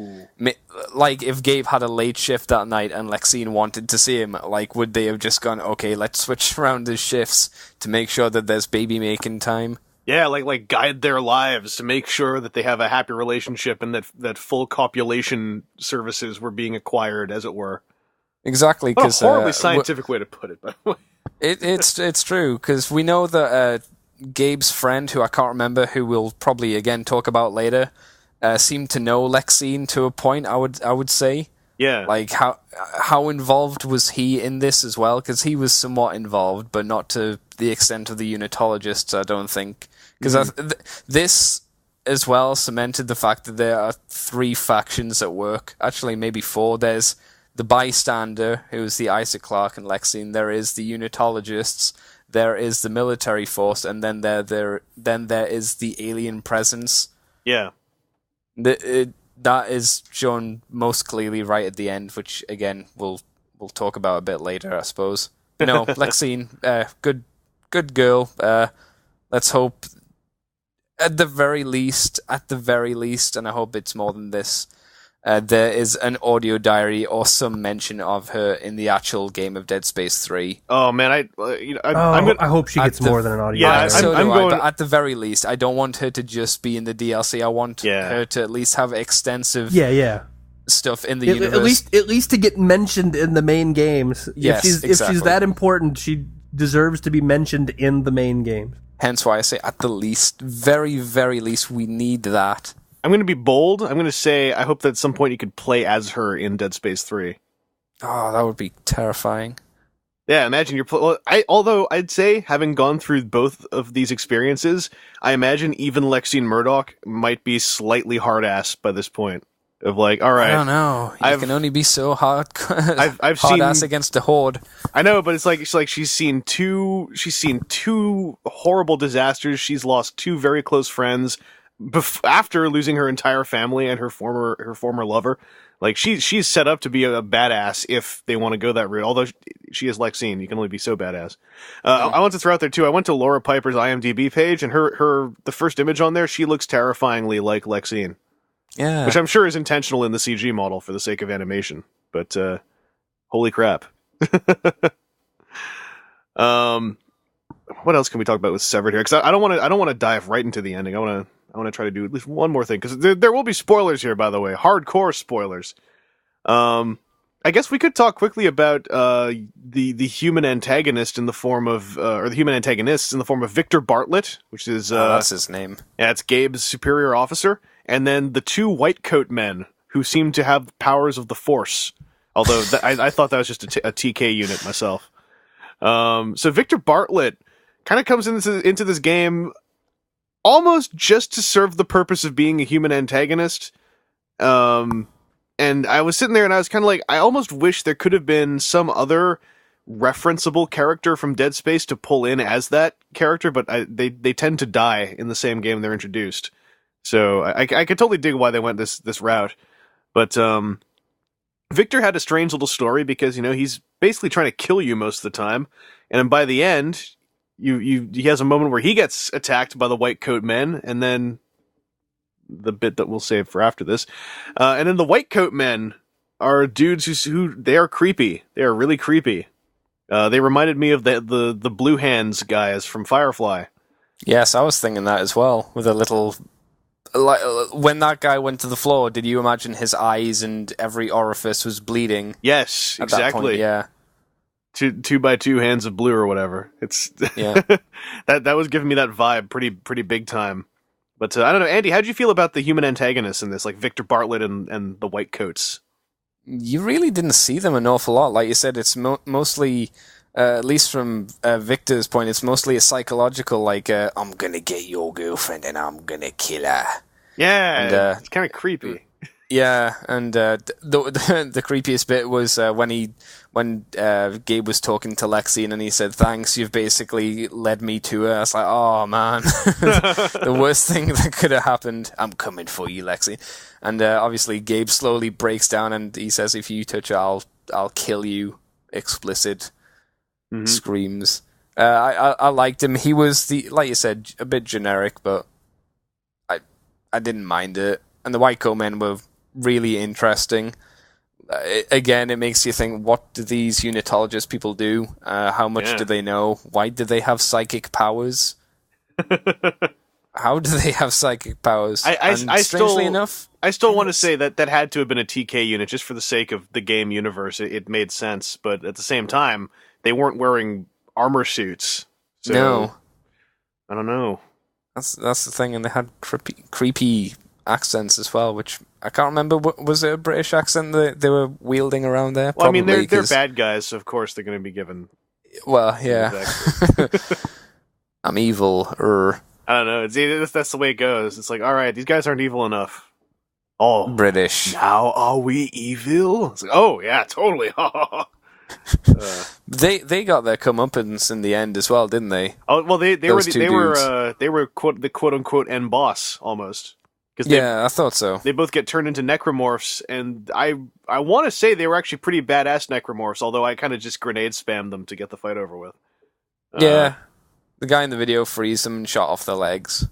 Like, if Gabe had a late shift that night and Lexine wanted to see him, like, would they have just gone, okay, let's switch around the shifts to make sure that there's baby-making time? Yeah, like guide their lives to make sure that they have a happy relationship and that full copulation services were being acquired, as it were. Exactly. What a horribly scientific way to put it, by the way. It's true, because we know that Gabe's friend, who I can't remember, who we'll probably again talk about later, seemed to know Lexine to a point, I would say. Yeah. Like, how involved was he in this as well? Because he was somewhat involved, but not to the extent of the Unitologists, I don't think. Because this as well cemented the fact that there are 3 factions at work. Actually, maybe 4. There's the Bystander, who's the Isaac Clarke and Lexine. There is the Unitologists. There is the military force, and then there is the alien presence. Yeah. That is shown most clearly right at the end, which again we'll talk about a bit later, I suppose. But no, Lexine, good girl. Let's hope at the very least, and I hope it's more than this. There is an audio diary or some mention of her in the actual game of Dead Space 3. Oh man, I hope she gets more than an audio diary. But at the very least, I don't want her to just be in the DLC. I want her to at least have extensive stuff in the universe. At least to get mentioned in the main games. Yes, if she's that important, she deserves to be mentioned in the main games. Hence why I say at the least, very, very least, we need that. I'm going to be bold. I'm going to say I hope that at some point you could play as her in Dead Space 3. Oh, that would be terrifying. Yeah, imagine you're... although I'd say, having gone through both of these experiences, I imagine even Lexine Murdoch might be slightly hard-ass by this point. Of like, all right... I don't know. You can only be so hard... I've hard-ass seen, against a horde. I know, but it's like she's seen two horrible disasters. She's lost 2 very close friends... after losing her entire family and her former lover. Like, she's set up to be a badass if they want to go that route. Although she is Lexine, you can only be so badass. I want to throw out there too, I went to Laura Piper's IMDb page, and the first image on there, she looks terrifyingly like Lexine. Yeah. Which I'm sure is intentional in the CG model for the sake of animation. But holy crap. What else can we talk about with Severed here? Because I don't want to dive right into the ending. I want to try to do at least one more thing, because there will be spoilers here, by the way, hardcore spoilers. I guess we could talk quickly about the human antagonist in the form of, or the human antagonists in the form of Victor Bartlett, which is that's his name. Yeah, it's Gabe's superior officer, and then the 2 white coat men who seem to have powers of the Force. Although I thought that was just a TK unit myself. So Victor Bartlett kind of comes into this game almost just to serve the purpose of being a human antagonist. And I was sitting there and I was kind of like, I almost wish there could have been some other referenceable character from Dead Space to pull in as that character, but they tend to die in the same game they're introduced. So I could totally dig why they went this route. But Victor had a strange little story because, he's basically trying to kill you most of the time. And then by the end, he has a moment where he gets attacked by the white coat men, and then the bit that we'll save for after this. And then the white coat men are dudes who they are creepy. They are really creepy. They reminded me of the Blue Hands guys from Firefly. Yes, I was thinking that as well. With a little, like when that guy went to the floor, did you imagine his eyes and every orifice was bleeding? Yes, at that exactly. point? Yeah. Two by two hands of blue or whatever. It's Yeah. that was giving me that vibe pretty big time. But I don't know, Andy, how'd you feel about the human antagonists in this, like Victor Bartlett and the White Coats? You really didn't see them an awful lot. Like you said, it's mostly, at least from Victor's point, it's mostly a psychological, like, I'm gonna get your girlfriend and I'm gonna kill her. Yeah, And, it's kind of creepy. Yeah, and the creepiest bit was when Gabe was talking to Lexi and he said, "Thanks, you've basically led me to her." I was like, "Oh man, the worst thing that could have happened. I'm coming for you, Lexi." And obviously, Gabe slowly breaks down and he says, "If you touch her, I'll kill you." Explicit screams. I liked him. He was like you said, a bit generic, but I didn't mind it. And the White Coat Men were really interesting. Again, it makes you think, what do these unitologist people do? How much do they know? Why do they have psychic powers? How do they have psychic powers? Strangely enough, I still want to say that had to have been a TK unit just for the sake of the game universe. It made sense, but at the same time, they weren't wearing armor suits. So, no. I don't know. That's the thing, and they had creepy accents as well, which I can't remember. Was it a British accent that they were wielding around there? Well, Probably, I mean, they're bad guys, so of course they're going to be given. Well, yeah. Exactly. I'm evil. I don't know. That's the way it goes. It's like, all right, these guys aren't evil enough. Oh, British. Now are we evil? It's like, oh yeah, totally. They got their comeuppance in the end as well, didn't they? Oh well, they were the quote unquote end boss almost. Yeah, I thought so. They both get turned into necromorphs, and I want to say they were actually pretty badass necromorphs. Although I kind of just grenade spammed them to get the fight over with. Yeah, the guy in the video frees them and shot off their legs.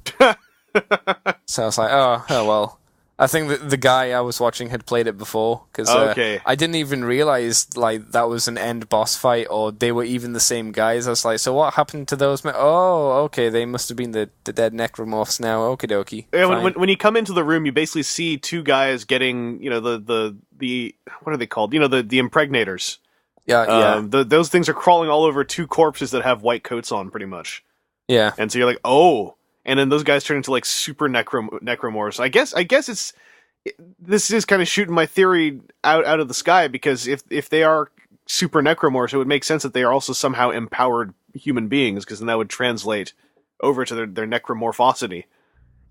So I was like, oh well. I think that the guy I was watching had played it before, because I didn't even realize like that was an end boss fight, or they were even the same guys. I was like, so what happened to those men? Oh, okay, they must have been the dead necromorphs now. Okie dokie. Yeah, when you come into the room, you basically see two guys getting, the what are they called? The impregnators. Yeah. Those things are crawling all over two corpses that have white coats on, pretty much. Yeah. And so you're like, oh. And then those guys turn into like super necromorphs. I guess this is kind of shooting my theory out of the sky, because if they are super necromorphs, it would make sense that they are also somehow empowered human beings, because then that would translate over to their necromorphosity.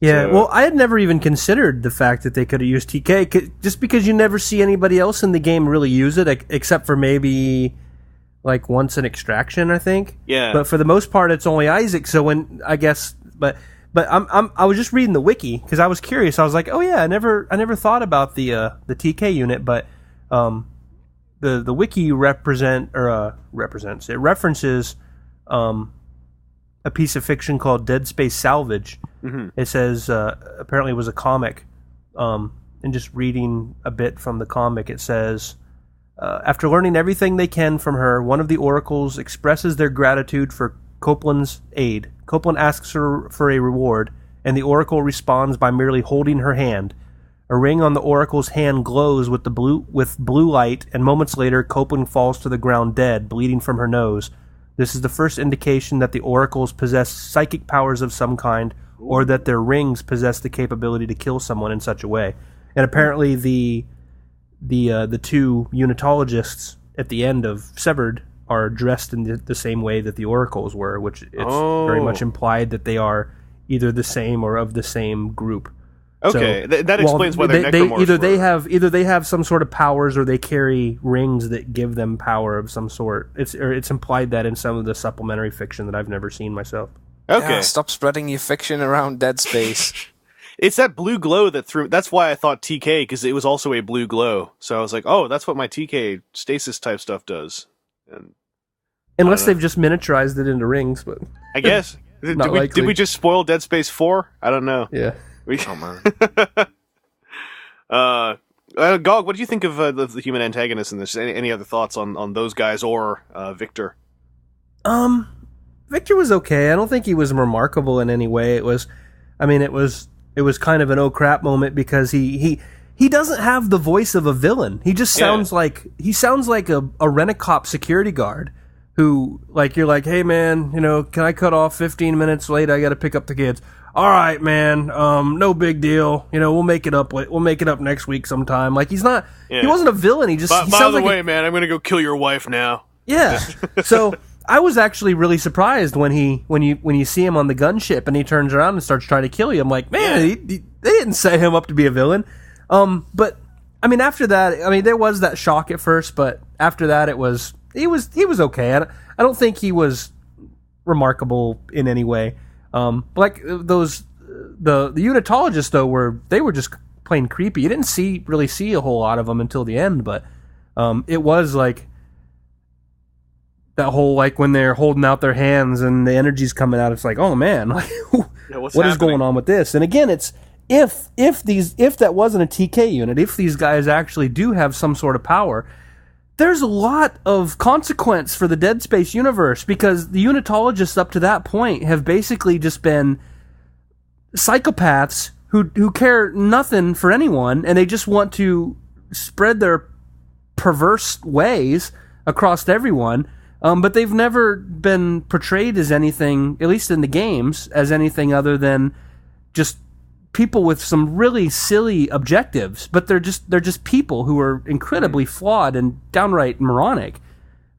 Yeah, well, I had never even considered the fact that they could have used TK, just because you never see anybody else in the game really use it, except for maybe like once in Extraction, I think. Yeah. But for the most part, it's only Isaac. So when I guess. But I was just reading the wiki because I was curious. I was like, oh yeah, I never thought about the TK unit, but the wiki references a piece of fiction called Dead Space Salvage. Mm-hmm. It says apparently it was a comic, and just reading a bit from the comic, it says. After learning everything they can from her, one of the oracles expresses their gratitude for Copeland's aid. Copeland asks her for a reward, and the oracle responds by merely holding her hand. A ring on the oracle's hand glows with blue light, and moments later, Copeland falls to the ground dead, bleeding from her nose. This is the first indication that the oracles possess psychic powers of some kind, or that their rings possess the capability to kill someone in such a way. And apparently, the two unitologists at the end of Severed are dressed in the same way that the oracles were, which it's very much implied that they are either the same or of the same group. Okay, so, that explains why they're necromorphs. Either they have some sort of powers, or they carry rings that give them power of some sort. It's implied that in some of the supplementary fiction that I've never seen myself. Okay, yeah, stop spreading your fiction around Dead Space. It's that blue glow that threw. That's why I thought TK, because it was also a blue glow. So I was like, oh, that's what my TK stasis type stuff does. Unless they've just miniaturized it into rings, but I guess. Did we just spoil Dead Space 4? I don't know. Yeah. Oh man. Gog, what do you think of the human antagonists in this? Any other thoughts on those guys or Victor? Victor was okay. I don't think he was remarkable in any way. It was kind of an oh crap moment because he doesn't have the voice of a villain. He just sounds like a rent-a-cop security guard who, like, you're like, hey man, can I cut off 15 minutes late? I got to pick up the kids. All right, man. No big deal. We'll make it up. We'll make it up next week sometime. Like, he's not. Yeah. He wasn't a villain. He just. By the way, man, I'm gonna go kill your wife now. Yeah. So I was actually really surprised when you see him on the gunship and he turns around and starts trying to kill you. I'm like, man, they didn't set him up to be a villain. But I mean, after that, there was that shock at first, but after that, he was okay. I don't think he was remarkable in any way. Like the unitologists though they were just plain creepy. You didn't really see a whole lot of them until the end, but it was like that whole, like, when they're holding out their hands and the energy's coming out. It's like, oh man, like, what is going on with this? And again, it's if that wasn't a TK unit, if these guys actually do have some sort of power, there's a lot of consequence for the Dead Space universe, because the unitologists up to that point have basically just been psychopaths who care nothing for anyone, and they just want to spread their perverse ways across everyone. But they've never been portrayed as anything, at least in the games, as anything other than just people with some really silly objectives. But they're just people who are incredibly flawed and downright moronic,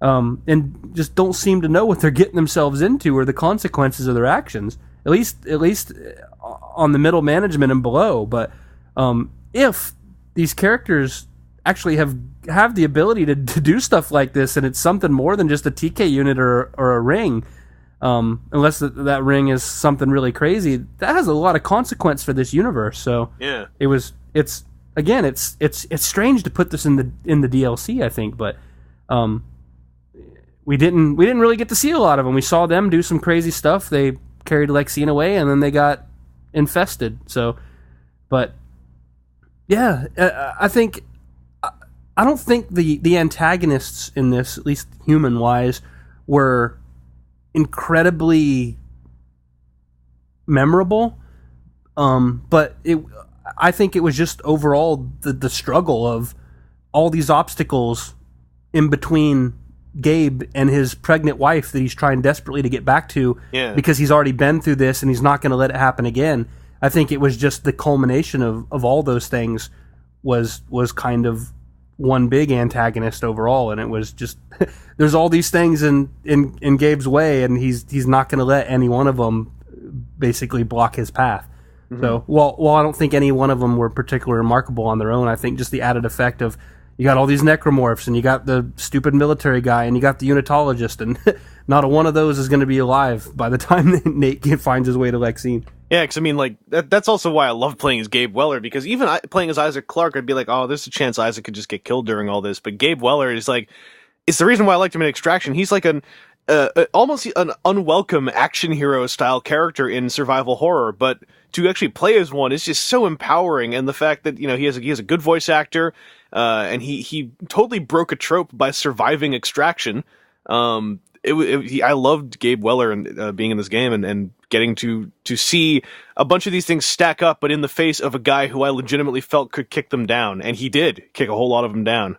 and just don't seem to know what they're getting themselves into or the consequences of their actions. At least on the middle management and below. But if these characters actually have the ability to do stuff like this, and it's something more than just a TK unit or a ring, unless that ring is something really crazy, that has a lot of consequence for this universe. So yeah, it's strange to put this in the DLC, I think, but we didn't really get to see a lot of them. We saw them do some crazy stuff. They carried Lexine away, and then they got infested. So, but yeah, I don't think the antagonists in this, at least human-wise, were incredibly memorable. But I think it was just overall the struggle of all these obstacles in between Gabe and his pregnant wife that he's trying desperately to get back to, because he's already been through this and he's not going to let it happen again. I think it was just the culmination of all those things was kind of one big antagonist overall, and it was just there's all these things in Gabe's way, and he's not going to let any one of them basically block his path. Mm-hmm. So while I don't think any one of them were particularly remarkable on their own, I think just the added effect of you got all these necromorphs, and you got the stupid military guy, and you got the unitologist, and not a one of those is going to be alive by the time Nate finds his way to Lexine. Yeah, because that's also why I love playing as Gabe Weller, because even playing as Isaac Clarke, I'd be like, oh, there's a chance Isaac could just get killed during all this. But Gabe Weller is like, it's the reason why I liked him in Extraction. He's like almost an unwelcome action hero style character in survival horror, but to actually play as one is just so empowering. And the fact that he has a good voice actor, and he totally broke a trope by surviving Extraction. I loved Gabe Weller and being in this game and getting to see a bunch of these things stack up, but in the face of a guy who I legitimately felt could kick them down, and he did kick a whole lot of them down.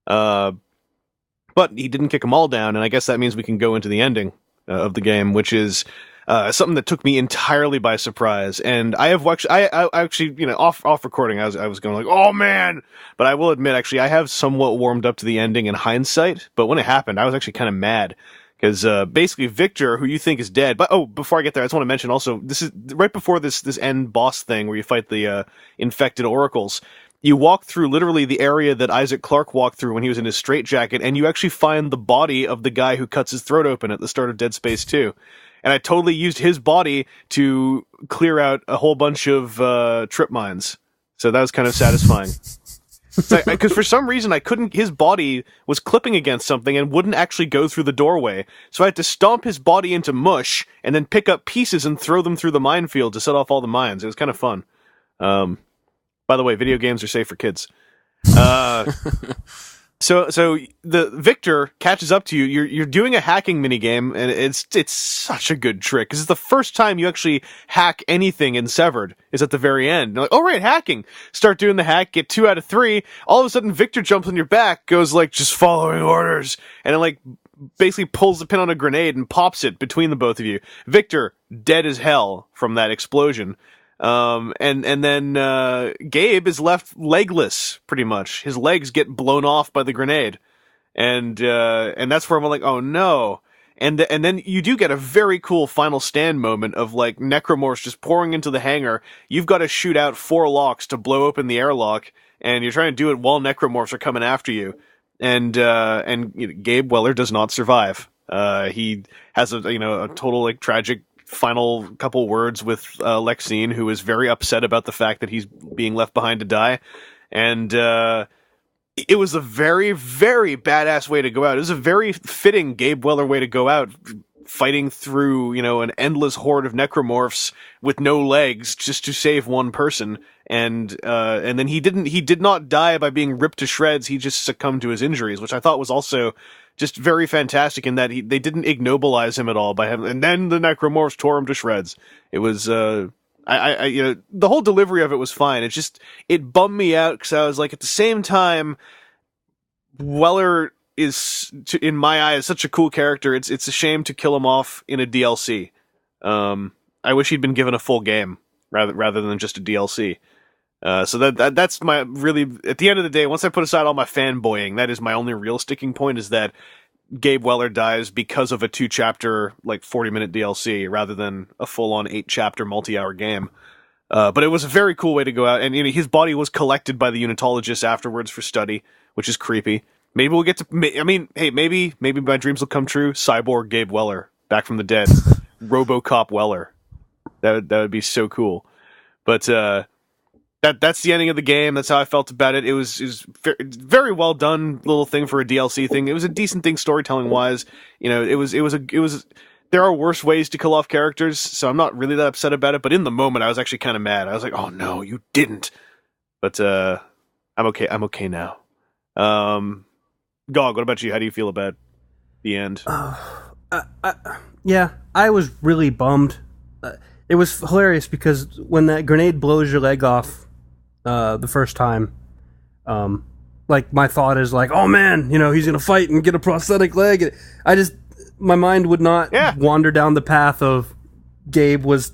But he didn't kick them all down, and I guess that means we can go into the ending of the game, which is something that took me entirely by surprise. And I actually, off recording, I was going like, oh man! But I will admit, actually, I have somewhat warmed up to the ending in hindsight. But when it happened, I was actually kind of mad because basically Victor, who you think is dead. But before I get there, I just want to mention also, this is right before this end boss thing where you fight the infected oracles. You walk through literally the area that Isaac Clarke walked through when he was in his straitjacket, and you actually find the body of the guy who cuts his throat open at the start of Dead Space 2. And I totally used his body to clear out a whole bunch of trip mines. So that was kind of satisfying. Because for some reason his body was clipping against something and wouldn't actually go through the doorway. So I had to stomp his body into mush and then pick up pieces and throw them through the minefield to set off all the mines. It was kind of fun. By the way, video games are safe for kids. So the Victor catches up to you. You're doing a hacking minigame, and it's such a good trick because it's the first time you actually hack anything in Severed. Is at the very end. You're like, oh right, hacking. Start doing the hack, get 2 out of 3. All of a sudden, Victor jumps on your back, goes like just following orders, and it like basically pulls the pin on a grenade and pops it between the both of you. Victor dead as hell from that explosion. And then Gabe is left legless, pretty much. His legs get blown off by the grenade, and that's where I'm like, oh no. And then you do get a very cool final stand moment of like necromorphs just pouring into the hangar. You've got to shoot out 4 locks to blow open the airlock, and you're trying to do it while necromorphs are coming after you. And you know, Gabe Weller does not survive. He has a total like tragic final couple words with Lexine, who is very upset about the fact that he's being left behind to die. And it was a very, very badass way to go out. It was a very fitting Gabe Weller way to go out, fighting through, an endless horde of necromorphs with no legs just to save one person. And then he did not die by being ripped to shreds. He just succumbed to his injuries, which I thought was also just very fantastic in that they didn't ignobilize him at all by him. And then the necromorphs tore him to shreds. It was, the whole delivery of it was fine. It bummed me out because I was like, at the same time, Weller is, in my eyes, such a cool character. It's a shame to kill him off in a DLC. I wish he'd been given a full game rather than just a DLC. So that's my really, at the end of the day, once I put aside all my fanboying, that is my only real sticking point, is that Gabe Weller dies because of a 2-chapter, like 40-minute DLC rather than a full-on 8-chapter multi-hour game. But it was a very cool way to go out, and his body was collected by the unitologists afterwards for study, which is creepy. Maybe we'll get to, maybe my dreams will come true. Cyborg Gabe Weller, back from the dead. RoboCop Weller. That would be so cool. But, that's the ending of the game. That's how I felt about it. It was very well done little thing for a DLC thing. It was a decent thing storytelling wise. It was. There are worse ways to kill off characters, so I'm not really that upset about it. But in the moment, I was actually kind of mad. I was like, "Oh no, you didn't." But I'm okay. I'm okay now. Gog, what about you? How do you feel about the end? Yeah, I was really bummed. It was hilarious because when that grenade blows your leg off the first time, like my thought is like, oh man, he's gonna fight and get a prosthetic leg. My mind would not wander down the path of Gabe was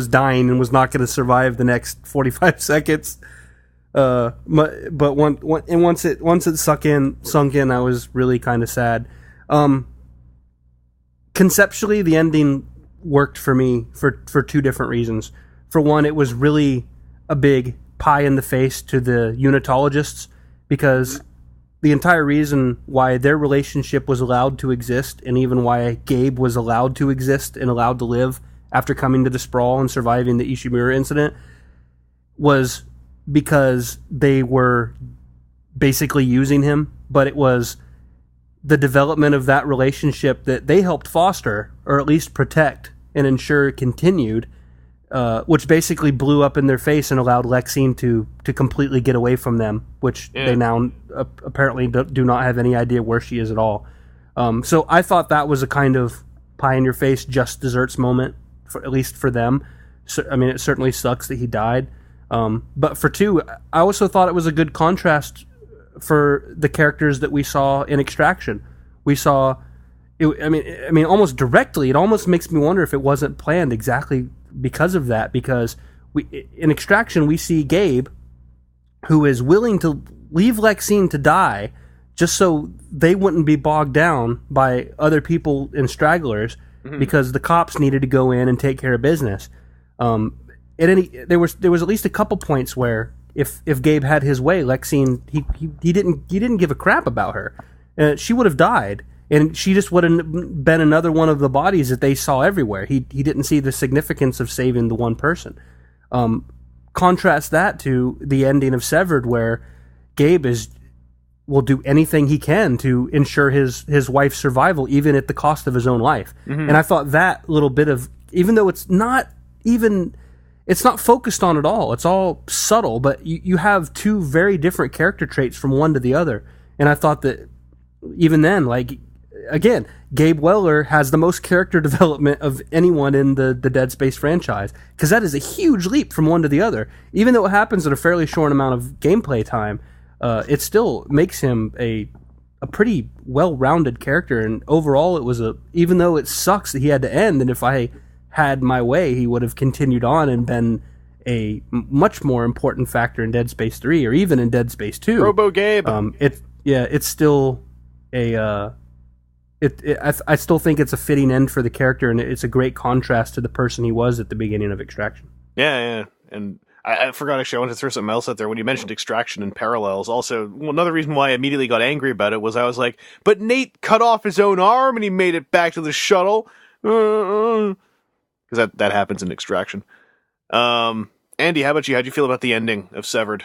dying and was not going to survive the next 45 seconds. But once it sunk in, I was really kind of sad. Conceptually, the ending worked for me for 2 different reasons. For one, it was really a big pie in the face to the unitologists, because the entire reason why their relationship was allowed to exist, and even why Gabe was allowed to exist and allowed to live after coming to the sprawl and surviving the Ishimura incident, was because they were basically using him. But it was the development of that relationship that they helped foster, or at least protect and ensure continued, which basically blew up in their face and allowed Lexine to completely get away from them, which they now apparently do not have any idea where she is at all. So I thought that was a kind of pie-in-your-face, just desserts moment, at least for them. So, I mean, it certainly sucks that he died. But for 2, I also thought it was a good contrast for the characters that we saw in Extraction. We saw, I mean, almost directly, it almost makes me wonder if it wasn't planned exactly because of that, because in Extraction we see Gabe, who is willing to leave Lexine to die just so they wouldn't be bogged down by other people and stragglers, because the cops needed to go in and take care of business. There was at least a couple points where if Gabe had his way, Lexine he didn't give a crap about her. She would have died. And she just would have been another one of the bodies that they saw everywhere. He didn't see the significance of saving the one person. Contrast that to the ending of Severed, where Gabe will do anything he can to ensure his wife's survival, even at the cost of his own life. Mm-hmm. And I thought that little bit of, even though it's not focused on at all, it's all subtle, but you have 2 very different character traits from one to the other. And I thought that even then, like, again, Gabe Weller has the most character development of anyone in the Dead Space franchise, because that is a huge leap from one to the other. Even though it happens in a fairly short amount of gameplay time, it still makes him a pretty well-rounded character. And overall, it was even though it sucks that he had to end, and if I had my way, he would have continued on and been a much more important factor in Dead Space 3 or even in Dead Space 2. Robo Gabe. It's still I still think it's a fitting end for the character, and it's a great contrast to the person he was at the beginning of Extraction. Yeah. And I forgot actually, I wanted to throw something else out there. When you mentioned Extraction and Parallels, also, another reason why I immediately got angry about it was I was like, but Nate cut off his own arm and he made it back to the shuttle. Because that happens in Extraction. Andy, how about you? How'd you feel about the ending of Severed?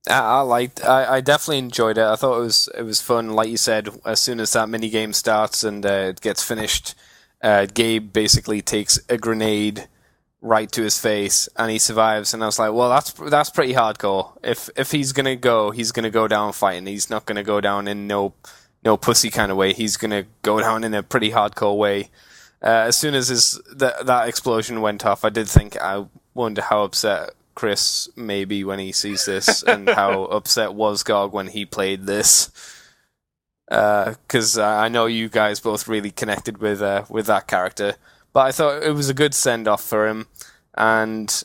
I definitely enjoyed it. I thought it was fun. Like you said, as soon as that mini game starts and it gets finished, Gabe basically takes a grenade right to his face and he survives. And I was like, well, that's pretty hardcore. If he's gonna go down fighting. He's not gonna go down in no pussy kind of way. He's gonna go down in a pretty hardcore way. As soon as that explosion went off, I did think, I wonder how upset Chris maybe when he sees this, and how upset was Gog when he played this, because I know you guys both really connected with that character. But I thought it was a good send off for him, and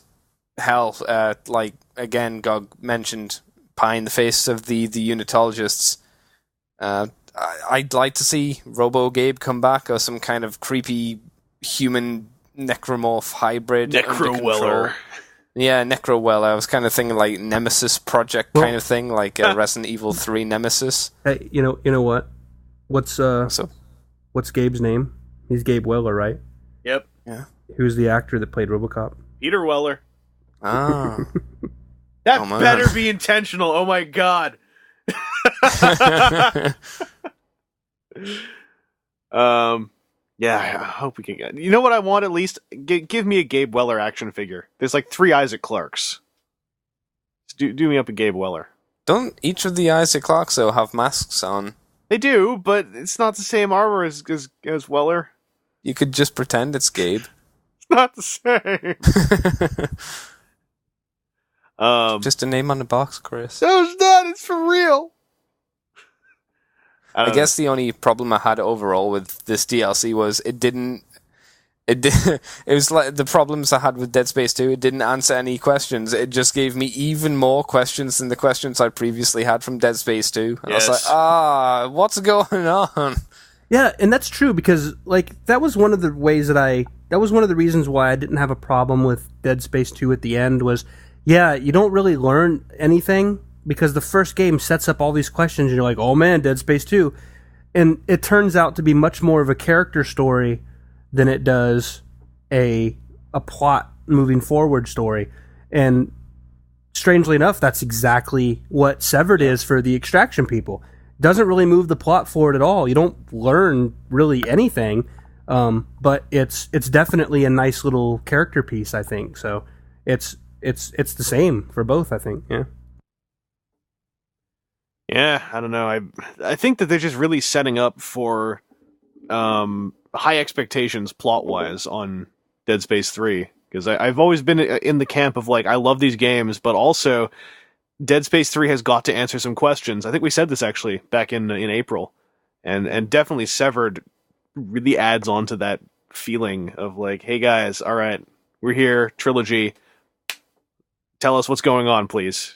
hell, like again, Gog mentioned pie in the face of the unitologists. I'd like to see Robo Gabe come back, or some kind of creepy human necromorph hybrid. Necroweller. Yeah, Necroweller. I was kind of thinking like Nemesis Project kind of thing, like Resident Evil 3 Nemesis. Hey, you know what? What's Gabe's name? He's Gabe Weller, right? Yep. Yeah. Who's the actor that played RoboCop? Peter Weller. Ah. That better be intentional. Oh my god. Yeah, I hope we can get... You know what I want, at least? Give me a Gabe Weller action figure. There's like 3 Isaac Clarkes. Do me up a Gabe Weller. Don't each of the Isaac Clarkes, though, have masks on? They do, but it's not the same armor as Weller. You could just pretend it's Gabe. It's not the same. Just a name on the box, Chris. No, it's not. It's for real. I guess the only problem I had overall with this DLC was it was like the problems I had with Dead Space 2. It didn't answer any questions. It just gave me even more questions than the questions I previously had from Dead Space 2. And yes. I was like, what's going on? Yeah, and that's true, because like that was one of the reasons why I didn't have a problem with Dead Space 2 at the end was, yeah, you don't really learn anything, because the first game sets up all these questions and you're like, oh man, Dead Space 2. And it turns out to be much more of a character story than it does a plot moving forward story. And strangely enough, that's exactly what Severed is for the Extraction people. Doesn't really move the plot forward at all. You don't learn really anything, but it's definitely a nice little character piece, I think. So it's the same for both, I think. Yeah. Yeah, I don't know. I think that they're just really setting up for high expectations plot-wise on Dead Space 3. Because I've always been in the camp of, like, I love these games, but also Dead Space 3 has got to answer some questions. I think we said this, actually, back in April. And definitely Severed really adds on to that feeling of, like, hey guys, alright, we're here, trilogy. Tell us what's going on, please.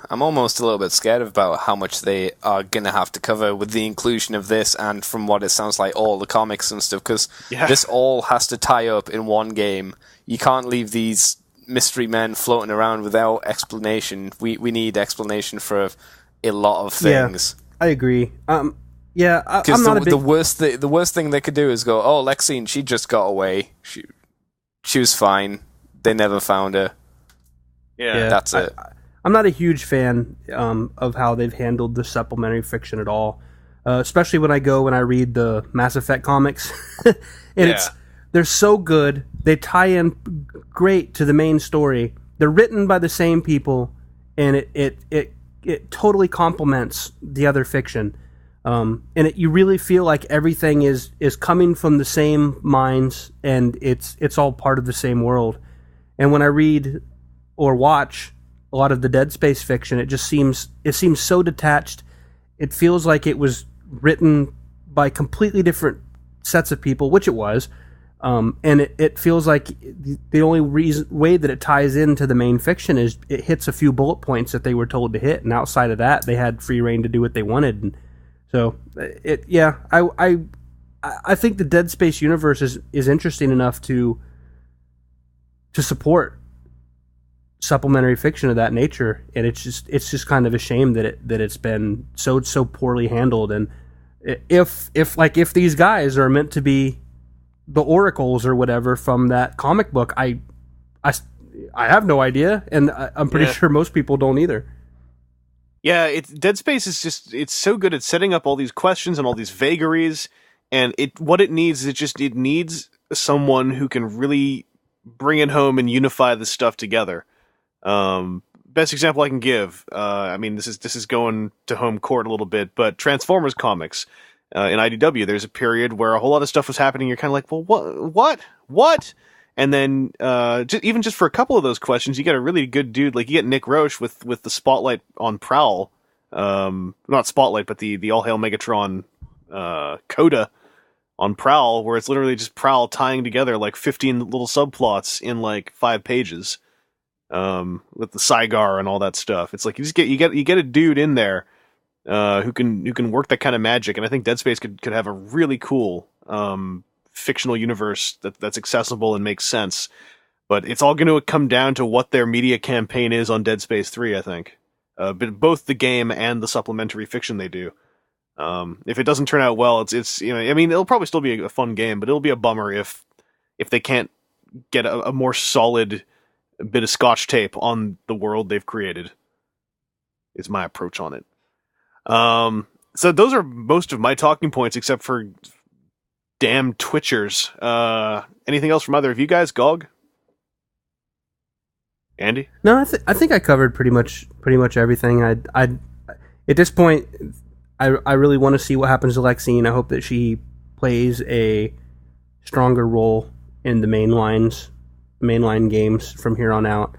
I'm almost a little bit scared about how much they are going to have to cover with the inclusion of this, and from what it sounds like, all the comics and stuff, because this all has to tie up in one game. You can't leave these mystery men floating around without explanation. We need explanation for a lot of things. Yeah, I agree. I'm not a big... the worst thing they could do is go, oh, Lexine, she just got away. She was fine. They never found her. Yeah, that's it. I'm not a huge fan of how they've handled the supplementary fiction at all, especially when I read the Mass Effect comics, and they're so good. They tie in great to the main story. They're written by the same people, and it it totally complements the other fiction. You really feel like everything is coming from the same minds, and it's all part of the same world. And when I read or watch a lot of the Dead Space fiction, it seems so detached. It feels like it was written by completely different sets of people, which it was. And it feels like the only way that it ties into the main fiction is it hits a few bullet points that they were told to hit, and outside of that, they had free reign to do what they wanted. And so, I think the Dead Space universe is interesting enough to support supplementary fiction of that nature, and it's just kind of a shame that it's been so poorly handled. And if these guys are meant to be the oracles or whatever from that comic book, I have no idea, and I'm pretty sure most people don't either. Yeah, Dead Space is it's so good at setting up all these questions and all these vagaries, and what it needs is it needs someone who can really bring it home and unify this stuff together. Best example I can give, this is going to home court a little bit, but Transformers comics in IDW, there's a period where a whole lot of stuff was happening. You're kind of like, well, what? And then just for a couple of those questions, you get a really good dude. Like you get Nick Roche with the spotlight on Prowl, not spotlight, but the All Hail Megatron coda on Prowl, where it's literally just Prowl tying together like 15 little subplots in like 5 pages. With the Cygar and all that stuff. It's like you get a dude in there who can work that kind of magic, and I think Dead Space could have a really cool fictional universe that's accessible and makes sense. But it's all going to come down to what their media campaign is on Dead Space 3, I think. But both the game and the supplementary fiction they do. If it doesn't turn out well, it's it'll probably still be a fun game, but it'll be a bummer if they can't get a more solid bit of Scotch tape on the world they've created. Is my approach on it. So those are most of my talking points, except for damn Twitchers. Anything else from either of you guys? Gog? Andy? No, I think I covered pretty much everything. I at this point, I really want to see what happens to Lexine. I hope that she plays a stronger role in the mainline games from here on out.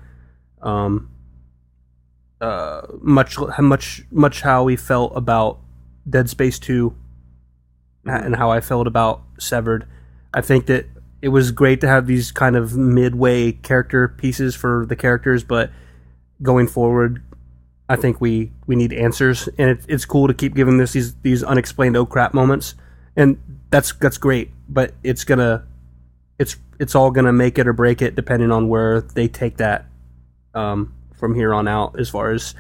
Much how we felt about Dead Space 2 and how I felt about Severed. I think that it was great to have these kind of midway character pieces for the characters, but going forward, I think we need answers, and it's cool to keep giving these unexplained oh crap moments, and that's great, but it's all gonna make it or break it depending on where they take that from here on out, as far as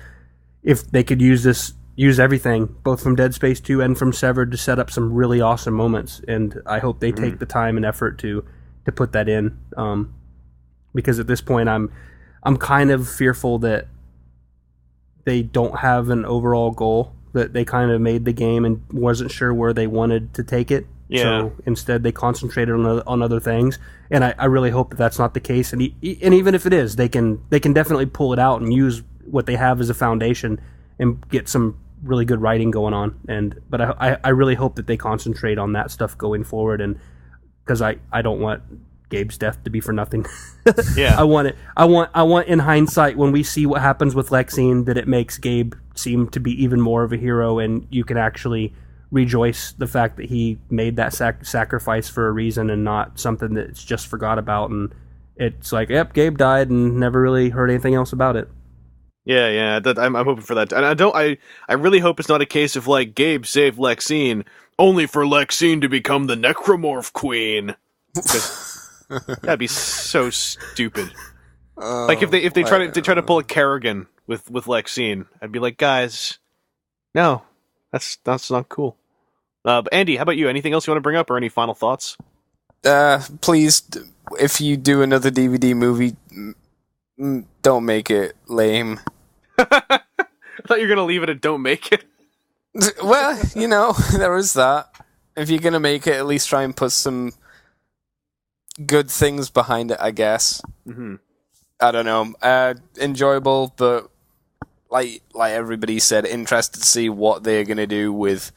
if they could use everything, both from Dead Space 2 and from Severed, to set up some really awesome moments, and I hope they take the time and effort to put that in, because at this point I'm kind of fearful that they don't have an overall goal, that they kind of made the game and wasn't sure where they wanted to take it. Yeah. So instead they concentrated on other things, and I really hope that that's not the case. And even if it is, they can definitely pull it out and use what they have as a foundation and get some really good writing going on. But I really hope that they concentrate on that stuff going forward, and because I don't want Gabe's death to be for nothing. Yeah. I want in hindsight, when we see what happens with Lexine, that it makes Gabe seem to be even more of a hero, and you can actually rejoice the fact that he made that sacrifice for a reason and not something that's just forgot about, and it's like, yep, Gabe died and never really heard anything else about it. Yeah, I'm hoping for that. And I really hope it's not a case of like Gabe saved Lexine only for Lexine to become the Necromorph Queen. That'd be so stupid. Like if they try to pull a Kerrigan with Lexine, I'd be like, guys, no, that's not cool. But Andy, how about you? Anything else you want to bring up, or any final thoughts? Please, if you do another DVD movie, don't make it lame. I thought you were gonna leave it at "Don't make it." Well, there was that. If you're gonna make it, at least try and put some good things behind it, I guess. Mm-hmm. I don't know. Enjoyable, but like everybody said, interested to see what they're going to do with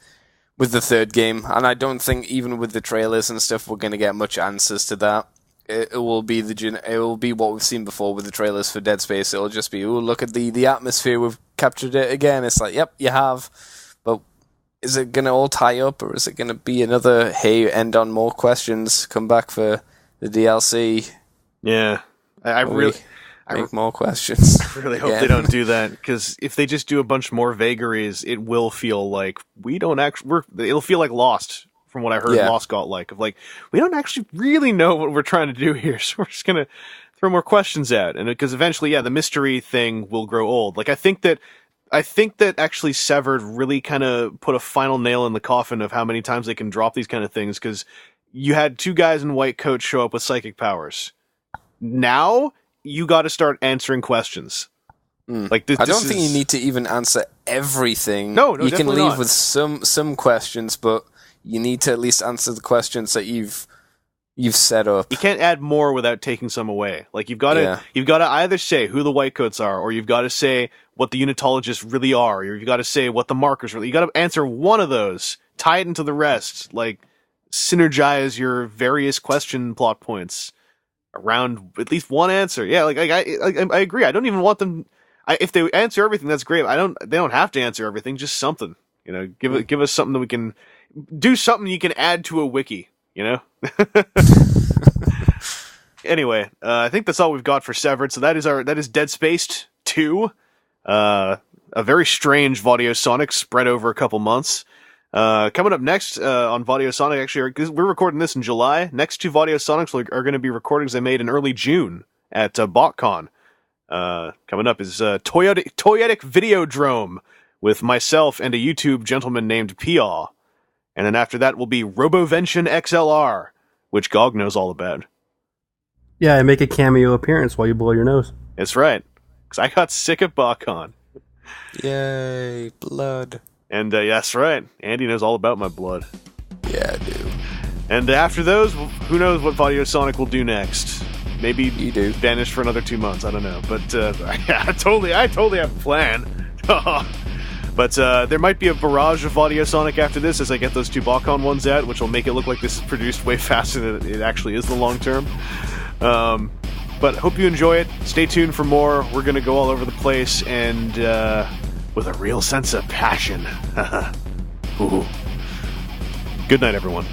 the third game. And I don't think even with the trailers and stuff, we're going to get much answers to that. It will be what we've seen before with the trailers for Dead Space. It'll just be, oh, look at the atmosphere, we've captured it again. It's like, yep, you have. But is it going to all tie up, or is it going to be another, hey, end on more questions, come back for the DLC? Yeah. I really make more questions. I really hope they don't do that, because if they just do a bunch more vagaries, it will feel like it'll feel like Lost. From what I heard, Lost got like we don't actually really know what we're trying to do here, so we're just gonna throw more questions out, and because eventually, the mystery thing will grow old. Like I think that actually Severed really kind of put a final nail in the coffin of how many times they can drop these kind of things, because you had 2 guys in white coats show up with psychic powers. Now you got to start answering questions. Like this, I don't think you need to even answer everything. No, you can leave not. with some questions, but you need to at least answer the questions that you've set up. You can't add more without taking some away. Like you've got to either say who the white coats are, or you've got to say what the unitologists really are, or you've got to say what the markers really. You got to answer one of those, tie it into the rest, like synergize your various question plot points around at least one answer. Yeah, like I agree. I don't even want them. If they answer everything, that's great. They don't have to answer everything. Just something. Give us something that we can do. Something you can add to a wiki. Anyway, I think that's all we've got for Severed. So that is Dead Space 2. A very strange Vaudiosonic spread over a couple months. Coming up next on Vaudiosonic, actually, we're recording this in July. Next 2 Vaudiosonics are going to be recordings they made in early June at BotCon. Coming up is Toyetic Videodrome with myself and a YouTube gentleman named Piaw. And then after that will be Robovention XLR, which Gog knows all about. Yeah, I make a cameo appearance while you blow your nose. That's right, because I got sick at BotCon. Yay, blood. And that's right, Andy knows all about my blood. Yeah, I do. And after those, who knows what Vaudiosonic will do next? Maybe you do. Vanish for another 2 months, I don't know. But I totally have a plan. But there might be a barrage of Vaudiosonic after this as I get those 2 BotCon ones out, which will make it look like this is produced way faster than it actually is the long term. But hope you enjoy it. Stay tuned for more. We're going to go all over the place and with a real sense of passion. Ooh. Good night, everyone.